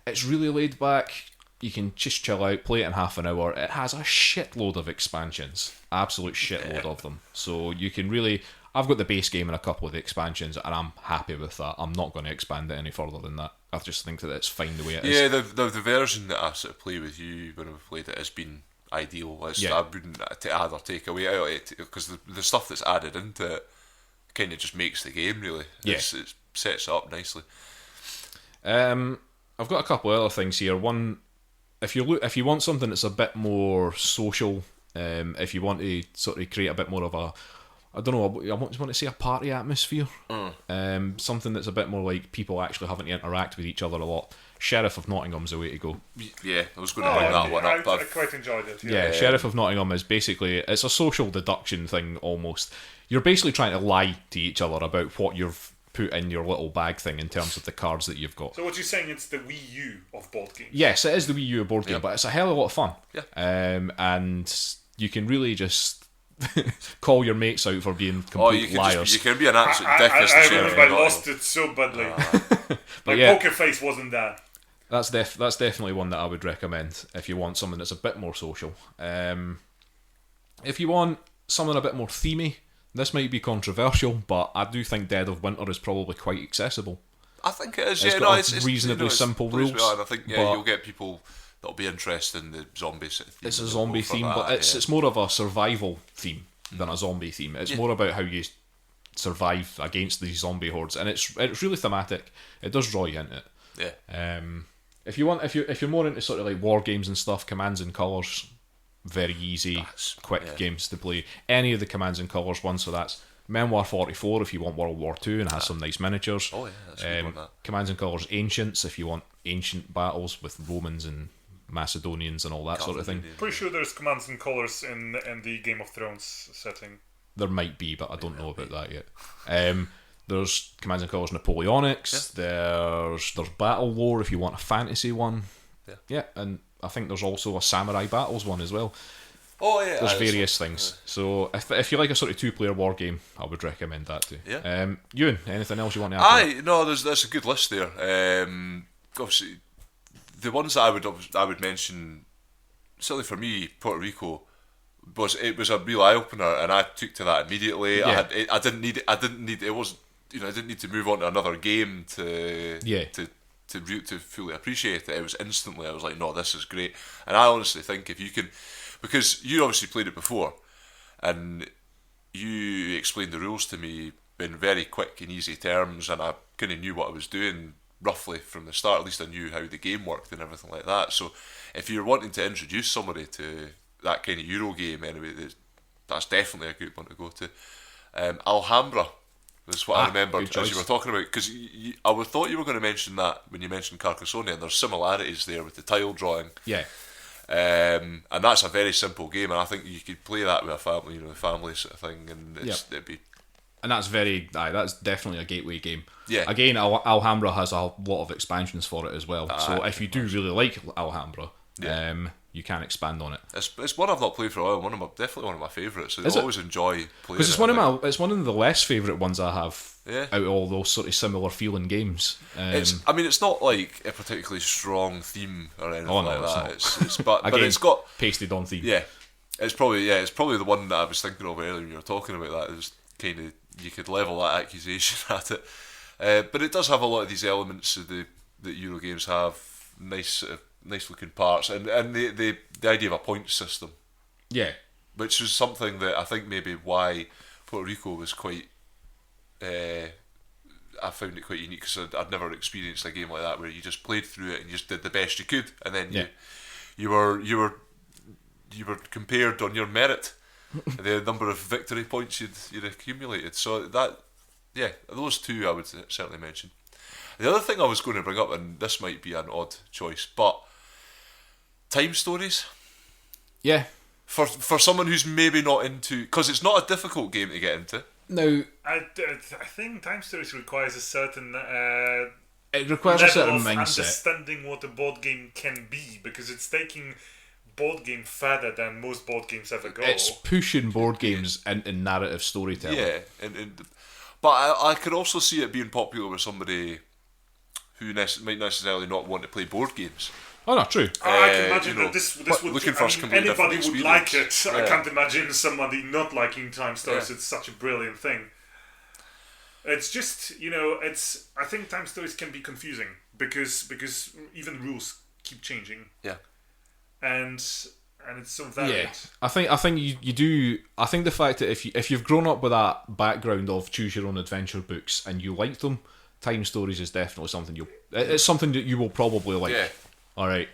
It's really laid back. You can just chill out, play it in half an hour. It has a shitload of expansions, absolute shitload of them. So you can really, I've got the base game and a couple of the expansions, and I'm happy with that. I'm not going to expand it any further than that. I just think that it's fine the way it is. Yeah, the version that I sort of play with you when I've played it has been ideal. I wouldn't add or take away out of it, because the stuff that's added into it kind of just makes the game, really. It sets it up nicely. I've got a couple of other things here. One, if you want something that's a bit more social, if you want to sort of create a bit more of a, I don't know, I want to say a party atmosphere, something that's a bit more like people actually having to interact with each other a lot. Sheriff of Nottingham's the way to go. Yeah, I was going to bring that one up. I quite enjoyed it. Yeah, Sheriff of Nottingham is basically, it's a social deduction thing almost. You're basically trying to lie to each other about what you've put in your little bag thing in terms of the cards that you've got. So what you're saying, it's the Wii U of board games? Yes, it is the Wii U board game, but it's a hell of a lot of fun. Yeah. And you can really just call your mates out for being complete liars. You can be an absolute dick. I remember I lost it so badly. My poker face wasn't there. That's definitely one that I would recommend if you want something that's a bit more social. If you want something a bit more themey, this might be controversial, but I do think Dead of Winter is probably quite accessible. I think it is. It's reasonably simple rules. And I think you'll get people that'll be interested in the zombie theme. It's a zombie theme, but it's more of a survival theme than a zombie theme. It's more about how you survive against these zombie hordes, and it's really thematic. It does draw you into it. Yeah. If you're more into sort of like war games and stuff, Commands and Colours, very easy, quick games to play. Any of the Commands and Colours ones, so that's Memoir 44 if you want World War II and has some nice miniatures. Oh yeah, that's a good one, that. Commands and Colours Ancients if you want ancient battles with Romans and Macedonians and all that sort of thing. Pretty sure there's Commands and Colours in the Game of Thrones setting. There might be, but I don't know about that yet. There's Commands and Colours Napoleonics. Yeah. There's Battle Lore if you want a fantasy one. Yeah, and I think there's also a Samurai Battles one as well. Oh yeah. There's various things. So if you like a sort of 2-player war game, I would recommend that too. Yeah. Euan, anything else you want to add? There's a good list there. Obviously, the ones that I would mention, certainly for me, Puerto Rico was a real eye opener, and I took to that immediately. Yeah. I didn't need it wasn't, I didn't need to move on to another game to fully appreciate it. It was instantly, I was like, no, this is great. And I honestly think if you can, because you obviously played it before, and you explained the rules to me in very quick and easy terms, and I kind of knew what I was doing roughly from the start. At least I knew how the game worked and everything like that. So if you're wanting to introduce somebody to that kind of Euro game anyway, that's definitely a good one to go to. Alhambra is what I remembered as you were talking about, because I thought you were going to mention that when you mentioned Carcassonne, and there's similarities there with the tile drawing. Yeah. And that's a very simple game, and I think you could play that with a family, family sort of thing, and it'd be. And that's definitely a gateway game. Yeah. Again, Alhambra has a lot of expansions for it as well. So if you do really like Alhambra, you can't expand on it. It's one I've not played for a while. Definitely one of my favourites. So I always enjoy playing it. Because it's one of the less favourite ones I have out of all those sort of similar feeling games. It's not like a particularly strong theme or anything like that. It's but Again, it's got pasted on theme. Yeah, it's probably the one that I was thinking of earlier when you were talking about that. It was kind of, you could level that accusation at it, but it does have a lot of these elements of that Euro games have. Nice looking parts, and the idea of a point system. Yeah, which was something that I think maybe why Puerto Rico was quite. I found it quite unique because I'd never experienced a game like that where you just played through it and you just did the best you could, and then you were compared on your merit, the number of victory points you'd accumulated. So those two I would certainly mention. The other thing I was going to bring up, and this might be an odd choice, but time stories. Yeah. For someone who's maybe not into, because it's not a difficult game to get into. No, I think time stories requires a certain it requires level a certain of mindset. understanding what a board game can be, because it's taking board game further than most board games ever go. It's pushing board games into narrative storytelling. Yeah, but I could also see it being popular with somebody who might necessarily not want to play board games. Oh no, true. I can imagine that this would. Looking for anybody would like it. Yeah. I can't imagine somebody not liking time stories. Yeah. It's such a brilliant thing. It's just, I think time stories can be confusing because even rules keep changing. Yeah. And it's so varied. Yeah, I think you do. I think the fact that if you've grown up with that background of choose your own adventure books and you like them, time stories is definitely something it's something that you will probably like. Yeah. All right.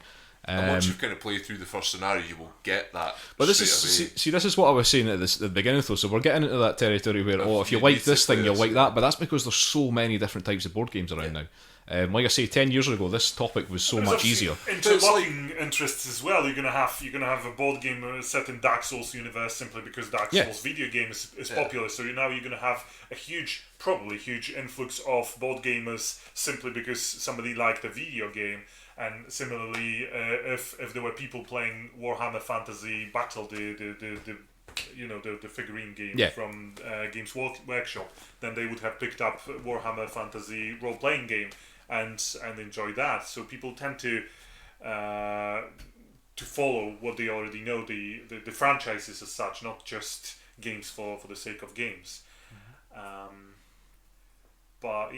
And once you've kind of played through the first scenario, you will get that. But this is what I was saying at the beginning though. So we're getting into that territory where if you like this thing, you'll like that. But that's because there's so many different types of board games around now. Like I say, 10 years ago, this topic was so much easier. Interlocking interests as well. You're gonna have a board game set in Dark Souls universe simply because Dark Souls video game is popular. So now you're gonna have a probably huge influx of board gamers simply because somebody liked a video game. And similarly, if there were people playing Warhammer Fantasy Battle, the figurine game from Games Workshop, then they would have picked up Warhammer Fantasy role playing game and enjoy that. So people tend to follow what they already know, the franchises as such, not just games for the sake of games. But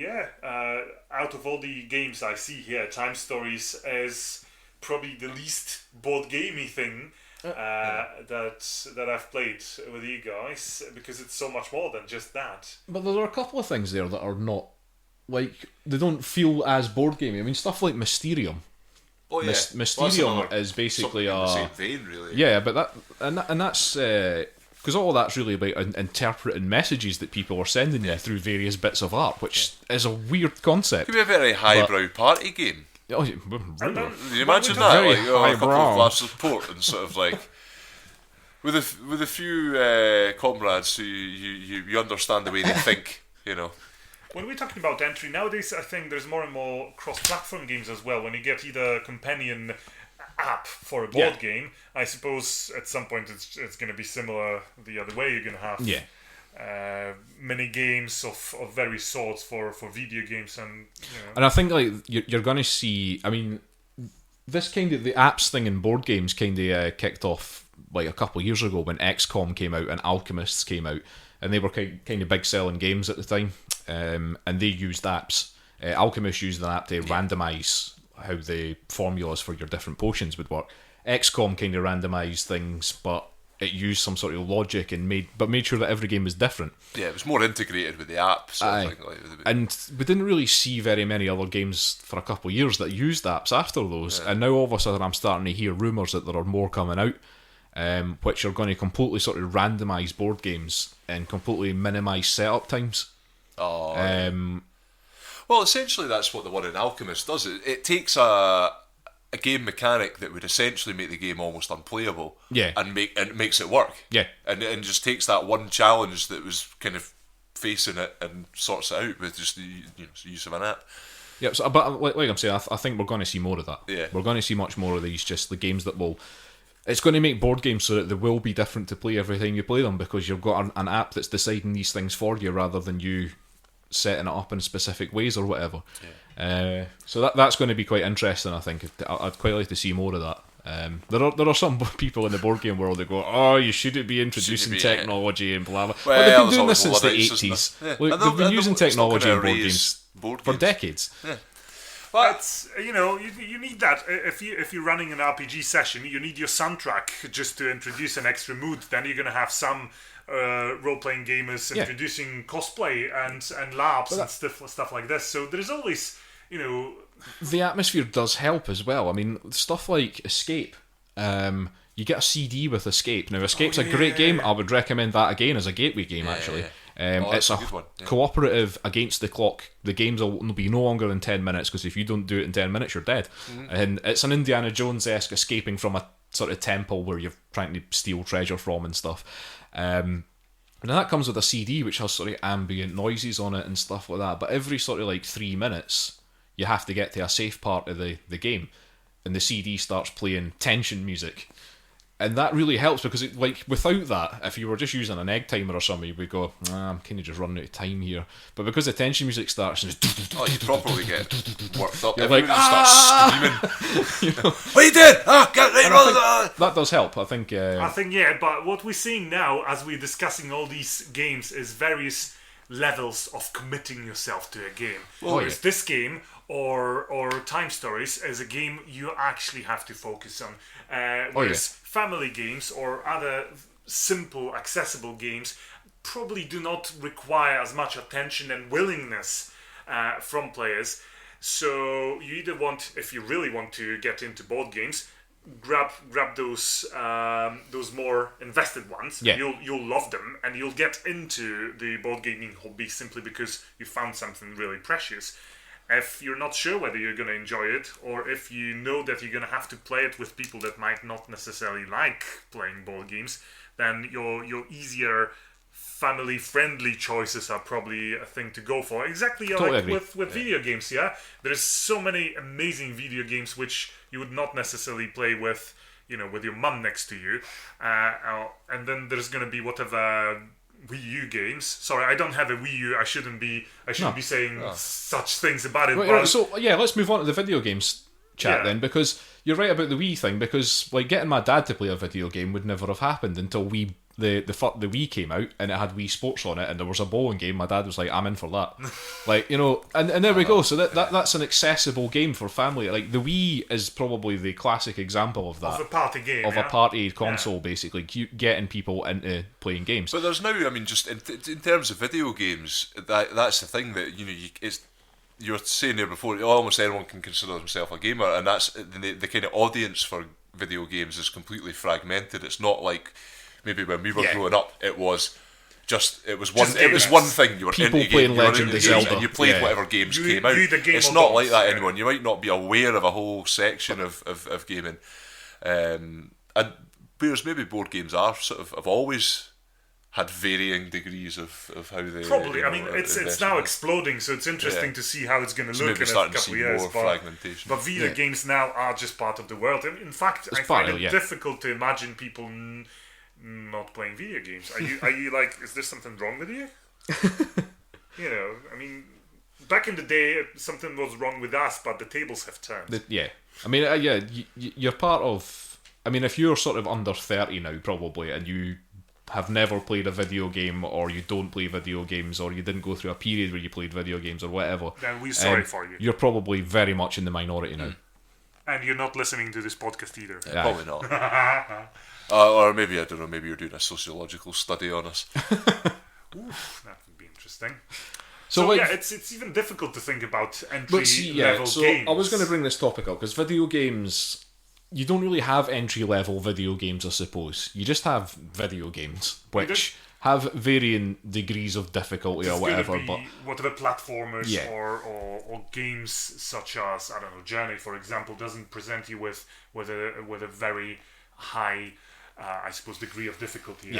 out of all the games I see here, Time Stories is probably the least board gamey thing that I've played with you guys, because it's so much more than just that. But there are a couple of things there that are not, like, they don't feel as board gamey. I mean, stuff like Mysterium. Oh yeah, Mysterium is basically in the same vein, really. Yeah, but that's. Because all that's really about interpreting messages that people are sending you through various bits of art, which is a weird concept. It could be a very highbrow party game. Oh, can you imagine that? Like, a couple of glasses of port and sort of like with a few comrades who you understand the way they think, When we're talking about entry nowadays, I think there's more and more cross-platform games as well. When you get either a companion app for a board game, I suppose at some point it's going to be similar the other way. You're going to have mini games of various sorts for video games, and I think like you're going to see. I mean, this kind of the apps thing in board games kind of kicked off like a couple of years ago when XCOM came out and Alchemists came out, and they were kind of big selling games at the time, and they used apps. Alchemist used an app to randomise how the formulas for your different potions would work. XCOM kind of randomised things, but it used some sort of logic and made sure that every game was different. Yeah, it was more integrated with the app. And we didn't really see very many other games for a couple of years that used apps after those. And now all of a sudden I'm starting to hear rumours that there are more coming out, which are going to completely sort of randomise board games and completely minimise setup times. Well, essentially that's what the one in Alchemist does. It takes a game mechanic that would essentially make the game almost unplayable, and makes it work. And just takes that one challenge that was kind of facing it and sorts it out with just the use of an app. Yeah, so, but like I'm saying, I think we're going to see more of that. Yeah. We're going to see much more of these, just the games that will it's going to make board games so that they will be different to play every time you play them, because you've got an app that's deciding these things for you rather than you setting it up in specific ways or whatever. So that's going to be quite interesting. I think I'd quite like to see more of that. There are some people in the board game world that go, oh, you shouldn't be introducing technology and blah blah. Well, But they've been doing this since the 80s. Yeah. Look, they've been using technology in board games for decades. Yeah. But you need that if you're running an RPG session, you need your soundtrack just to introduce an extra mood. Then you're gonna have some role-playing gamers introducing cosplay and labs and stuff like this. So there's always the atmosphere does help as well. I mean, stuff like Escape. You get a CD with Escape. Now, Escape's a great game. I would recommend that again as a gateway game, actually. It's a cooperative against the clock. The games will be no longer than 10 minutes, because if you don't do it in 10 minutes, you're dead. And it's an Indiana Jones-esque escaping from a sort of temple where you're trying to steal treasure from and stuff. And that comes with a CD which has sort of ambient noises on it and stuff like that. But every sort of like 3 minutes, you have to get to a safe part of the game, and the CD starts playing tension music. And that really helps, because without that, if you were just using an egg timer or something, you would go, I'm kind of just running out of time here. But because the tension music starts, and you properly get worked up. You're like, starts screaming. What are you doing? Get right. That does help. I think, but what we're seeing now, as we're discussing all these games, is various levels of committing yourself to a game. Whereas this game or Time Stories is a game you actually have to focus on. Whereas family games or other simple, accessible games probably do not require as much attention and willingness from players. So you either want, if you really want to get into board games, grab those more invested ones. You'll love them, and you'll get into the board gaming hobby simply because you found something really precious. If you're not sure whether you're going to enjoy it, or if you know that you're going to have to play it with people that might not necessarily like playing board games, then your easier family-friendly choices are probably a thing to go for. Exactly like with video games, There's so many amazing video games which you would not necessarily play with, with your mum next to you. And then there's going to be whatever Wii U games. Sorry, I don't have a Wii U. I shouldn't be saying such things about it. So let's move on to the video games chat then, because you're right about the Wii thing, because like getting my dad to play a video game would never have happened until the Wii came out and it had Wii Sports on it, and there was a bowling game. My dad was like, I'm in for that. And there we go. So that's an accessible game for family. Like the Wii is probably the classic example of that. Of a party game. Of a party console, basically, getting people into playing games. But there's now, I mean, just in terms of video games, that's the thing that, you were saying there before, almost anyone can consider himself a gamer, and that's the kind of audience for video games is completely fragmented. It's not like maybe when we were growing up, it was one thing. You were people into playing game, Legend of Zelda, and you played whatever games came out. It's not like that anymore. You might not be aware of a whole section of gaming, and whereas maybe board games are sort of have always had varying degrees of how they probably. I mean, it's now exploding, so it's interesting to see how it's going to look in a couple of years. But video games now are just part of the world. In fact, I find it difficult to imagine people not playing video games. Are you like, is there something wrong with you? I mean, back in the day, something was wrong with us, but the tables have turned. I mean, you're part of. I mean, if you're sort of under 30 now, probably, and you have never played a video game, or you don't play video games, or you didn't go through a period where you played video games or whatever, then we're sorry for you. You're probably very much in the minority now. And you're not listening to this podcast either. Probably not. Or maybe, I don't know, maybe you're doing a sociological study on us. Oof, that would be interesting. So it's even difficult to think about entry-level games. I was going to bring this topic up, because video games, you don't really have entry-level video games, I suppose. You just have video games, which have varying degrees of difficulty or whatever. But whatever platformers or games such as, I don't know, Journey, for example, doesn't present you with a very high, I suppose, degree of difficulty.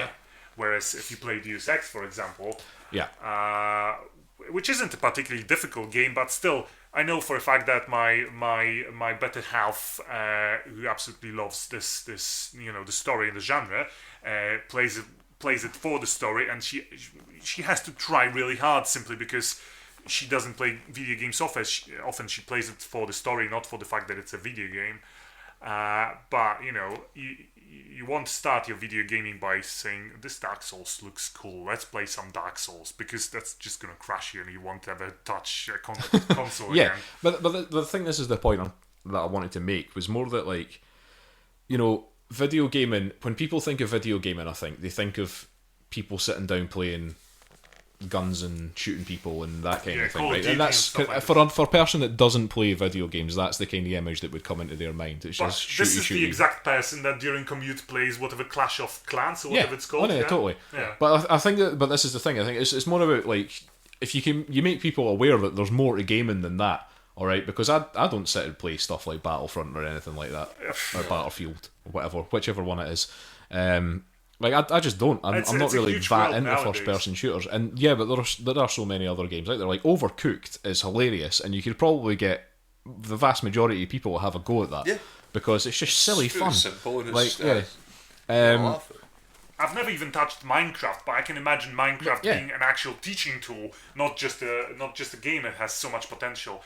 Whereas if you play Deus Ex, for example, which isn't a particularly difficult game, but still, I know for a fact that my better half, who absolutely loves this the story and the genre, plays it for the story, and she has to try really hard simply because she doesn't play video games often. She plays it for the story, not for the fact that it's a video game. But you won't start your video gaming by saying this Dark Souls looks cool, let's play some Dark Souls, because that's just gonna crash you and you won't ever touch a console Yeah, again. but the thing, this is the point that I wanted to make, was more that, like, video gaming, when people think of video gaming, I think they think of people sitting down playing guns and shooting people and that kind of thing, right? And that's for a person that doesn't play video games, that's the kind of image that would come into their mind. It's just shooty, this is the exact person that during commute plays whatever Clash of Clans or whatever it's called. Totally. Yeah. But I think that, but this is the thing. I think it's more about, like, if you make people aware that there's more to gaming than that. All right, because I don't sit and play stuff like Battlefront or anything like that, or Battlefield, or whichever one it is. I just don't. I'm not really that into first-person shooters. And yeah, but there are so many other games out there. Like Overcooked is hilarious, and you could probably get the vast majority of people to have a go at that. Yeah. Because it's just silly fun. Simple and like, I've never even touched Minecraft, but I can imagine Minecraft being an actual teaching tool, not just a game that has so much potential.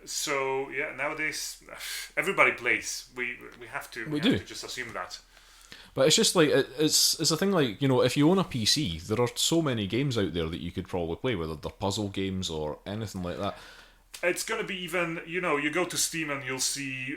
So yeah, nowadays everybody plays. We have to just assume that. But it's just like it's a thing, like, if you own a PC, there are so many games out there that you could probably play, whether they're puzzle games or anything like that. It's gonna be even, you go to Steam and you'll see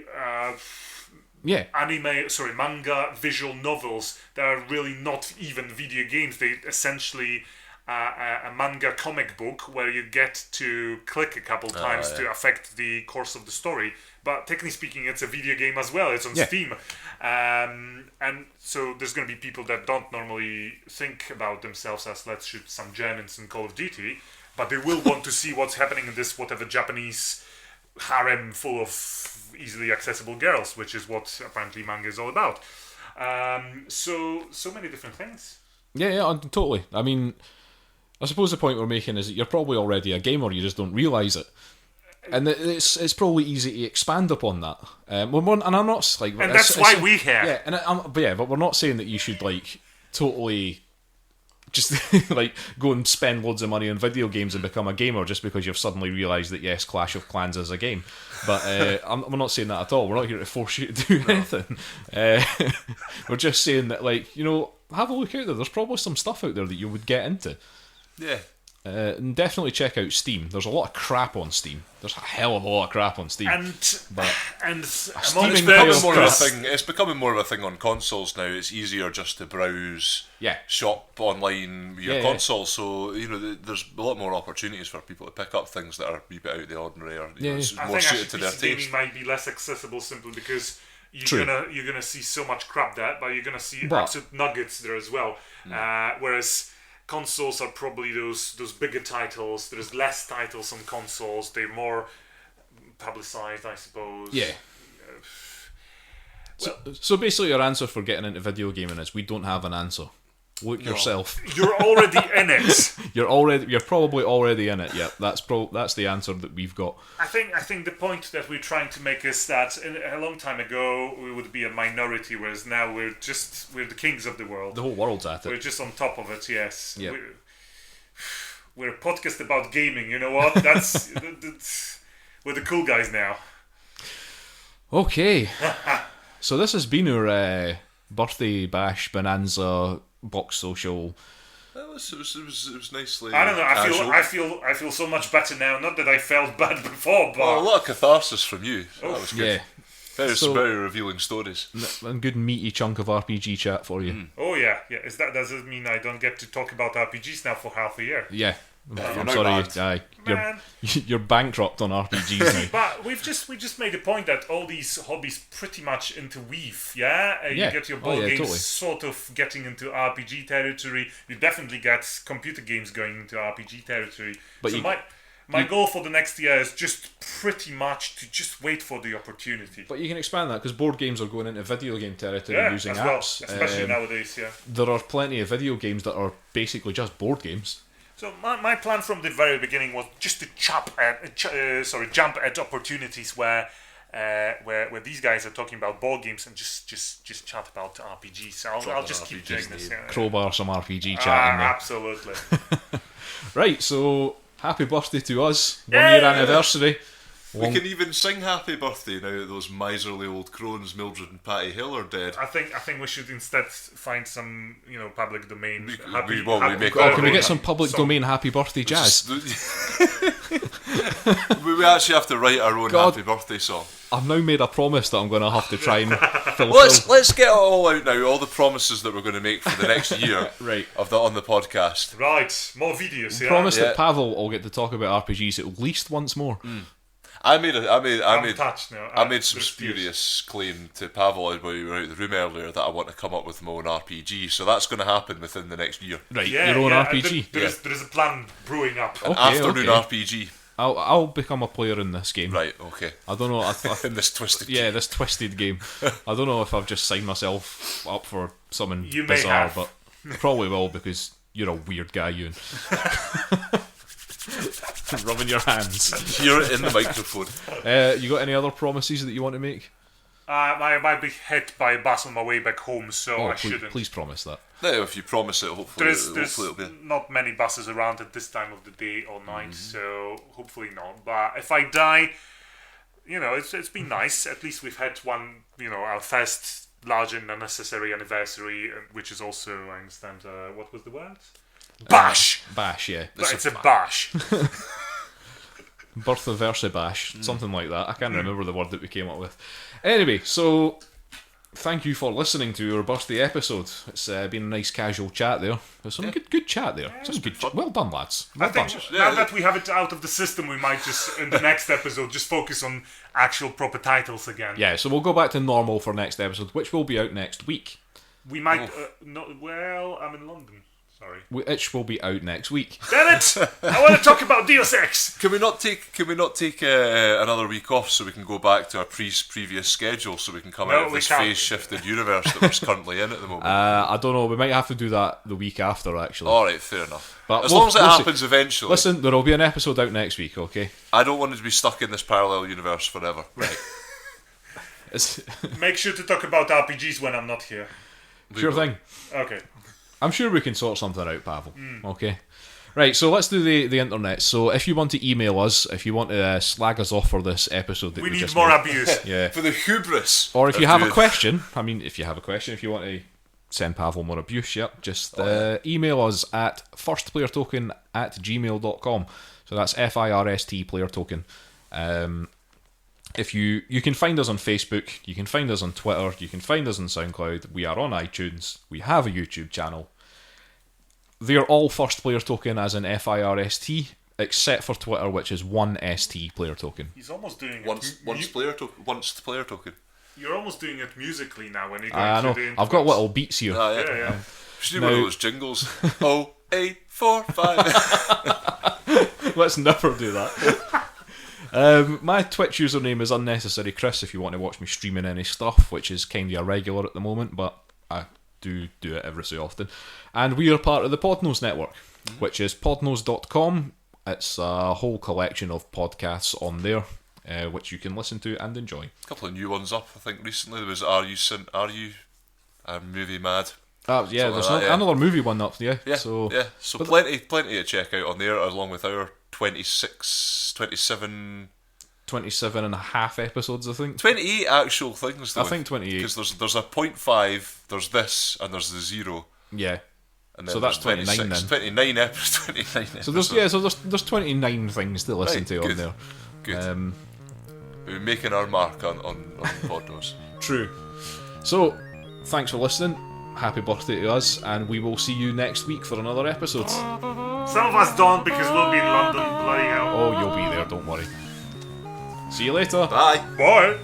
manga, visual novels that are really not even video games. They essentially a manga comic book where you get to click a couple times to affect the course of the story. But technically speaking, it's a video game as well. It's on Steam. And so there's going to be people that don't normally think about themselves as let's shoot some Germans in Call of Duty, but they will want to see what's happening in this whatever Japanese harem full of easily accessible girls, which is what apparently manga is all about. So many different things. Yeah, totally. I mean, I suppose the point we're making is that you're probably already a gamer, you just don't realise it. And it's probably easy to expand upon that. And I'm not like, and that's why we're here. Yeah, but we're not saying that you should, like, totally just like go and spend loads of money on video games and become a gamer just because you've suddenly realised that yes, Clash of Clans is a game. But we're not saying that at all. We're not here to force you to do anything. We're just saying that, like, have a look out there. There's probably some stuff out there that you would get into. Yeah. And definitely check out Steam. There's a lot of crap on Steam. There's a hell of a lot of crap on Steam. It's becoming more of a thing on consoles now. It's easier just to browse, shop online with your console. So there's a lot more opportunities for people to pick up things that are a wee bit out of the ordinary, or it's more suited to their taste. Gaming might be less accessible simply because you're gonna see so much crap there, but you're gonna see absolute nuggets there as well. Whereas consoles are probably those bigger titles. There's less titles on consoles. They're more publicized, I suppose. Yeah. So basically, your answer for getting into video gaming is we don't have an answer. Look yourself. You're already in it. You're probably already in it. Yeah, that's the answer that we've got. I think the point that we're trying to make is that a long time ago we would be a minority, whereas now we're the kings of the world. The whole world's at it. We're just on top of it. Yes. Yep. We're a podcast about gaming. You know what? That's we're the cool guys now. Okay. So this has been our birthday bash bonanza box social. It was nicely. I don't know. Casual. I feel so much better now. Not that I felt bad before, but a lot of catharsis from you. So that was good. Yeah. Very revealing stories. A good meaty chunk of RPG chat for you. Oh yeah. Does it mean I don't get to talk about RPGs now for half a year? Yeah. I'm sorry, you're bankrupt on RPGs now. But we just made a point that all these hobbies pretty much interweave. You get your board games sort of getting into RPG territory. You definitely get computer games going into RPG territory. But my goal for the next year is just pretty much to just wait for the opportunity. But you can expand that because board games are going into video game territory using apps. Especially nowadays, There are plenty of video games that are basically just board games. So my plan from the very beginning was just to jump at opportunities where these guys are talking about board games and just chat about RPGs. So I'll just keep doing this. Yeah. Crowbar some RPG chatting there. Absolutely. Right, so happy birthday to us. 1 year anniversary. We can even sing happy birthday now that those miserly old crones, Mildred and Patty Hill, are dead. I think we should instead find some, public domain. Can we get some public domain happy birthday jazz? We actually have to write our own happy birthday song. I've now made a promise that I'm going to have to try and fulfill. Let's get it all out now. All the promises that we're going to make for the next year, right? On the podcast. Right, more videos. Yeah. Promise that Pawel will get to talk about RPGs at least once more. I made some spurious claim to Pawel while you were out of the room earlier that I want to come up with my own RPG. So that's going to happen within the next year. Right, your own RPG. There is a plan brewing up. An afternoon RPG. I'll become a player in this game. Right, okay. I don't know. In this twisted game. Yeah, this twisted game. I don't know if I've just signed myself up for something you bizarre, but probably will because you're a weird guy, Euan. Rubbing your hands. You're in the microphone. You got any other promises that you want to make? I might be hit by a bus on my way back home, so I shouldn't. Please promise that. No, if you promise it, hopefully there's it'll be. Not many buses around at this time of the day or night, so hopefully not. But if I die, it's been nice. At least we've had one, our first large and unnecessary anniversary, which is also, I understand, what was the word? Bash! Bash, yeah. But it's a bash. Birth of Versa Bash, something like that. I can't remember the word that we came up with. Anyway, so thank you for listening to our birthday episode. It's been a nice casual chat there. There's some good chat there. Some good well done, lads. I think now that we have it out of the system, we might just, in the next episode, just focus on actual proper titles again. Yeah, so we'll go back to normal for next episode, which will be out next week. We might... I'm in London. Sorry. Which will be out next week. Damn it! I want to talk about Deus Ex. Can we not take another week off so we can go back to our previous schedule so we can come out of this phase shifted universe that we're currently in at the moment? I don't know. We might have to do that the week after, actually. All right, fair enough. But as long as it happens eventually. Listen, there will be an episode out next week. Okay. I don't want to be stuck in this parallel universe forever. Right. Make sure to talk about RPGs when I'm not here. Sure thing. Okay. I'm sure we can sort something out, Pawel. Okay. Right, so let's do the internet. So if you want to email us, if you want to slag us off for this episode that we need just more made, abuse. Yeah. For the hubris. Or if you have a question, if you want to send Pawel more abuse, just email us at firstplayertoken@gmail.com. So that's FIRST player token. If you can find us on Facebook, you can find us on Twitter, you can find us on SoundCloud, we are on iTunes, we have a YouTube channel. They're all First Player Token as in FIRST, except for Twitter, which is 1ST player token. He's almost doing once player token. You're almost doing it musically now when you're going through the I've got little beats here. Yeah. Should do one of those jingles. 0845. Let's never do that. My Twitch username is Unnecessary Chris if you want to watch me streaming any stuff, which is kind of irregular at the moment, but I do it every so often. And we are part of the Podnose network, which is podnose.com. It's a whole collection of podcasts on there, which you can listen to and enjoy. A couple of new ones up, I think, recently. There was Are You Movie Mad? There's another movie one up, So plenty to check out on there, along with our 27 and a half episodes, I think. 28 actual things, though. I think 28. Because there's a 0.5, there's this, and there's the 0. Yeah. And then so that's 29 then. 29 episodes. So there's 29 things to listen to on there. Good. We're making our mark on Podnose. True. So, thanks for listening. Happy birthday to us, and we will see you next week for another episode. Some of us don't because we'll be in London, bloody hell. Oh, you'll be there, don't worry. See you later. Bye. Bye.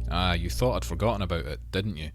Ah, you thought I'd forgotten about it, didn't you?